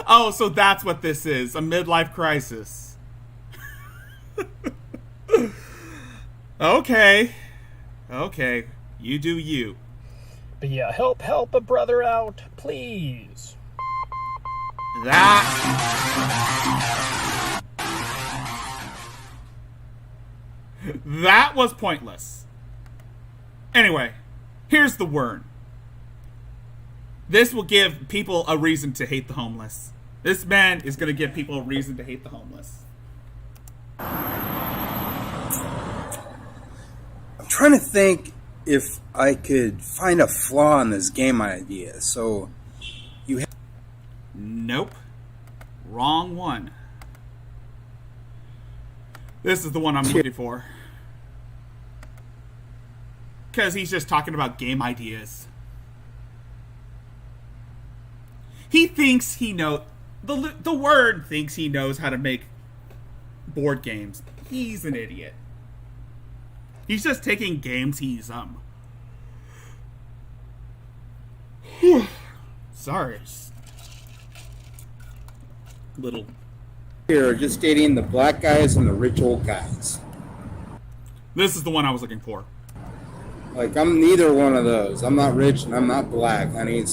Oh, so that's what this is, a midlife crisis. Okay, you do you. But yeah, help a brother out, please. That was pointless. Anyway, here's the word. This will give people a reason to hate the homeless. This man is going to give people a reason to hate the homeless. trying to think if I could find a flaw in this game idea. So, Nope. Wrong one. This is the one I'm looking for. Because he's just talking about game ideas. He thinks he knows... The word thinks he knows how to make board games. He's an idiot. He's just taking games he's, Sorry. Little... Here, just stating the black guys and the rich old guys. This is the one I was looking for. Like, I'm neither one of those. I'm not rich and I'm not black, honey.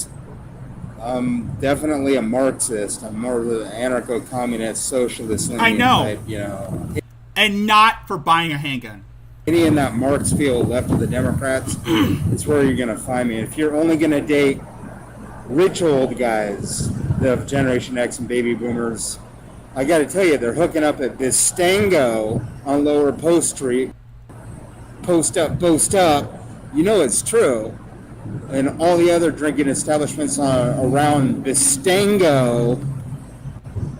I'm definitely a Marxist. I'm more of an anarcho-communist, socialist. I know. Type, you know. And not for buying a handgun. Any in that Marx field left of the Democrats, it's where you're going to find me. If you're only going to date rich old guys, the Generation X and baby boomers, I got to tell you, they're hooking up at Bistango on Lower Post Street. Post up, you know it's true. And all the other drinking establishments around Bistango,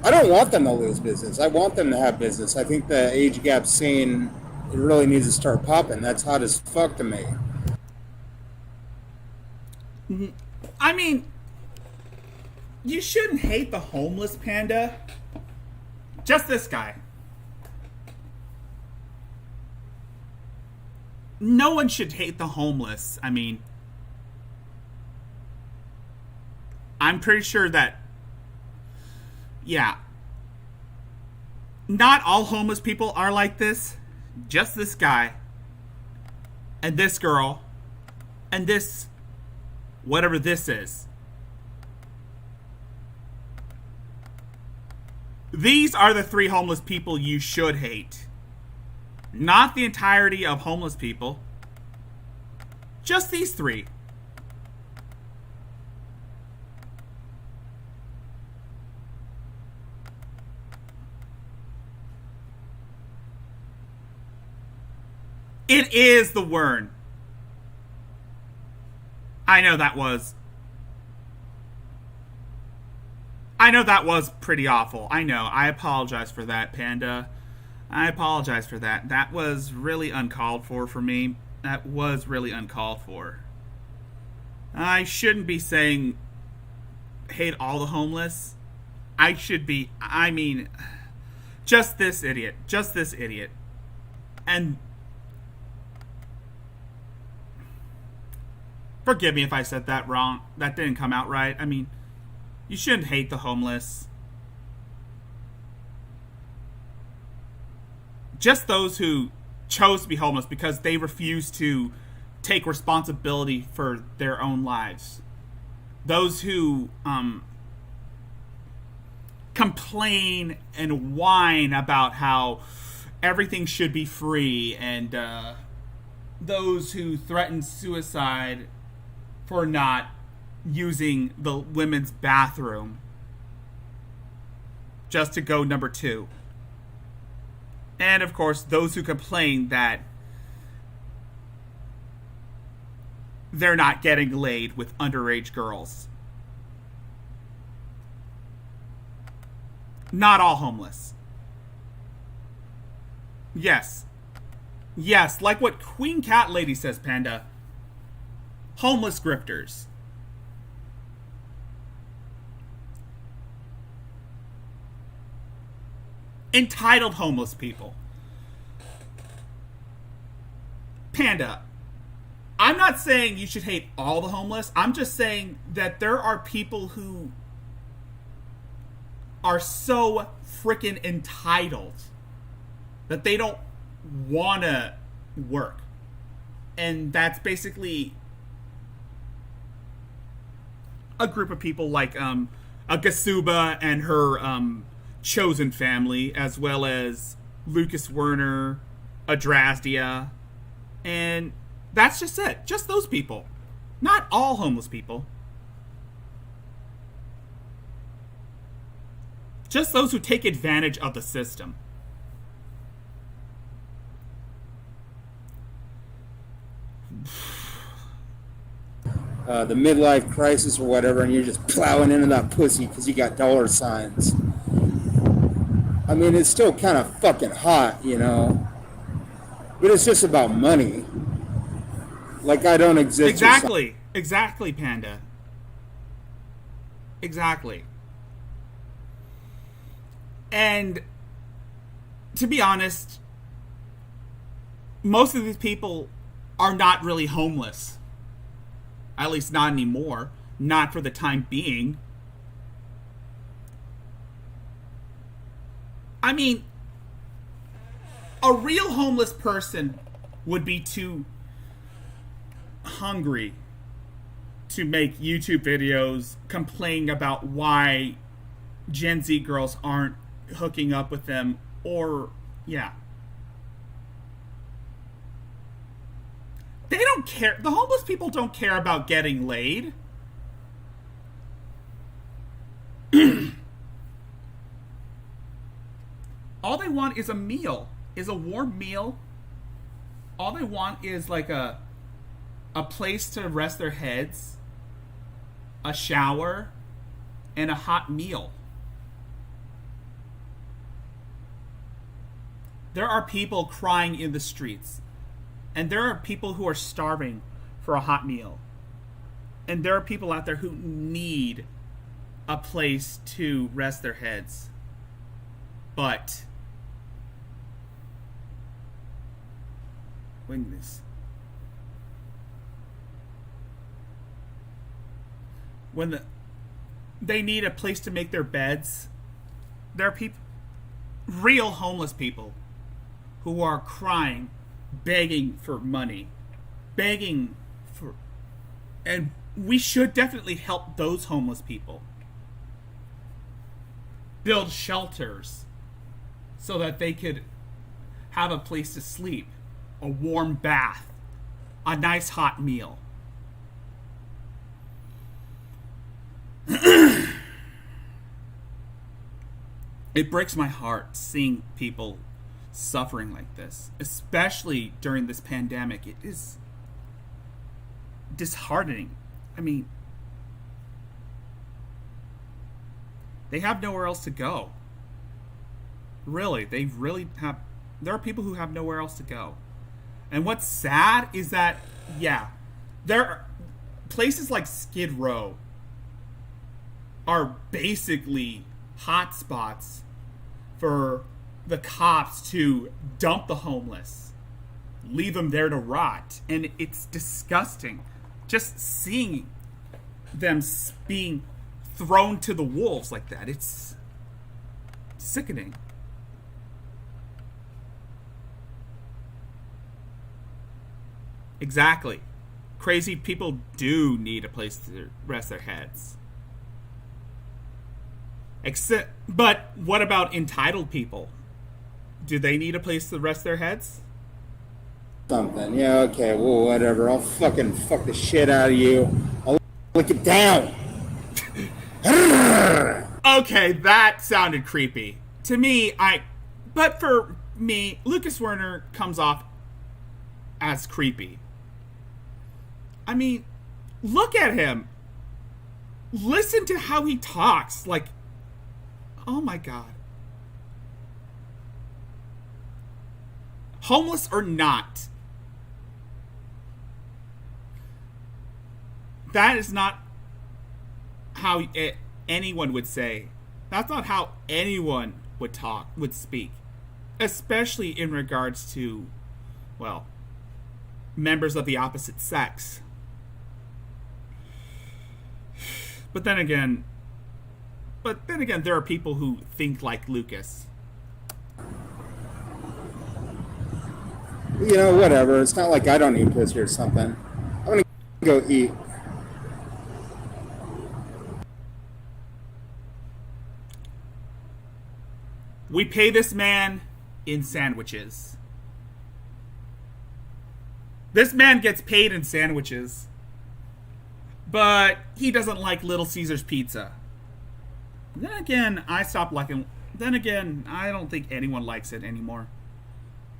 I don't want them to lose business. I want them to have business. I think the age gap scene, it really needs to start popping. That's hot as fuck to me. I mean, you shouldn't hate the homeless, Panda. Just this guy. No one should hate the homeless. I mean, I'm pretty sure that, yeah, not all homeless people are like this. Just this guy, and this girl, and this, whatever this is. These are the 3 homeless people you should hate. Not the entirety of homeless people. Just these 3. It is the Wern. I know that was pretty awful. I know. I apologize for that, Panda. I apologize for that. That was really uncalled for me. That was really uncalled for. I shouldn't be saying hate all the homeless. I should be, I mean, just this idiot. Just this idiot. And forgive me if I said that wrong. That didn't come out right. I mean, you shouldn't hate the homeless. Just those who chose to be homeless because they refused to take responsibility for their own lives. Those who complain and whine about how everything should be free, and those who threaten suicide for not using the women's bathroom just to go number 2. And, of course, those who complain that they're not getting laid with underage girls. Not all homeless. Yes. Yes, like what Queen Cat Lady says, Panda. Homeless grifters. Entitled homeless people. Panda, I'm not saying you should hate all the homeless. I'm just saying that there are people who are so freaking entitled that they don't want to work. And that's basically a group of people like a Gasuba and her chosen family, as well as Lucas Werner, Adrasdia, and that's just it. Just those people. Not all homeless people. Just those who take advantage of the system. the midlife crisis or whatever, and you're just plowing into that pussy because you got dollar signs. I mean, it's still kind of fucking hot, you know, but it's just about money. Like, I don't exist. Exactly, Panda. Exactly. And to be honest, most of these people are not really homeless. At least not anymore. Not for the time being. I mean, a real homeless person would be too hungry to make YouTube videos complaining about why Gen Z girls aren't hooking up with them, or yeah. They don't care. The homeless people don't care about getting laid. All they want is a meal, is a warm meal. All they want is like a place to rest their heads, a shower, and a hot meal. There are people crying in the streets. And there are people who are starving for a hot meal. And there are people out there who need a place to rest their heads. But when they need a place to make their beds, there are people, real homeless people, who are crying, begging for money, and we should definitely help those homeless people. Build shelters so that they could have a place to sleep, a warm bath, a nice hot meal. It breaks my heart seeing people suffering like this, especially during this pandemic. It is disheartening. I mean, they have nowhere else to go. Really, there are people who have nowhere else to go. And what's sad is that, yeah, there are places like Skid Row are basically hotspots for the cops to dump the homeless, leave them there to rot. And it's disgusting just seeing them being thrown to the wolves like that. It's sickening. Exactly. Crazy people do need a place to rest their heads. But what about entitled people? Do they need a place to rest their heads? Something. Yeah, okay, well, whatever. I'll fucking fuck the shit out of you. I'll lick it down. Okay, that sounded creepy. To me, but for me, Lucas Werner comes off as creepy. I mean, look at him. Listen to how he talks. Like, oh my God. Homeless or not, that is not how anyone would say. That's not how anyone would speak. Especially in regards to, well, members of the opposite sex. But then again, there are people who think like Lucas. You know, whatever. It's not like I don't eat pussy or something. I'm gonna go eat. We pay this man in sandwiches. This man gets paid in sandwiches. But he doesn't like Little Caesar's pizza. Then again, I stopped liking. Then again, I don't think anyone likes it anymore.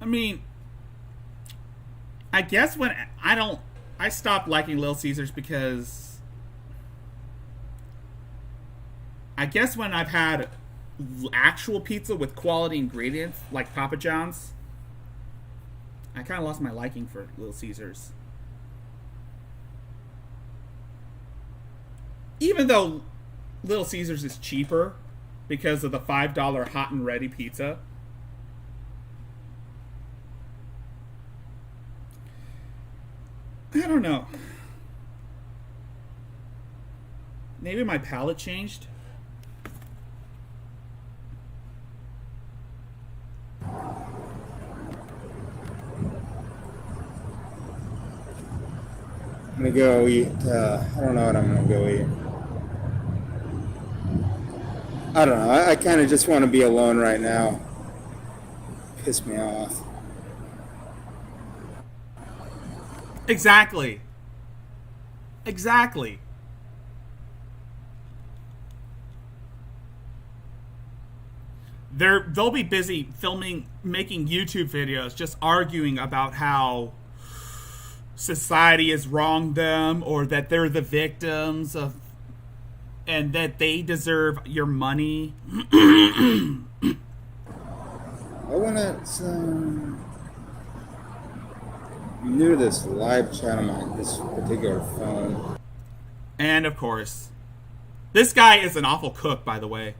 I mean, I guess when I don't I stopped liking Little Caesars because I guess when I've had actual pizza with quality ingredients, like Papa John's, I kind of lost my liking for Little Caesars. Even though Little Caesars is cheaper because of the $5 hot and ready pizza. I don't know. Maybe my palate changed. I'm gonna go eat, I don't know what I'm gonna go eat. I don't know, I kind of just want to be alone right now. Piss me off. Exactly. Exactly. They'll be busy making YouTube videos, just arguing about how society has wronged them, or that they're the victims of, and that they deserve your money. I wanna. I'm new to this live chat on this particular phone. And of course, this guy is an awful cook, by the way.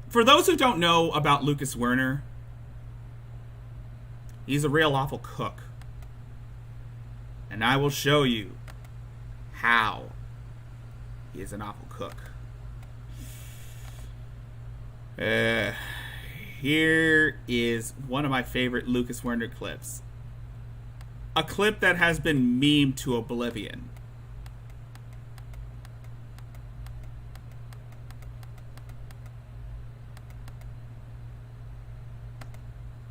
For those who don't know about Lucas Werner, he's a real awful cook. And I will show you how he is an awful cook. Here is one of my favorite Lucas Werner clips. A clip that has been memed to oblivion.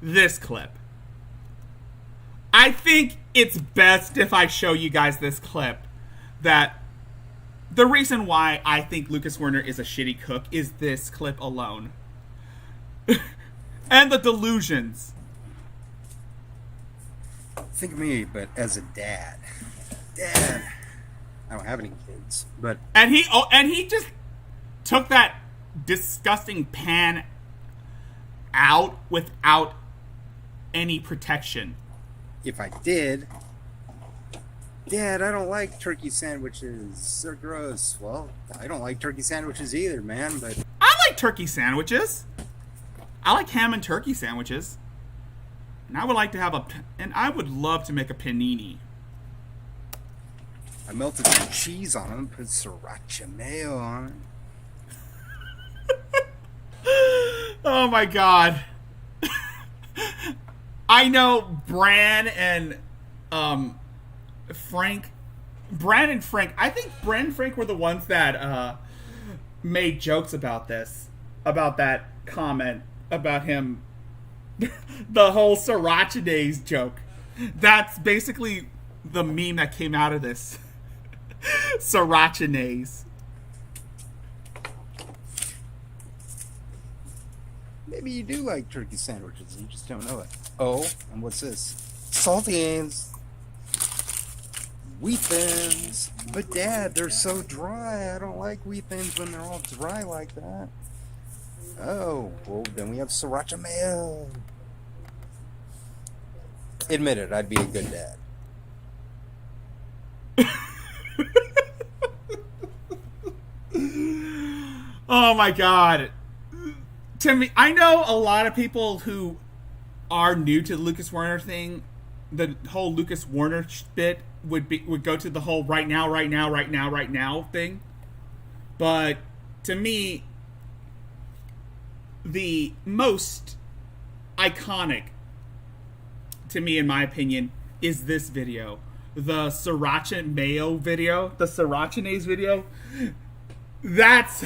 This clip. I think it's best if I show you guys this clip. That the reason why I think Lucas Werner is a shitty cook is this clip alone. And the delusions. Think of me, but as a dad. Dad. I don't have any kids, but... And he just took that disgusting pan out without any protection. If I did... Dad, I don't like turkey sandwiches. They're gross. Well, I don't like turkey sandwiches either, man, but... I like turkey sandwiches. I like ham and turkey sandwiches. And I would like to have and I would love to make a panini. I melted some cheese on them, put sriracha mayo on it. Oh my god. I know Bran and Frank. Bran and Frank. I think Bran and Frank were the ones that made jokes about this. About that comment. About him. The whole Sriracha Days joke. That's basically the meme that came out of this. Sriracha Days. Maybe you do like turkey sandwiches, you just don't know it. Oh, and what's this? Saltines. Wheat thins. But Dad, they're so dry. I don't like wheat thins when they're all dry like that. Oh, well, then we have sriracha mayo. Admit it, I'd be a good dad. Oh my god. To me, I know a lot of people who are new to the Lucas Werner thing. The whole Lucas Werner bit would go to the whole right now thing. But to me, the most iconic, to me in my opinion, is this video. The Sriracha Mayo video. The Sriracha Days video. That's...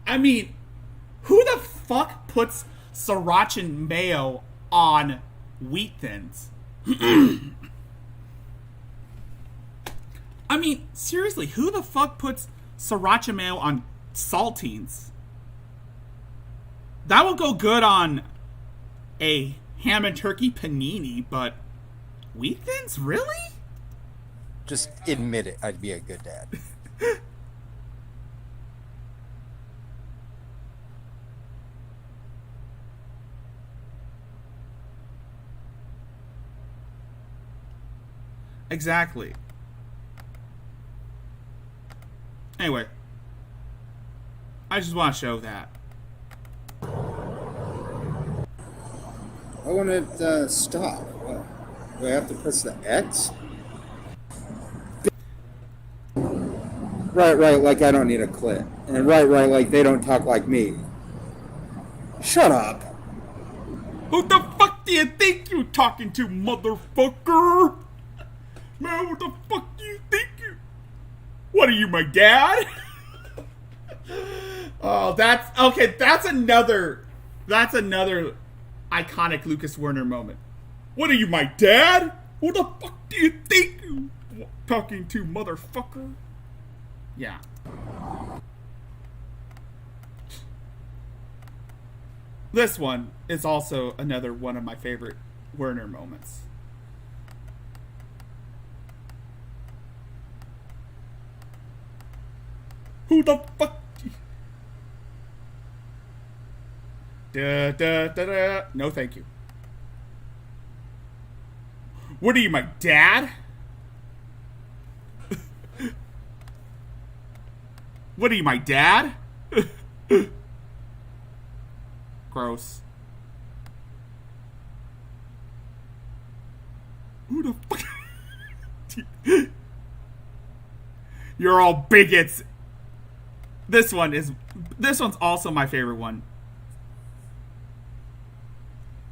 I mean, who the fuck puts Sriracha Mayo on wheat thins? I mean, seriously, who the fuck puts Sriracha Mayo on saltines? That will go good on a ham and turkey panini, but wheat thins? Really? Just admit it. I'd be a good dad. Exactly. Anyway, I just want to show that. I want it to stop. What? Do I have to press the X? Right, like I don't need a clit. And right, like they don't talk like me. Shut up. Who the fuck do you think you're talking to, motherfucker? Man, what the fuck do you think you... What are you, my dad? Oh, that's... Okay, that's another iconic Lucas Werner moment. What are you, my dad? Who the fuck do you think you're talking to, motherfucker? Yeah. This one is also another one of my favorite Werner moments. Who the fuck? Da, da, da, da. No, thank you. What are you, my dad? What are you, my dad? Gross. Who the fuck? You're all bigots. This one's also my favorite one.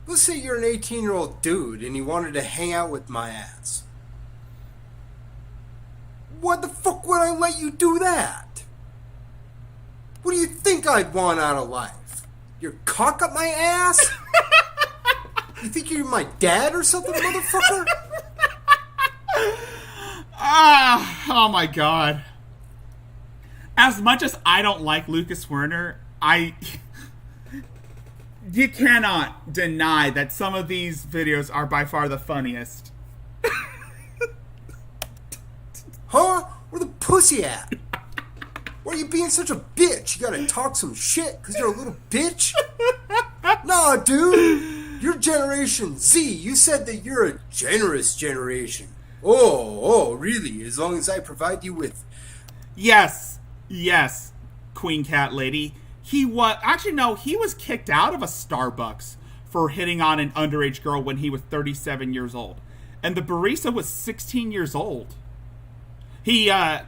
Let's say you're an 18-year-old dude and you wanted to hang out with my ass. Why the fuck would I let you do that? What do you think I'd want out of life? Your cock up my ass? You think you're my dad or something, motherfucker? Oh my god. As much as I don't like Lucas Werner, you cannot deny that some of these videos are by far the funniest. Huh? Where the pussy at? Why are you being such a bitch? You gotta talk some shit because you're a little bitch? Nah, dude. You're Generation Z. You said that you're a generous generation. Oh, really? As long as I provide you with... Yes, Queen Cat Lady. He was kicked out of a Starbucks for hitting on an underage girl when he was 37 years old. And the barista was 16 years old. He was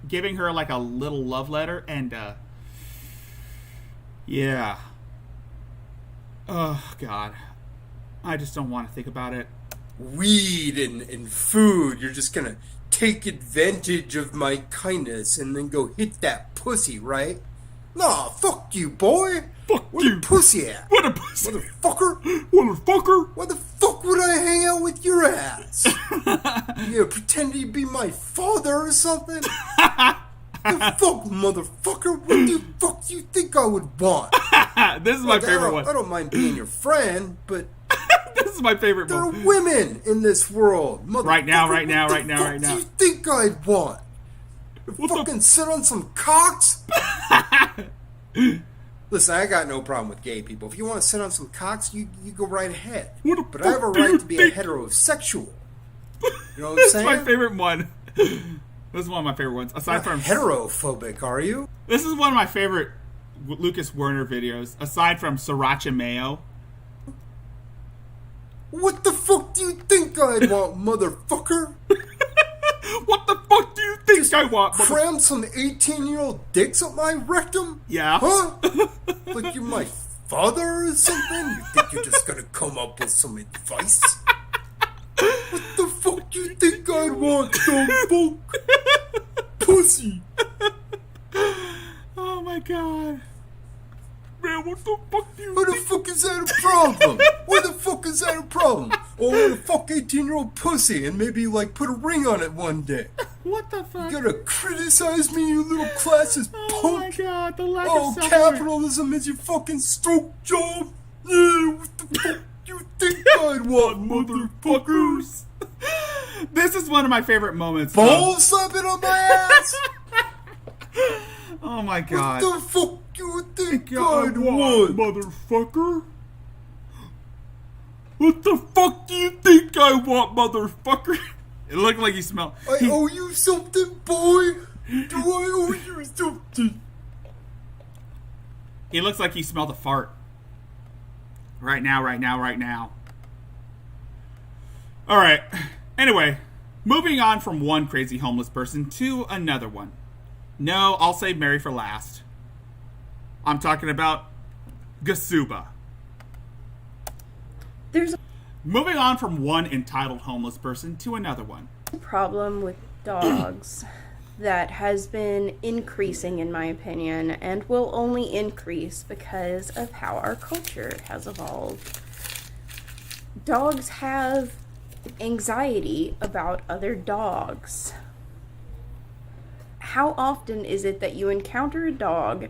giving her like a little love letter, and yeah. Oh god, I just don't want to think about it. Weed and food. You're just gonna take advantage of my kindness and then go hit that pussy, right? Nah, fuck you, boy. Where the pussy at? What a pussy, motherfucker. Why the fuck would I hang out with your ass? You pretend to be my father or something? The fuck, motherfucker? What the fuck do you think I would want? This is my favorite one. I don't mind being your friend, but this is my favorite one. There are women in this world. Right now. What do you think I'd want? Fucking sit on some cocks? Listen, I got no problem with gay people. If you want to sit on some cocks, you go right ahead. But I have a right to be a heterosexual. You know what I'm saying? This is my favorite one. This is one of my favorite ones. Aside from heterophobic, are you? This is one of my favorite Lucas Werner videos. Aside from Sriracha Mayo. What the fuck do you think I'd want, motherfucker? What the fuck do you think I want? Cram some 18-year-old dicks up my rectum? Yeah. Huh? Like you're my father or something? You think you're just gonna come up with some advice? What the fuck do you think I'd want, dumb fuck? Pussy. Oh my god. Man, what the fuck do you Why the fuck is that a problem? Why the fuck is that a problem? Oh, I want to fuck 18-year-old pussy and maybe, like, put a ring on it one day. What the fuck? You gotta criticize me, you little classist punk. Oh my god, the lack Oh, of self-awareness. capitalism is your fucking stroke job. Yeah, what the fuck you think I'd want, motherfuckers? This is one of my favorite moments. Ball slapping on my ass? Oh my god. What the fuck you think I'd want, motherfucker? What the fuck do you think I want, motherfucker? It looked like he smelled. I owe you something, boy. Do I owe you something? He looks like he smelled a fart. Right now. Alright. Anyway, moving on from one crazy homeless person to another one. No, I'll save Mary for last. I'm talking about Gasuba. Moving on from one entitled homeless person to another one. Problem with dogs that has been increasing, in my opinion, and will only increase because of how our culture has evolved. Dogs have anxiety about other dogs. How often is it that you encounter a dog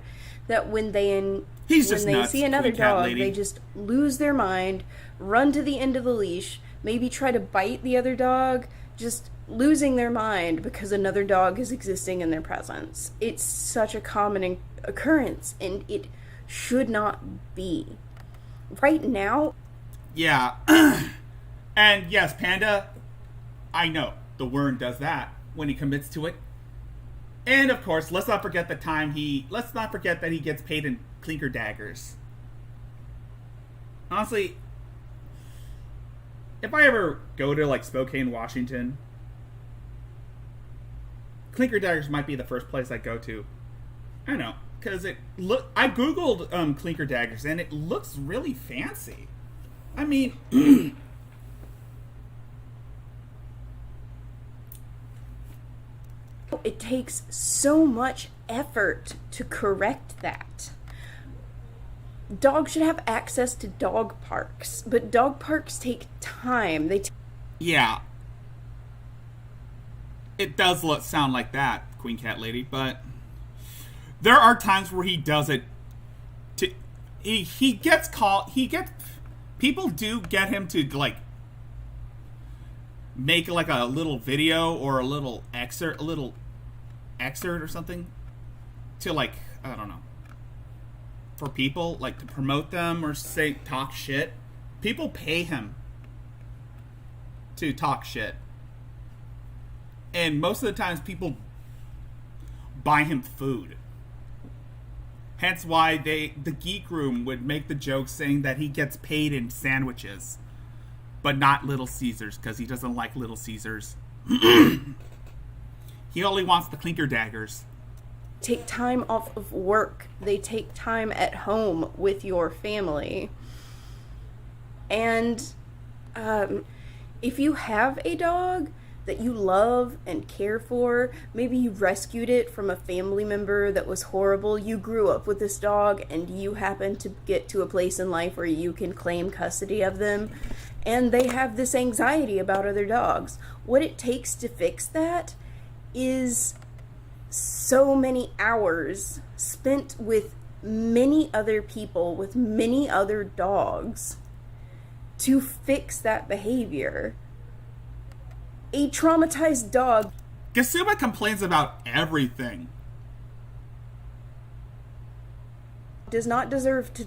that when they see another dog, they just lose their mind, run to the end of the leash, maybe try to bite the other dog, just losing their mind because another dog is existing in their presence? It's such a common occurrence, and it should not be. Right now... Yeah. And yes, Panda, I know, the Wern does that when he commits to it. And of course, let's not forget that he gets paid in clinker daggers. Honestly, if I ever go to like Spokane, Washington, clinker daggers might be the first place I go to. I know, because I googled clinker daggers and it looks really fancy. I mean, it takes so much effort to correct that. Dogs should have access to dog parks, but dog parks take time. Yeah. It does sound like that, Queen Cat Lady, but there are times where he does it people do get him to like make like a little video or a little excerpt or something to like, I don't know, for people like to promote them or talk shit. People pay him to talk shit, and most of the times people buy him food. Hence why the Geek Room would make the joke saying that he gets paid in sandwiches, but not Little Caesars, because he doesn't like Little Caesars. He only wants the clinker daggers. Take time off of work. They take time at home with your family. And if you have a dog that you love and care for, maybe you rescued it from a family member that was horrible, you grew up with this dog, and you happen to get to a place in life where you can claim custody of them, and they have this anxiety about other dogs. What it takes to fix that is so many hours spent with many other people, with many other dogs, to fix that behavior. A traumatized dog... Gasuba complains about everything. Does not deserve to...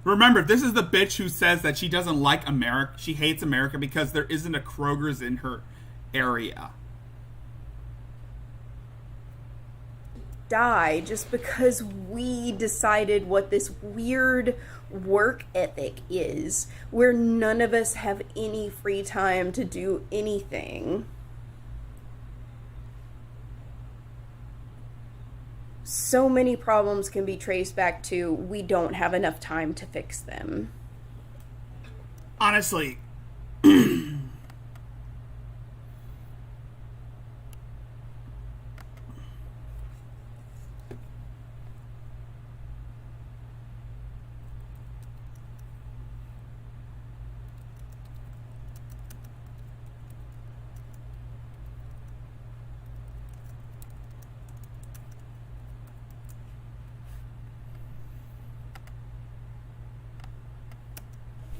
Remember, this is the bitch who says that she doesn't like America. She hates America because there isn't a Kroger's in her area. Die just because we decided what this weird work ethic is, where none of us have any free time to do anything. So many problems can be traced back to we don't have enough time to fix them. Honestly,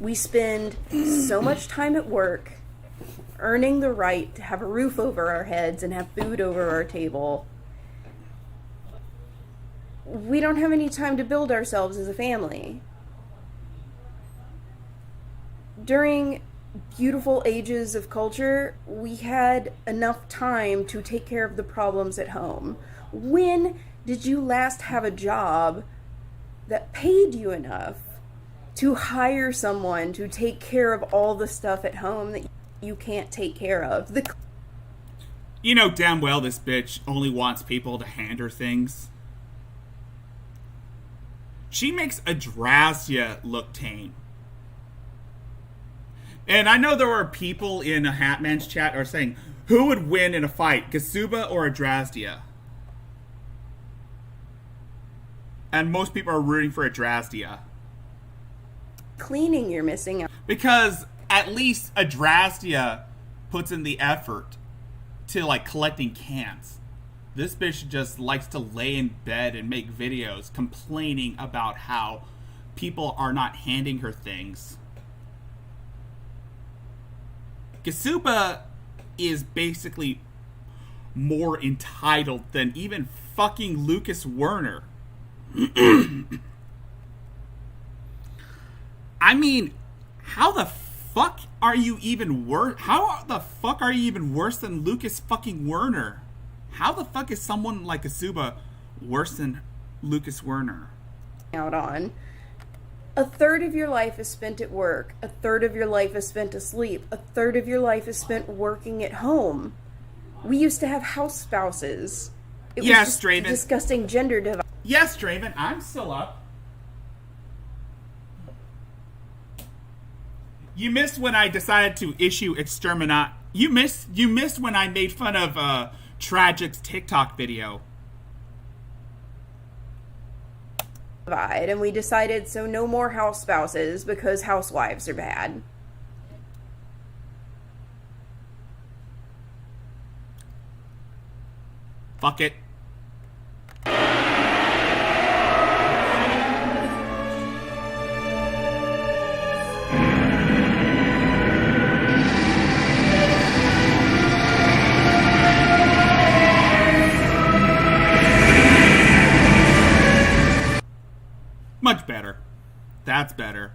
We spend so much time at work earning the right to have a roof over our heads and have food over our table. We don't have any time to build ourselves as a family. During beautiful ages of culture, we had enough time to take care of the problems at home. When did you last have a job that paid you enough to hire someone to take care of all the stuff at home that you can't take care of? You know damn well this bitch only wants people to hand her things. She makes Adrastia look tame. And I know there were people in a Hatman's chat are saying, who would win in a fight, Gasuba or Adrastia? And most people are rooting for Adrastia. Cleaning you're missing out. Because at least Adrastia puts in the effort to, like, collecting cans. This bitch just likes to lay in bed and make videos complaining about how people are not handing her things. Gasuba is basically more entitled than even fucking Lucas Werner. I mean, how the fuck are you even worse? How the fuck are you even worse than Lucas fucking Werner? How the fuck is someone like Gasuba worse than Lucas Werner? Out on. A third of your life is spent at work. A third of your life is spent asleep. A third of your life is spent working at home. We used to have house spouses. It was just a disgusting gender divide. Yes, Draven, I'm still up. You missed when I decided to issue exterminate. You missed when I made fun of Tragic's TikTok video. And we decided so no more house spouses because housewives are bad. Fuck it. Much better. That's better.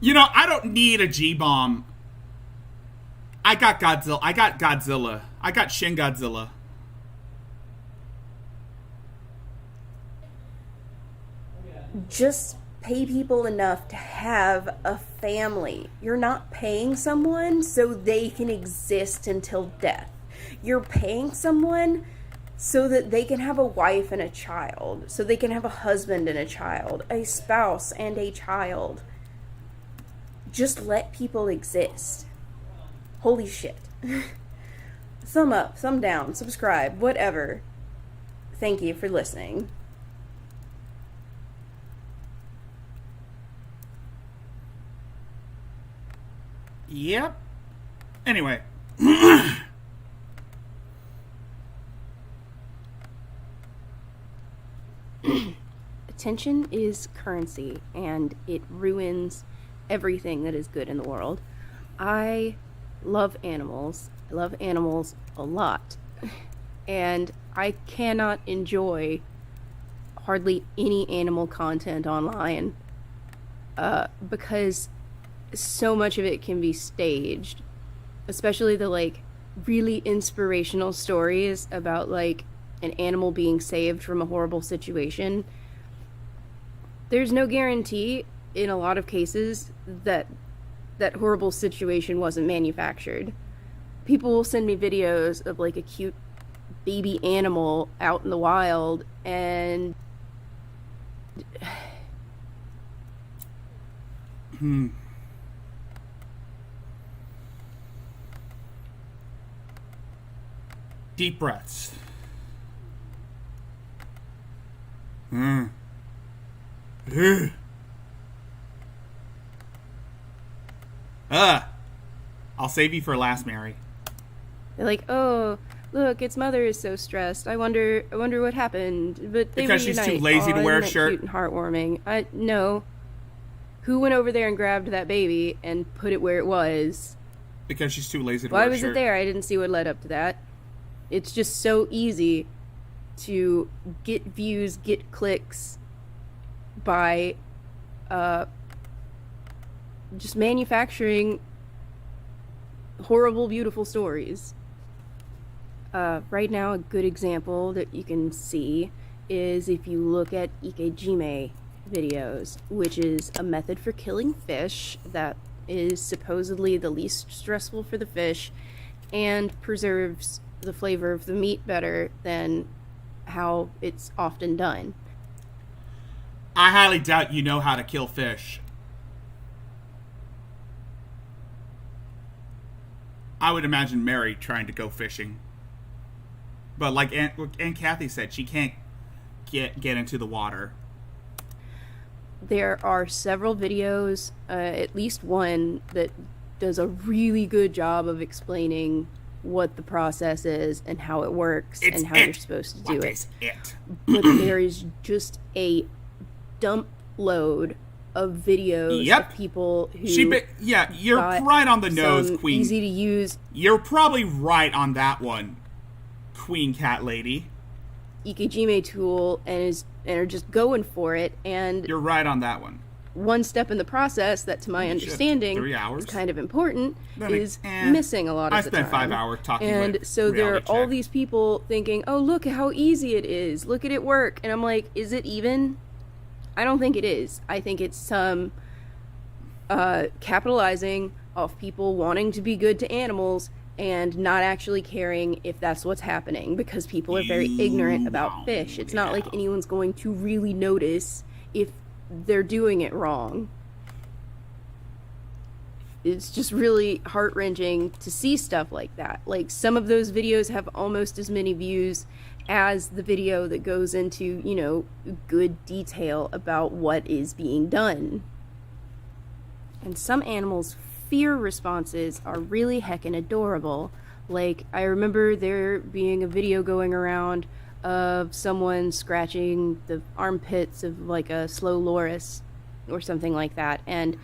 You know, I don't need a G-bomb. I got Godzilla. I got Shin Godzilla. Just pay people enough to have a family. You're not paying someone so they can exist until death. You're paying someone so that they can have a wife and a child, so they can have a husband and a child, a spouse and a child. Just let people exist. Holy shit. Thumb up, thumb down, subscribe, whatever. Thank you for listening. Yep. Anyway. Attention is currency, and it ruins everything that is good in the world. I love animals. I love animals a lot. And I cannot enjoy hardly any animal content online because so much of it can be staged. Especially the, like, really inspirational stories about, like, an animal being saved from a horrible situation. There's no guarantee in a lot of cases that that horrible situation wasn't manufactured. People will send me videos of, like, a cute baby animal out in the wild, and Deep breaths. I'll save you for last, Mary. They're like, oh, look, its mother is so stressed. I wonder what happened. But they because she's too reunite. lazy to wear a isn't that shirt. Cute and heartwarming. No. Who went over there and grabbed that baby and put it where it was? Because she's too lazy to Why wear a was shirt. it there? I didn't see what led up to that. It's just so easy to get views, get clicks by just manufacturing horrible, beautiful stories. Right now, a good example that you can see is if you look at ikejime videos, which is a method for killing fish that is supposedly the least stressful for the fish and preserves the flavor of the meat better than how it's often done. I highly doubt you know how to kill fish. I would imagine Mary trying to go fishing. But like Aunt Kathy said, she can't get into the water. There are several videos, at least one, that does a really good job of explaining what the process is and how it works and how you're supposed to do it. But there is just a dump load of videos of people who you're right on the nose, Queen. Easy to use. You're probably right on that one, Queen Cat Lady. Ikejime tool and are just going for it, and you're right on that one. One step in the process that, to my understanding, is kind of important is missing a lot of the time. I spent 5 hours talking. And so there are all these people thinking, "Oh, look at how easy it is! Look at it work!" And I'm like, "Is it even?" I don't think it is. I think it's some capitalizing off people wanting to be good to animals and not actually caring if that's what's happening, because people are very ignorant about fish. It's not like anyone's going to really notice if they're doing it wrong. It's just really heart-wrenching to see stuff like that. Like, some of those videos have almost as many views as the video that goes into, you know, good detail about what is being done. And some animals' fear responses are really heckin' adorable. Like, I remember there being a video going around of someone scratching the armpits of, like, a slow loris or something like that, and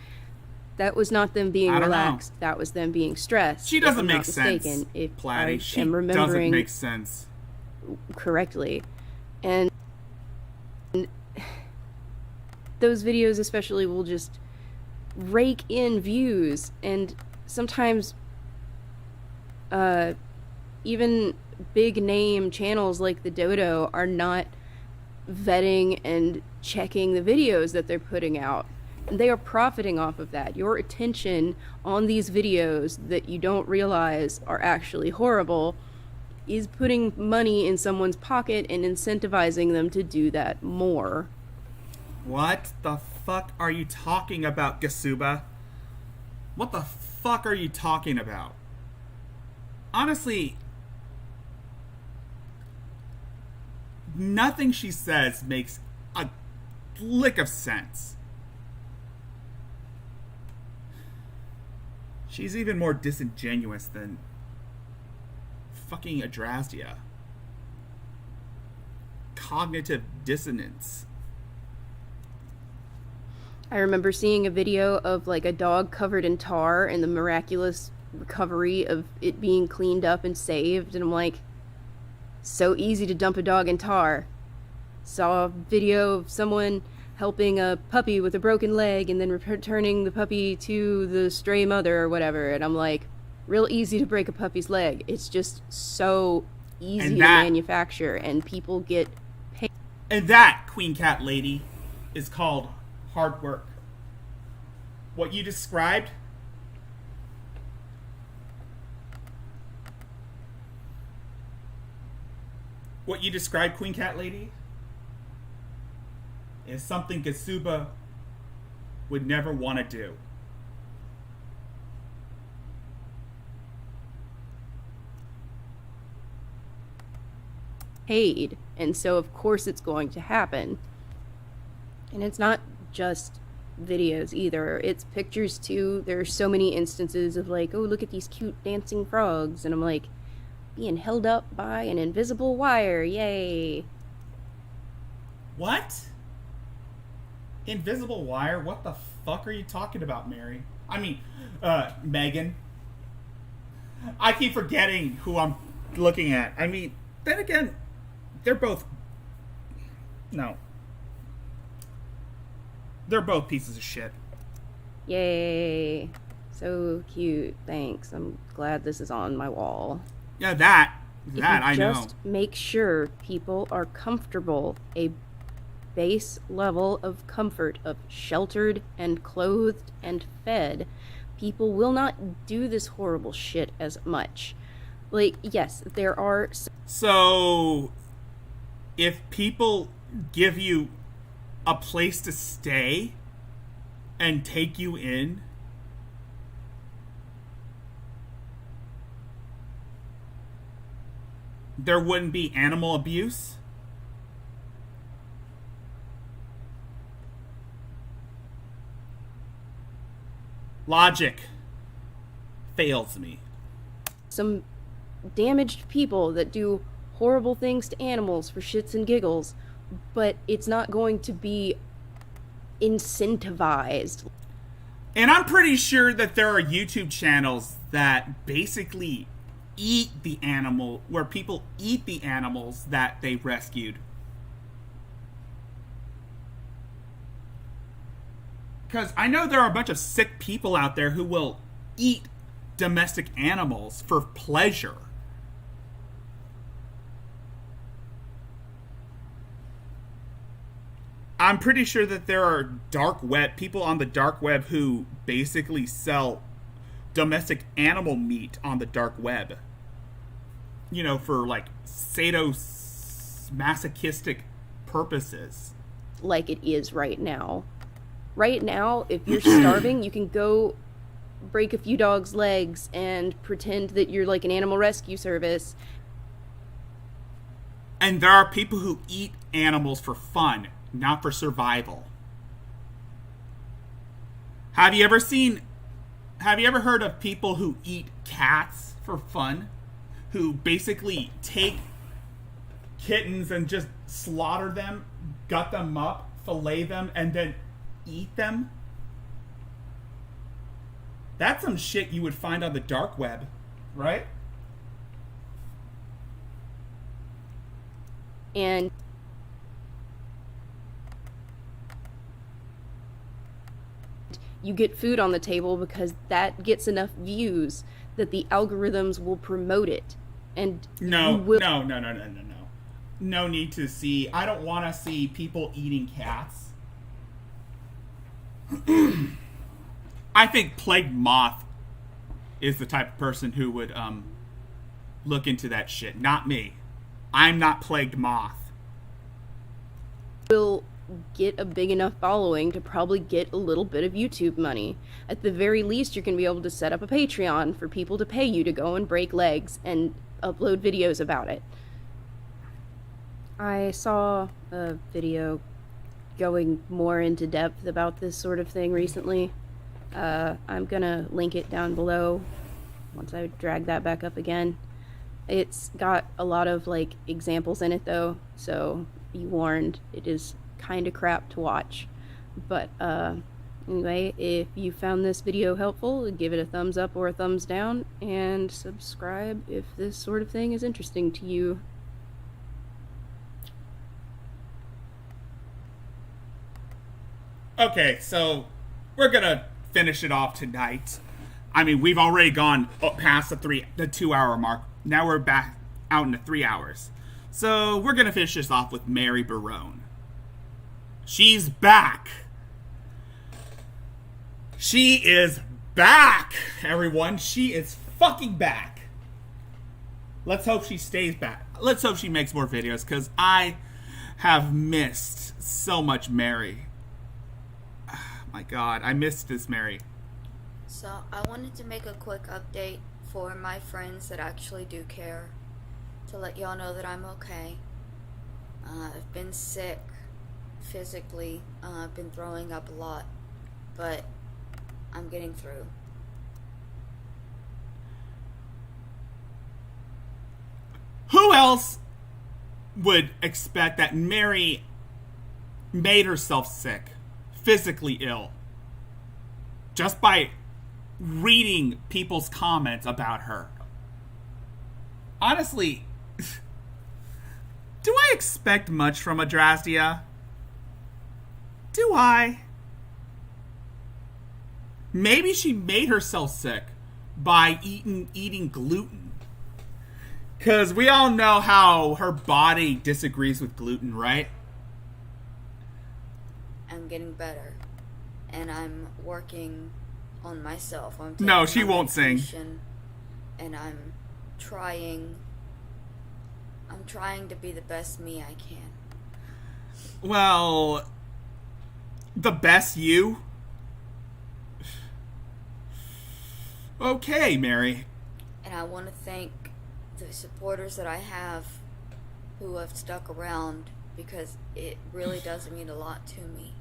that was not them being relaxed. That was them being stressed. She doesn't make sense, if Platty. She remembering doesn't make sense correctly. And those videos especially will just rake in views, and sometimes even big name channels like the Dodo are not vetting and checking the videos that they're putting out, and they are profiting off of that. Your attention on these videos that you don't realize are actually horrible is putting money in someone's pocket and incentivizing them to do that more. What the fuck are you talking about, Gasuba? What the fuck are you talking about? Honestly, nothing she says makes a lick of sense. She's even more disingenuous than fucking Adrastia. Cognitive dissonance. I remember seeing a video of, like, a dog covered in tar and the miraculous recovery of it being cleaned up and saved, and I'm like, so easy to dump a dog in tar. Saw a video of someone helping a puppy with a broken leg and then returning the puppy to the stray mother or whatever, and I'm like, real easy to break a puppy's leg. It's just so easy to manufacture, and people get paid. And that, Queen Cat Lady, is called hard work. What you described Queen Cat Lady, is something Gasuba would never want to do. Paid, and so of course it's going to happen. And it's not just videos either, it's pictures too. There are so many instances of, like, oh, look at these cute dancing frogs, and I'm like, being held up by an invisible wire, yay. What? Invisible wire? What the fuck are you talking about, Mary? I mean, Megan. I keep forgetting who I'm looking at. I mean, then again, they're both... No. They're both pieces of shit. Yay. So cute. Thanks. I'm glad this is on my wall. Yeah, that I know. Just make sure people are comfortable. A base level of comfort of sheltered and clothed and fed. People will not do this horrible shit as much. Like, yes, there are... So, if people give you a place to stay and take you in, there wouldn't be animal abuse? Logic fails me. Some damaged people that do horrible things to animals for shits and giggles, but it's not going to be incentivized. And I'm pretty sure that there are YouTube channels that basically eat the animal, where people eat the animals that they rescued. Because I know there are a bunch of sick people out there who will eat domestic animals for pleasure. I'm pretty sure that there are people on the dark web who basically sell domestic animal meat on the dark web. You know, for like sadomasochistic purposes. Like it is right now. Right now, if you're starving, you can go break a few dogs' legs and pretend that you're like an animal rescue service. And there are people who eat animals for fun, not for survival. Have you ever heard of people who eat cats for fun? Who basically take kittens and just slaughter them, gut them up, fillet them, and then eat them? That's some shit you would find on the dark web, right? And you get food on the table because that gets enough views that the algorithms will promote it. And no need to see. I don't want to see people eating cats. I think Plague Moth is the type of person who would look into that shit. Not me. I'm not Plagued Moth. Will get a big enough following to probably get a little bit of YouTube money. At the very least, you're going to be able to set up a Patreon for people to pay you to go and break legs and upload videos about it. I saw a video going more into depth about this sort of thing recently. I'm gonna link it down below once I drag that back up again. It's got a lot of like examples in it though, so be warned, it is kind of crap to watch. But anyway, if you found this video helpful, give it a thumbs up or a thumbs down, and subscribe if this sort of thing is interesting to you. Okay, so we're gonna finish it off tonight. I mean, we've already gone past the 2 hour mark. Now we're back out into 3 hours. So we're gonna finish this off with Mary Barone. She's back. She is back, everyone. She is fucking back. Let's hope she stays back. Let's hope she makes more videos, because I have missed so much Mary. My God, I missed this Mary. So I wanted to make a quick update for my friends that actually do care, to let y'all know that I'm okay. I've been sick physically. I've been throwing up a lot, but I'm getting through. Who else would expect that Mary made herself sick, physically ill, just by reading people's comments about her. Honestly, do I expect much from Adrastia? Do I? Maybe she made herself sick by eating gluten. Because we all know how her body disagrees with gluten, right? I'm getting better. And I'm working on myself. No, she won't sing. And I'm trying to be the best me I can. Well, the best you? Okay, Mary. And I want to thank the supporters that I have who have stuck around, because it really does mean a lot to me.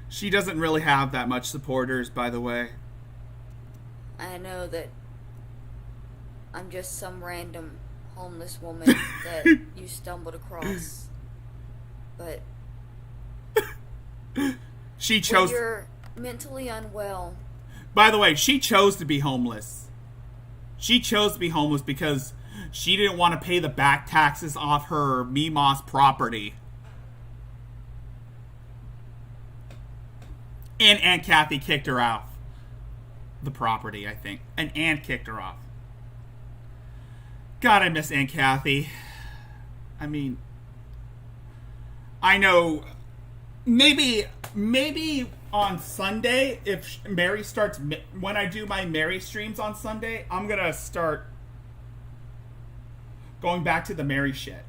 She doesn't really have that much supporters, by the way. I know that I'm just some random homeless woman that you stumbled across. But she chose. When you're mentally unwell. By the way, she chose to be homeless. She chose to be homeless because she didn't want to pay the back taxes off her Mimas property. And Aunt Kathy kicked her off the property, I think. And Aunt kicked her off. God, I miss Aunt Kathy. I mean, I know maybe on Sunday, if Mary starts, when I do my Mary streams on Sunday, I'm going to start going back to the Mary shit.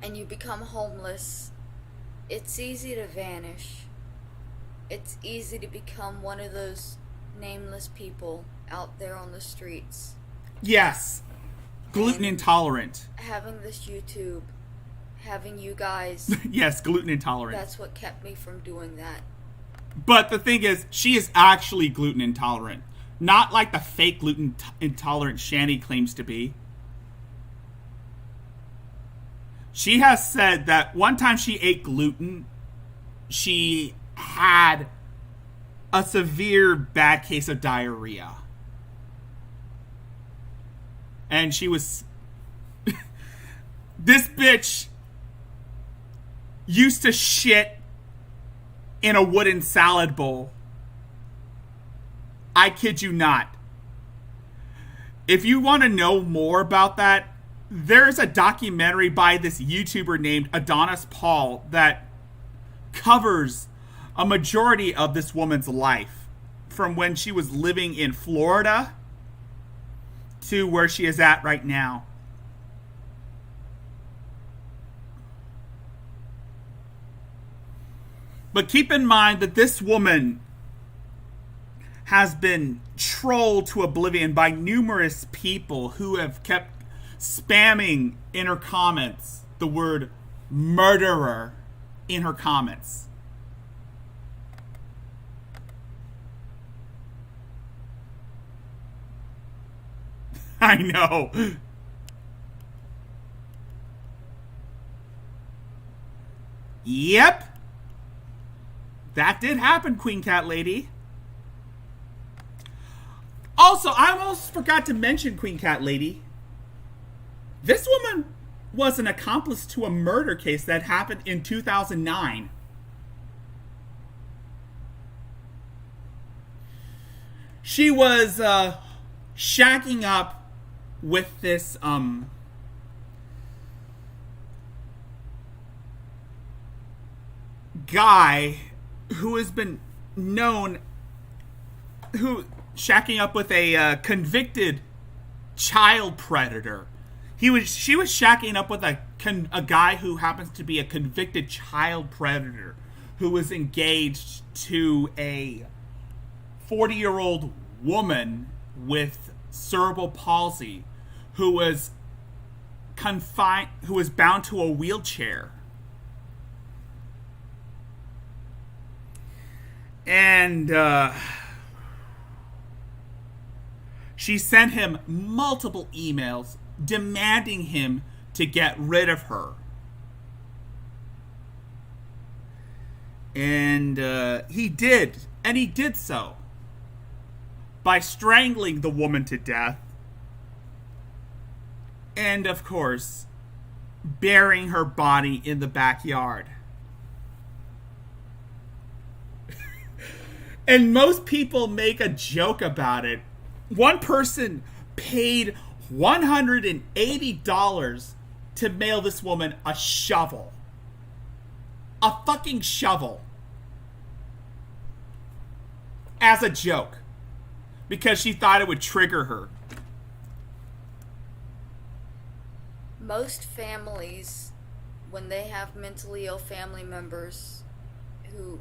And you become homeless, it's easy to vanish. It's easy to become one of those nameless people out there on the streets. Yes. Gluten intolerant. Having this YouTube, having you guys. Yes, gluten intolerant. That's what kept me from doing that. But the thing is, she is actually gluten intolerant. Not like the fake gluten intolerant Shani claims to be. She has said that one time she ate gluten, she had a severe bad case of diarrhea. And she was... This bitch used to shit in a wooden salad bowl. I kid you not. If you want to know more about that, there's a documentary by this YouTuber named Adonis Paul that covers a majority of this woman's life from when she was living in Florida to where she is at right now. But keep in mind that this woman has been trolled to oblivion by numerous people who have kept spamming in her comments the word murderer in her comments. I know. Yep. That did happen, Queen Cat Lady. Also, I almost forgot to mention, Queen Cat Lady. This woman was an accomplice to a murder case that happened in 2009. She was shacking up with this guy who has been known, shacking up with a convicted child predator. She was shacking up with a guy who happens to be a convicted child predator who was engaged to a 40-year-old woman with cerebral palsy who was bound to a wheelchair. And she sent him multiple emails demanding him to get rid of her. And he did so by strangling the woman to death. And, of course, burying her body in the backyard. And most people make a joke about it. One person paid $180 to mail this woman a shovel. A fucking shovel. As a joke. Because she thought it would trigger her. Most families, when they have mentally ill family members who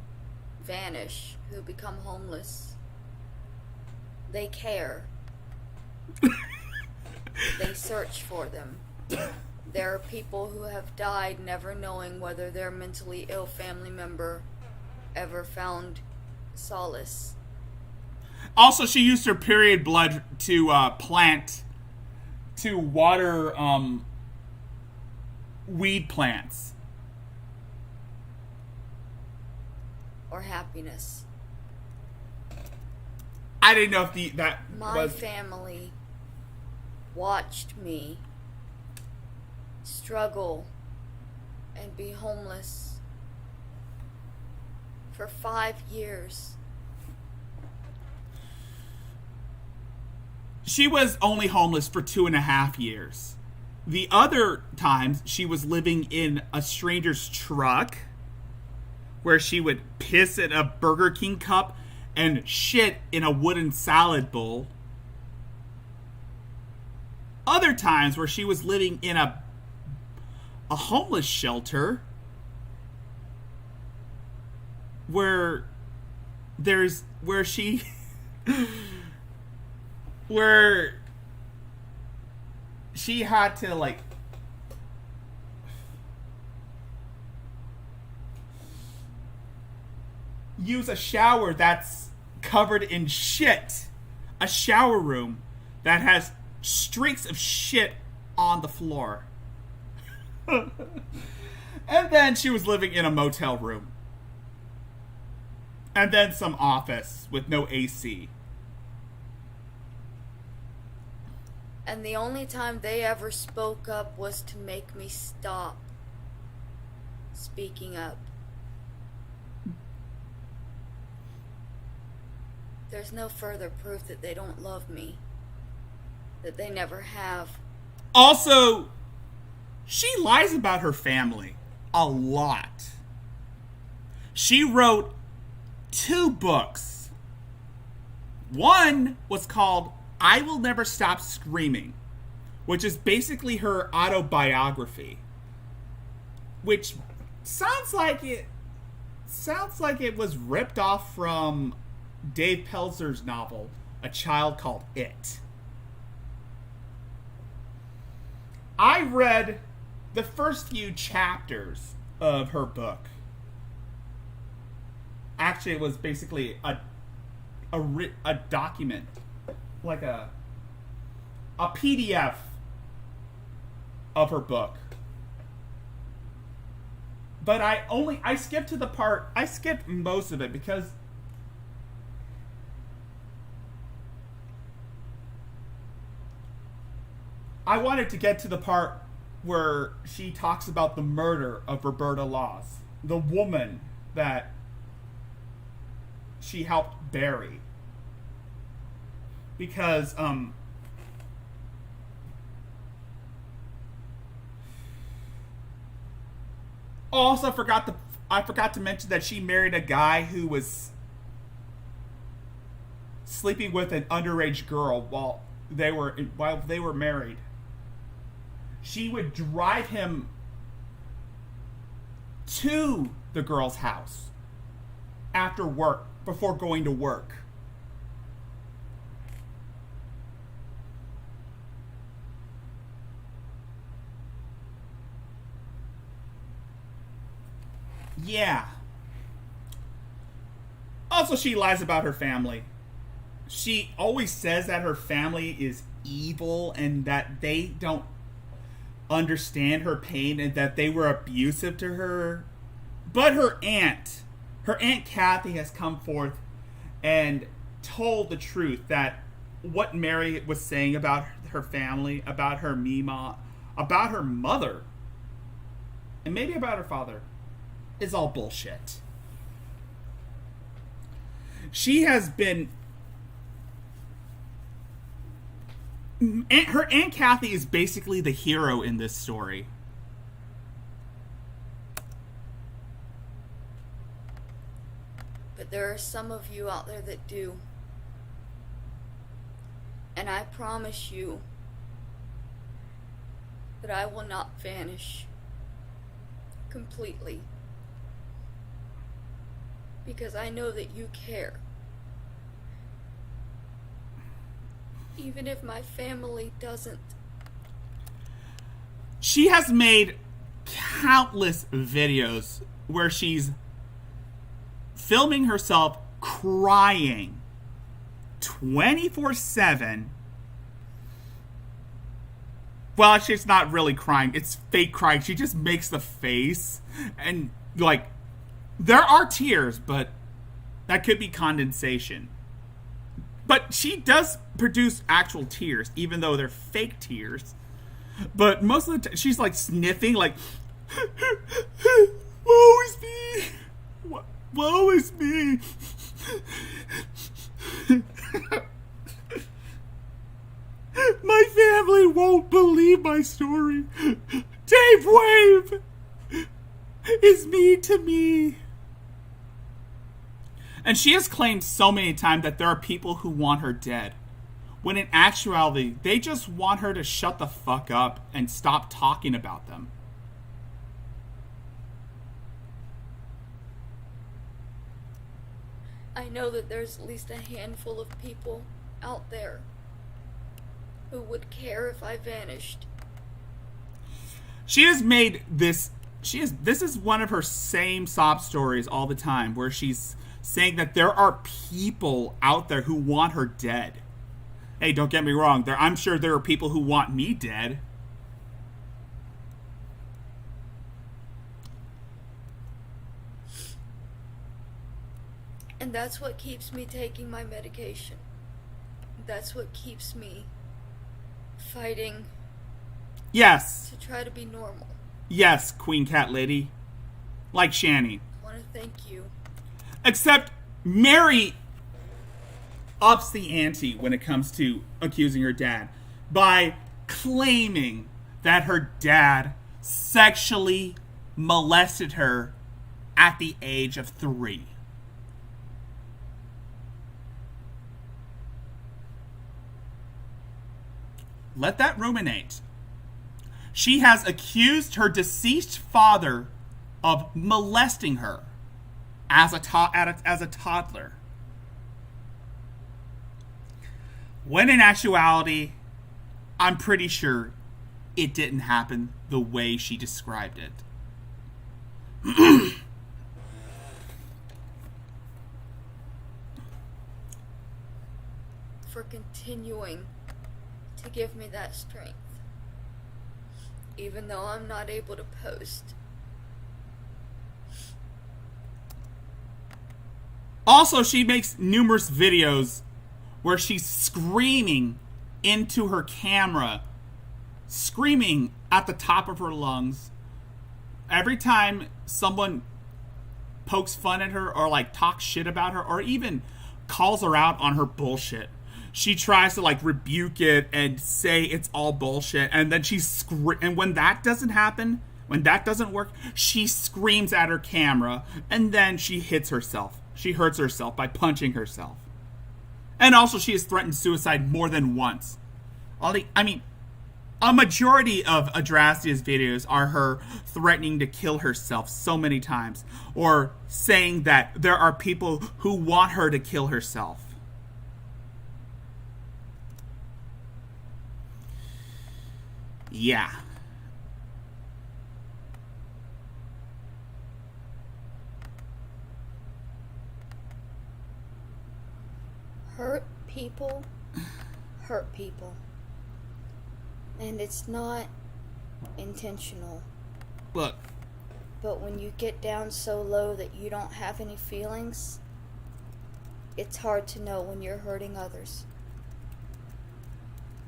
vanish, who become homeless, they care. They search for them. There are people who have died never knowing whether their mentally ill family member ever found solace. Also, she used her period blood to water weed plants. Or happiness. I didn't know if My family watched me struggle and be homeless for 5 years. She was only homeless for 2.5 years. The other times, she was living in a stranger's truck where she would piss in a Burger King cup and shit in a wooden salad bowl. Other times where she was living in a homeless shelter where she had to like use a shower that's covered in shit. A shower room that has streaks of shit on the floor. And then she was living in a motel room. And then some office with no AC. And the only time they ever spoke up was to make me stop speaking up. There's no further proof that they don't love me. That they never have. Also, she lies about her family a lot. She wrote 2 books. One was called I Will Never Stop Screaming, which is basically her autobiography. Which sounds like it was ripped off from Dave Pelzer's novel, A Child Called It. I read the first few chapters of her book. Actually, it was basically a document, like a PDF of her book. But I skipped most of it because I wanted to get to the part where she talks about the murder of Roberta Laws, the woman that she helped bury. Because, I forgot to mention that she married a guy who was sleeping with an underage girl while they were married. She would drive him to the girl's house after work, before going to work. Yeah. Also, she lies about her family. She always says that her family is evil and that they don't understand her pain and that they were abusive to her. But her aunt, her Aunt Kathy has come forth and told the truth that what Mary was saying about her family, about her Mima, about her mother, and maybe about her father, is all bullshit. She has been... Her Aunt Kathy is basically the hero in this story. But there are some of you out there that do. And I promise you that I will not vanish completely. Because I know that you care. Even if my family doesn't. She has made countless videos where she's filming herself crying 24/7. Well, actually, it's not really crying. It's fake crying. She just makes the face. And, like, there are tears, but that could be condensation. But she does produce actual tears, even though they're fake tears. But most of the time, she's, like, sniffing, like, woe is me. Woe is me. My family won't believe my story. Dave Wave is mean to me. And she has claimed so many times that there are people who want her dead, when in actuality, they just want her to shut the fuck up and stop talking about them. I know that there's at least a handful of people out there who would care if I vanished. She has made this... This is one of her same sob stories all the time, where she's saying that there are people out there who want her dead. Hey, don't get me wrong. I'm sure there are people who want me dead. And that's what keeps me taking my medication. That's what keeps me fighting. Yes. To try to be normal. Yes, Queen Cat Lady. Like Shani. I want to thank you. Except Mary ups the ante when it comes to accusing her dad by claiming that her dad sexually molested her at the age of 3. Let that ruminate. She has accused her deceased father of molesting her as a toddler. When in actuality, I'm pretty sure it didn't happen the way she described it. For continuing to give me that strength. Even though I'm not able to post. Also, she makes numerous videos where she's screaming into her camera, screaming at the top of her lungs. Every time someone pokes fun at her or like talks shit about her or even calls her out on her bullshit, she tries to like rebuke it and say it's all bullshit, and then and when that doesn't happen, when that doesn't work, she screams at her camera, and then she hits herself. She hurts herself by punching herself. And also she has threatened suicide more than once. A majority of Adrastia's videos are her threatening to kill herself so many times, or saying that there are people who want her to kill herself. Yeah. Hurt people hurt people. And it's not intentional. Look. But when you get down so low that you don't have any feelings, it's hard to know when you're hurting others.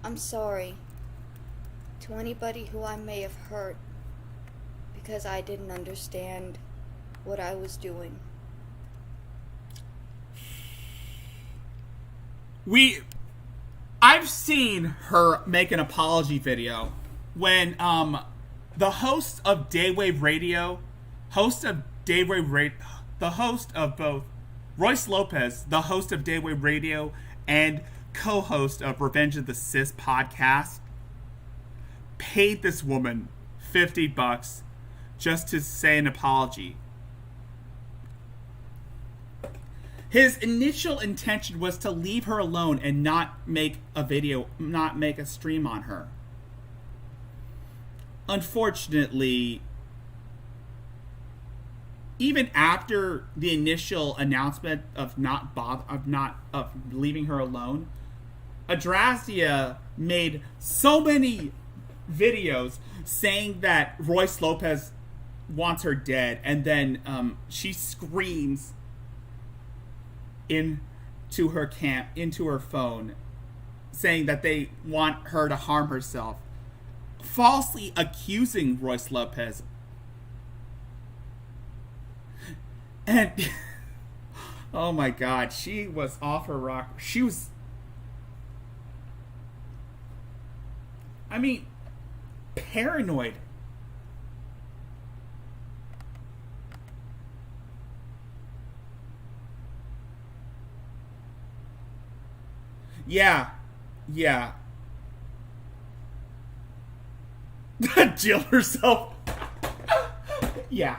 I'm sorry to anybody who I may have hurt because I didn't understand what I was doing. I've seen her make an apology video when the host of Daywave Radio, the host of both Royce Lopez, the host of Daywave Radio and co-host of Revenge of the Sis podcast, paid this woman $50 just to say an apology. His initial intention was to leave her alone and not make a video, not make a stream on her. Unfortunately, even after the initial announcement of leaving her alone, Adrastia made so many videos saying that Royce Lopez wants her dead, and then she screams into her phone saying that they want her to harm herself, falsely accusing Royce Lopez. And oh my god, she was off her rock. She was, I mean, paranoid. Yeah. Jill herself. Yeah.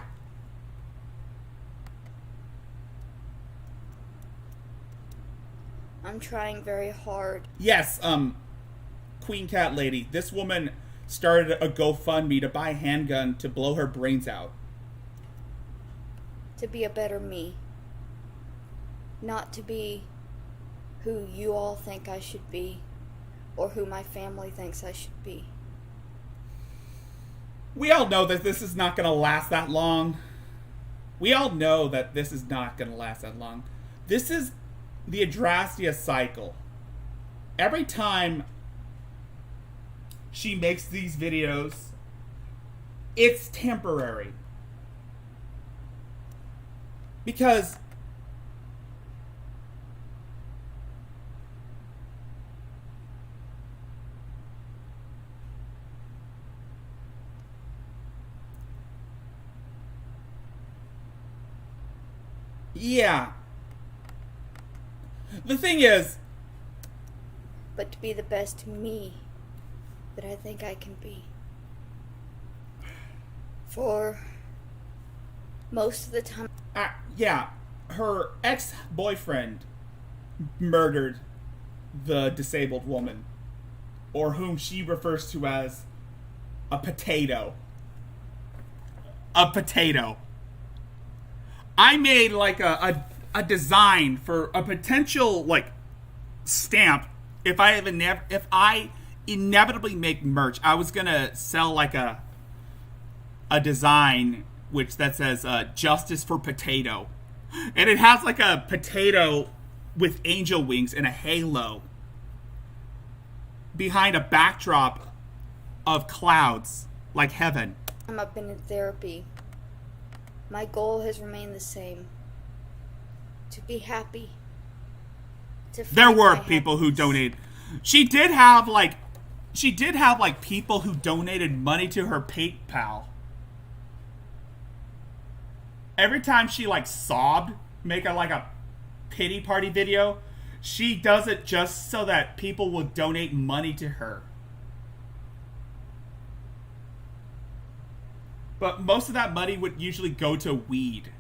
I'm trying very hard. Yes, Queen Cat Lady. This woman started a GoFundMe to buy a handgun to blow her brains out. To be a better me. Not to be who you all think I should be, or who my family thinks I should be. We all know that this is not going to last that long. This is the Adrastia cycle. Every time she makes these videos, it's temporary. Because yeah. The thing is, but to be the best me that I think I can be. For most of the time. Yeah, her ex-boyfriend murdered the disabled woman, or whom she refers to as a potato. A potato. I made like a design for a potential like stamp. If I inevitably make merch, I was gonna sell like a design that says "Justice for Potato," and it has like a potato with angel wings and a halo behind a backdrop of clouds like heaven. I've been in therapy. My goal has remained the same. To be happy. There were people who donated. She did have like people who donated money to her PayPal. Every time she like sobbed, make a pity party video, she does it just so that people will donate money to her. But most of that money would usually go to weed.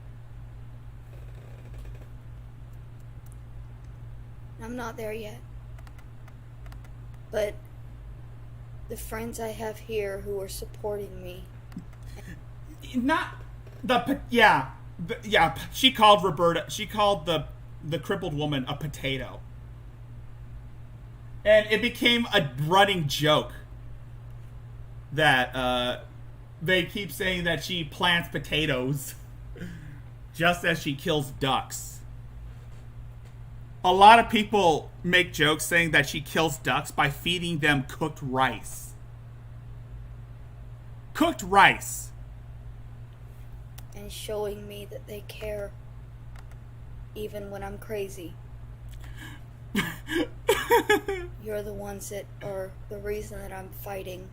I'm not there yet. But the friends I have here who are supporting me. She called Roberta. She called the crippled woman a potato, and it became a running joke that they keep saying that she plants potatoes just as she kills ducks. A lot of people make jokes saying that she kills ducks by feeding them cooked rice. Cooked rice. And showing me that they care, even when I'm crazy. You're the ones that are the reason that I'm fighting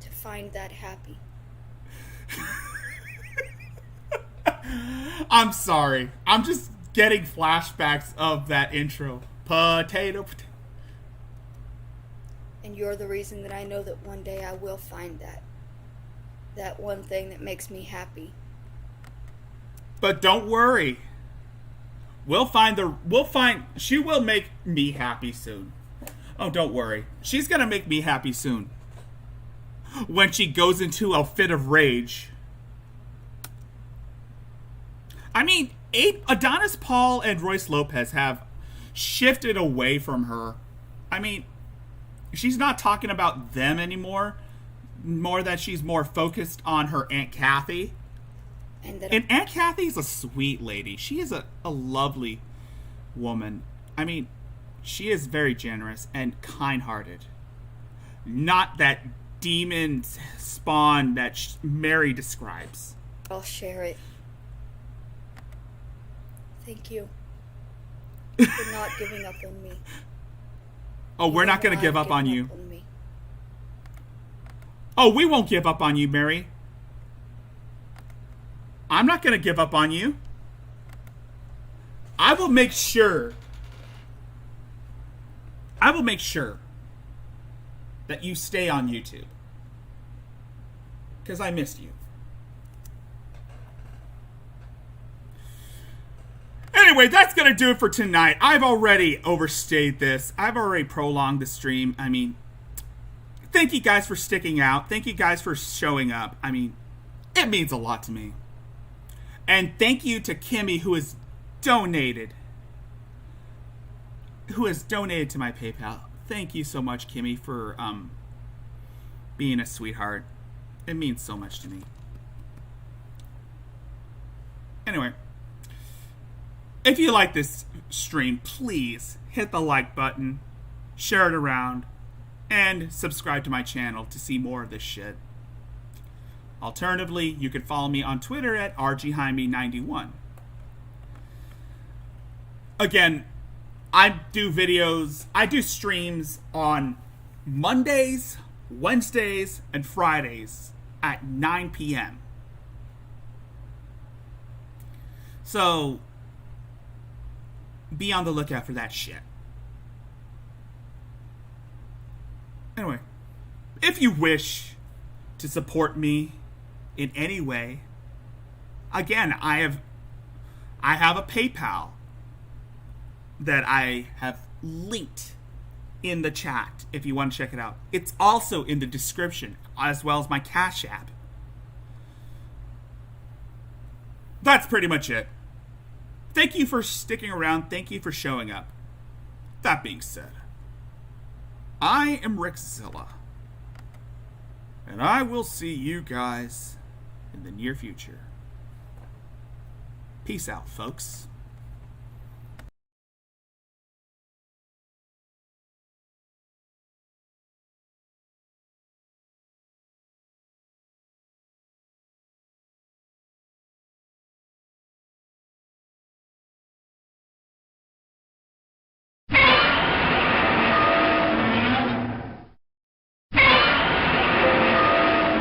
to find that happy. I'm sorry. I'm just getting flashbacks of that intro. Potato. And you're the reason that I know that one day I will find that one thing that makes me happy. But don't worry. She will make me happy soon. Oh, don't worry. She's gonna make me happy soon. When she goes into a fit of rage. I mean, Adonis Paul and Royce Lopez have shifted away from her. I mean, she's not talking about them anymore. More that she's more focused on her Aunt Kathy. And Aunt Kathy's a sweet lady. She is a lovely woman. I mean, she is very generous and kind-hearted. Not that demon spawn that Mary describes. I'll share it. Thank you for not giving up on me. Oh, we're not going to give up on you. Oh, we won't give up on you, Mary. I'm not going to give up on you. I will make sure that you stay on YouTube. Because I missed you. Anyway, that's going to do it for tonight. I've already overstayed this. I've already prolonged the stream. I mean, thank you guys for sticking out. Thank you guys for showing up. I mean, it means a lot to me. And thank you to Kimmy who has donated to my PayPal. Thank you so much, Kimmy, for being a sweetheart. It means so much to me. Anyway, if you like this stream, please hit the like button, share it around, and subscribe to my channel to see more of this shit. Alternatively, you can follow me on Twitter at rgjaime91. Again, I do streams on Mondays, Wednesdays, and Fridays at 9 p.m. So, be on the lookout for that shit. Anyway, if you wish to support me in any way, again, I have a PayPal that I have linked in the chat if you want to check it out. It's also in the description, as well as my Cash App. That's pretty much it. Thank you for sticking around. Thank you for showing up. That being said, I am Rickzilla, and I will see you guys in the near future. Peace out, folks.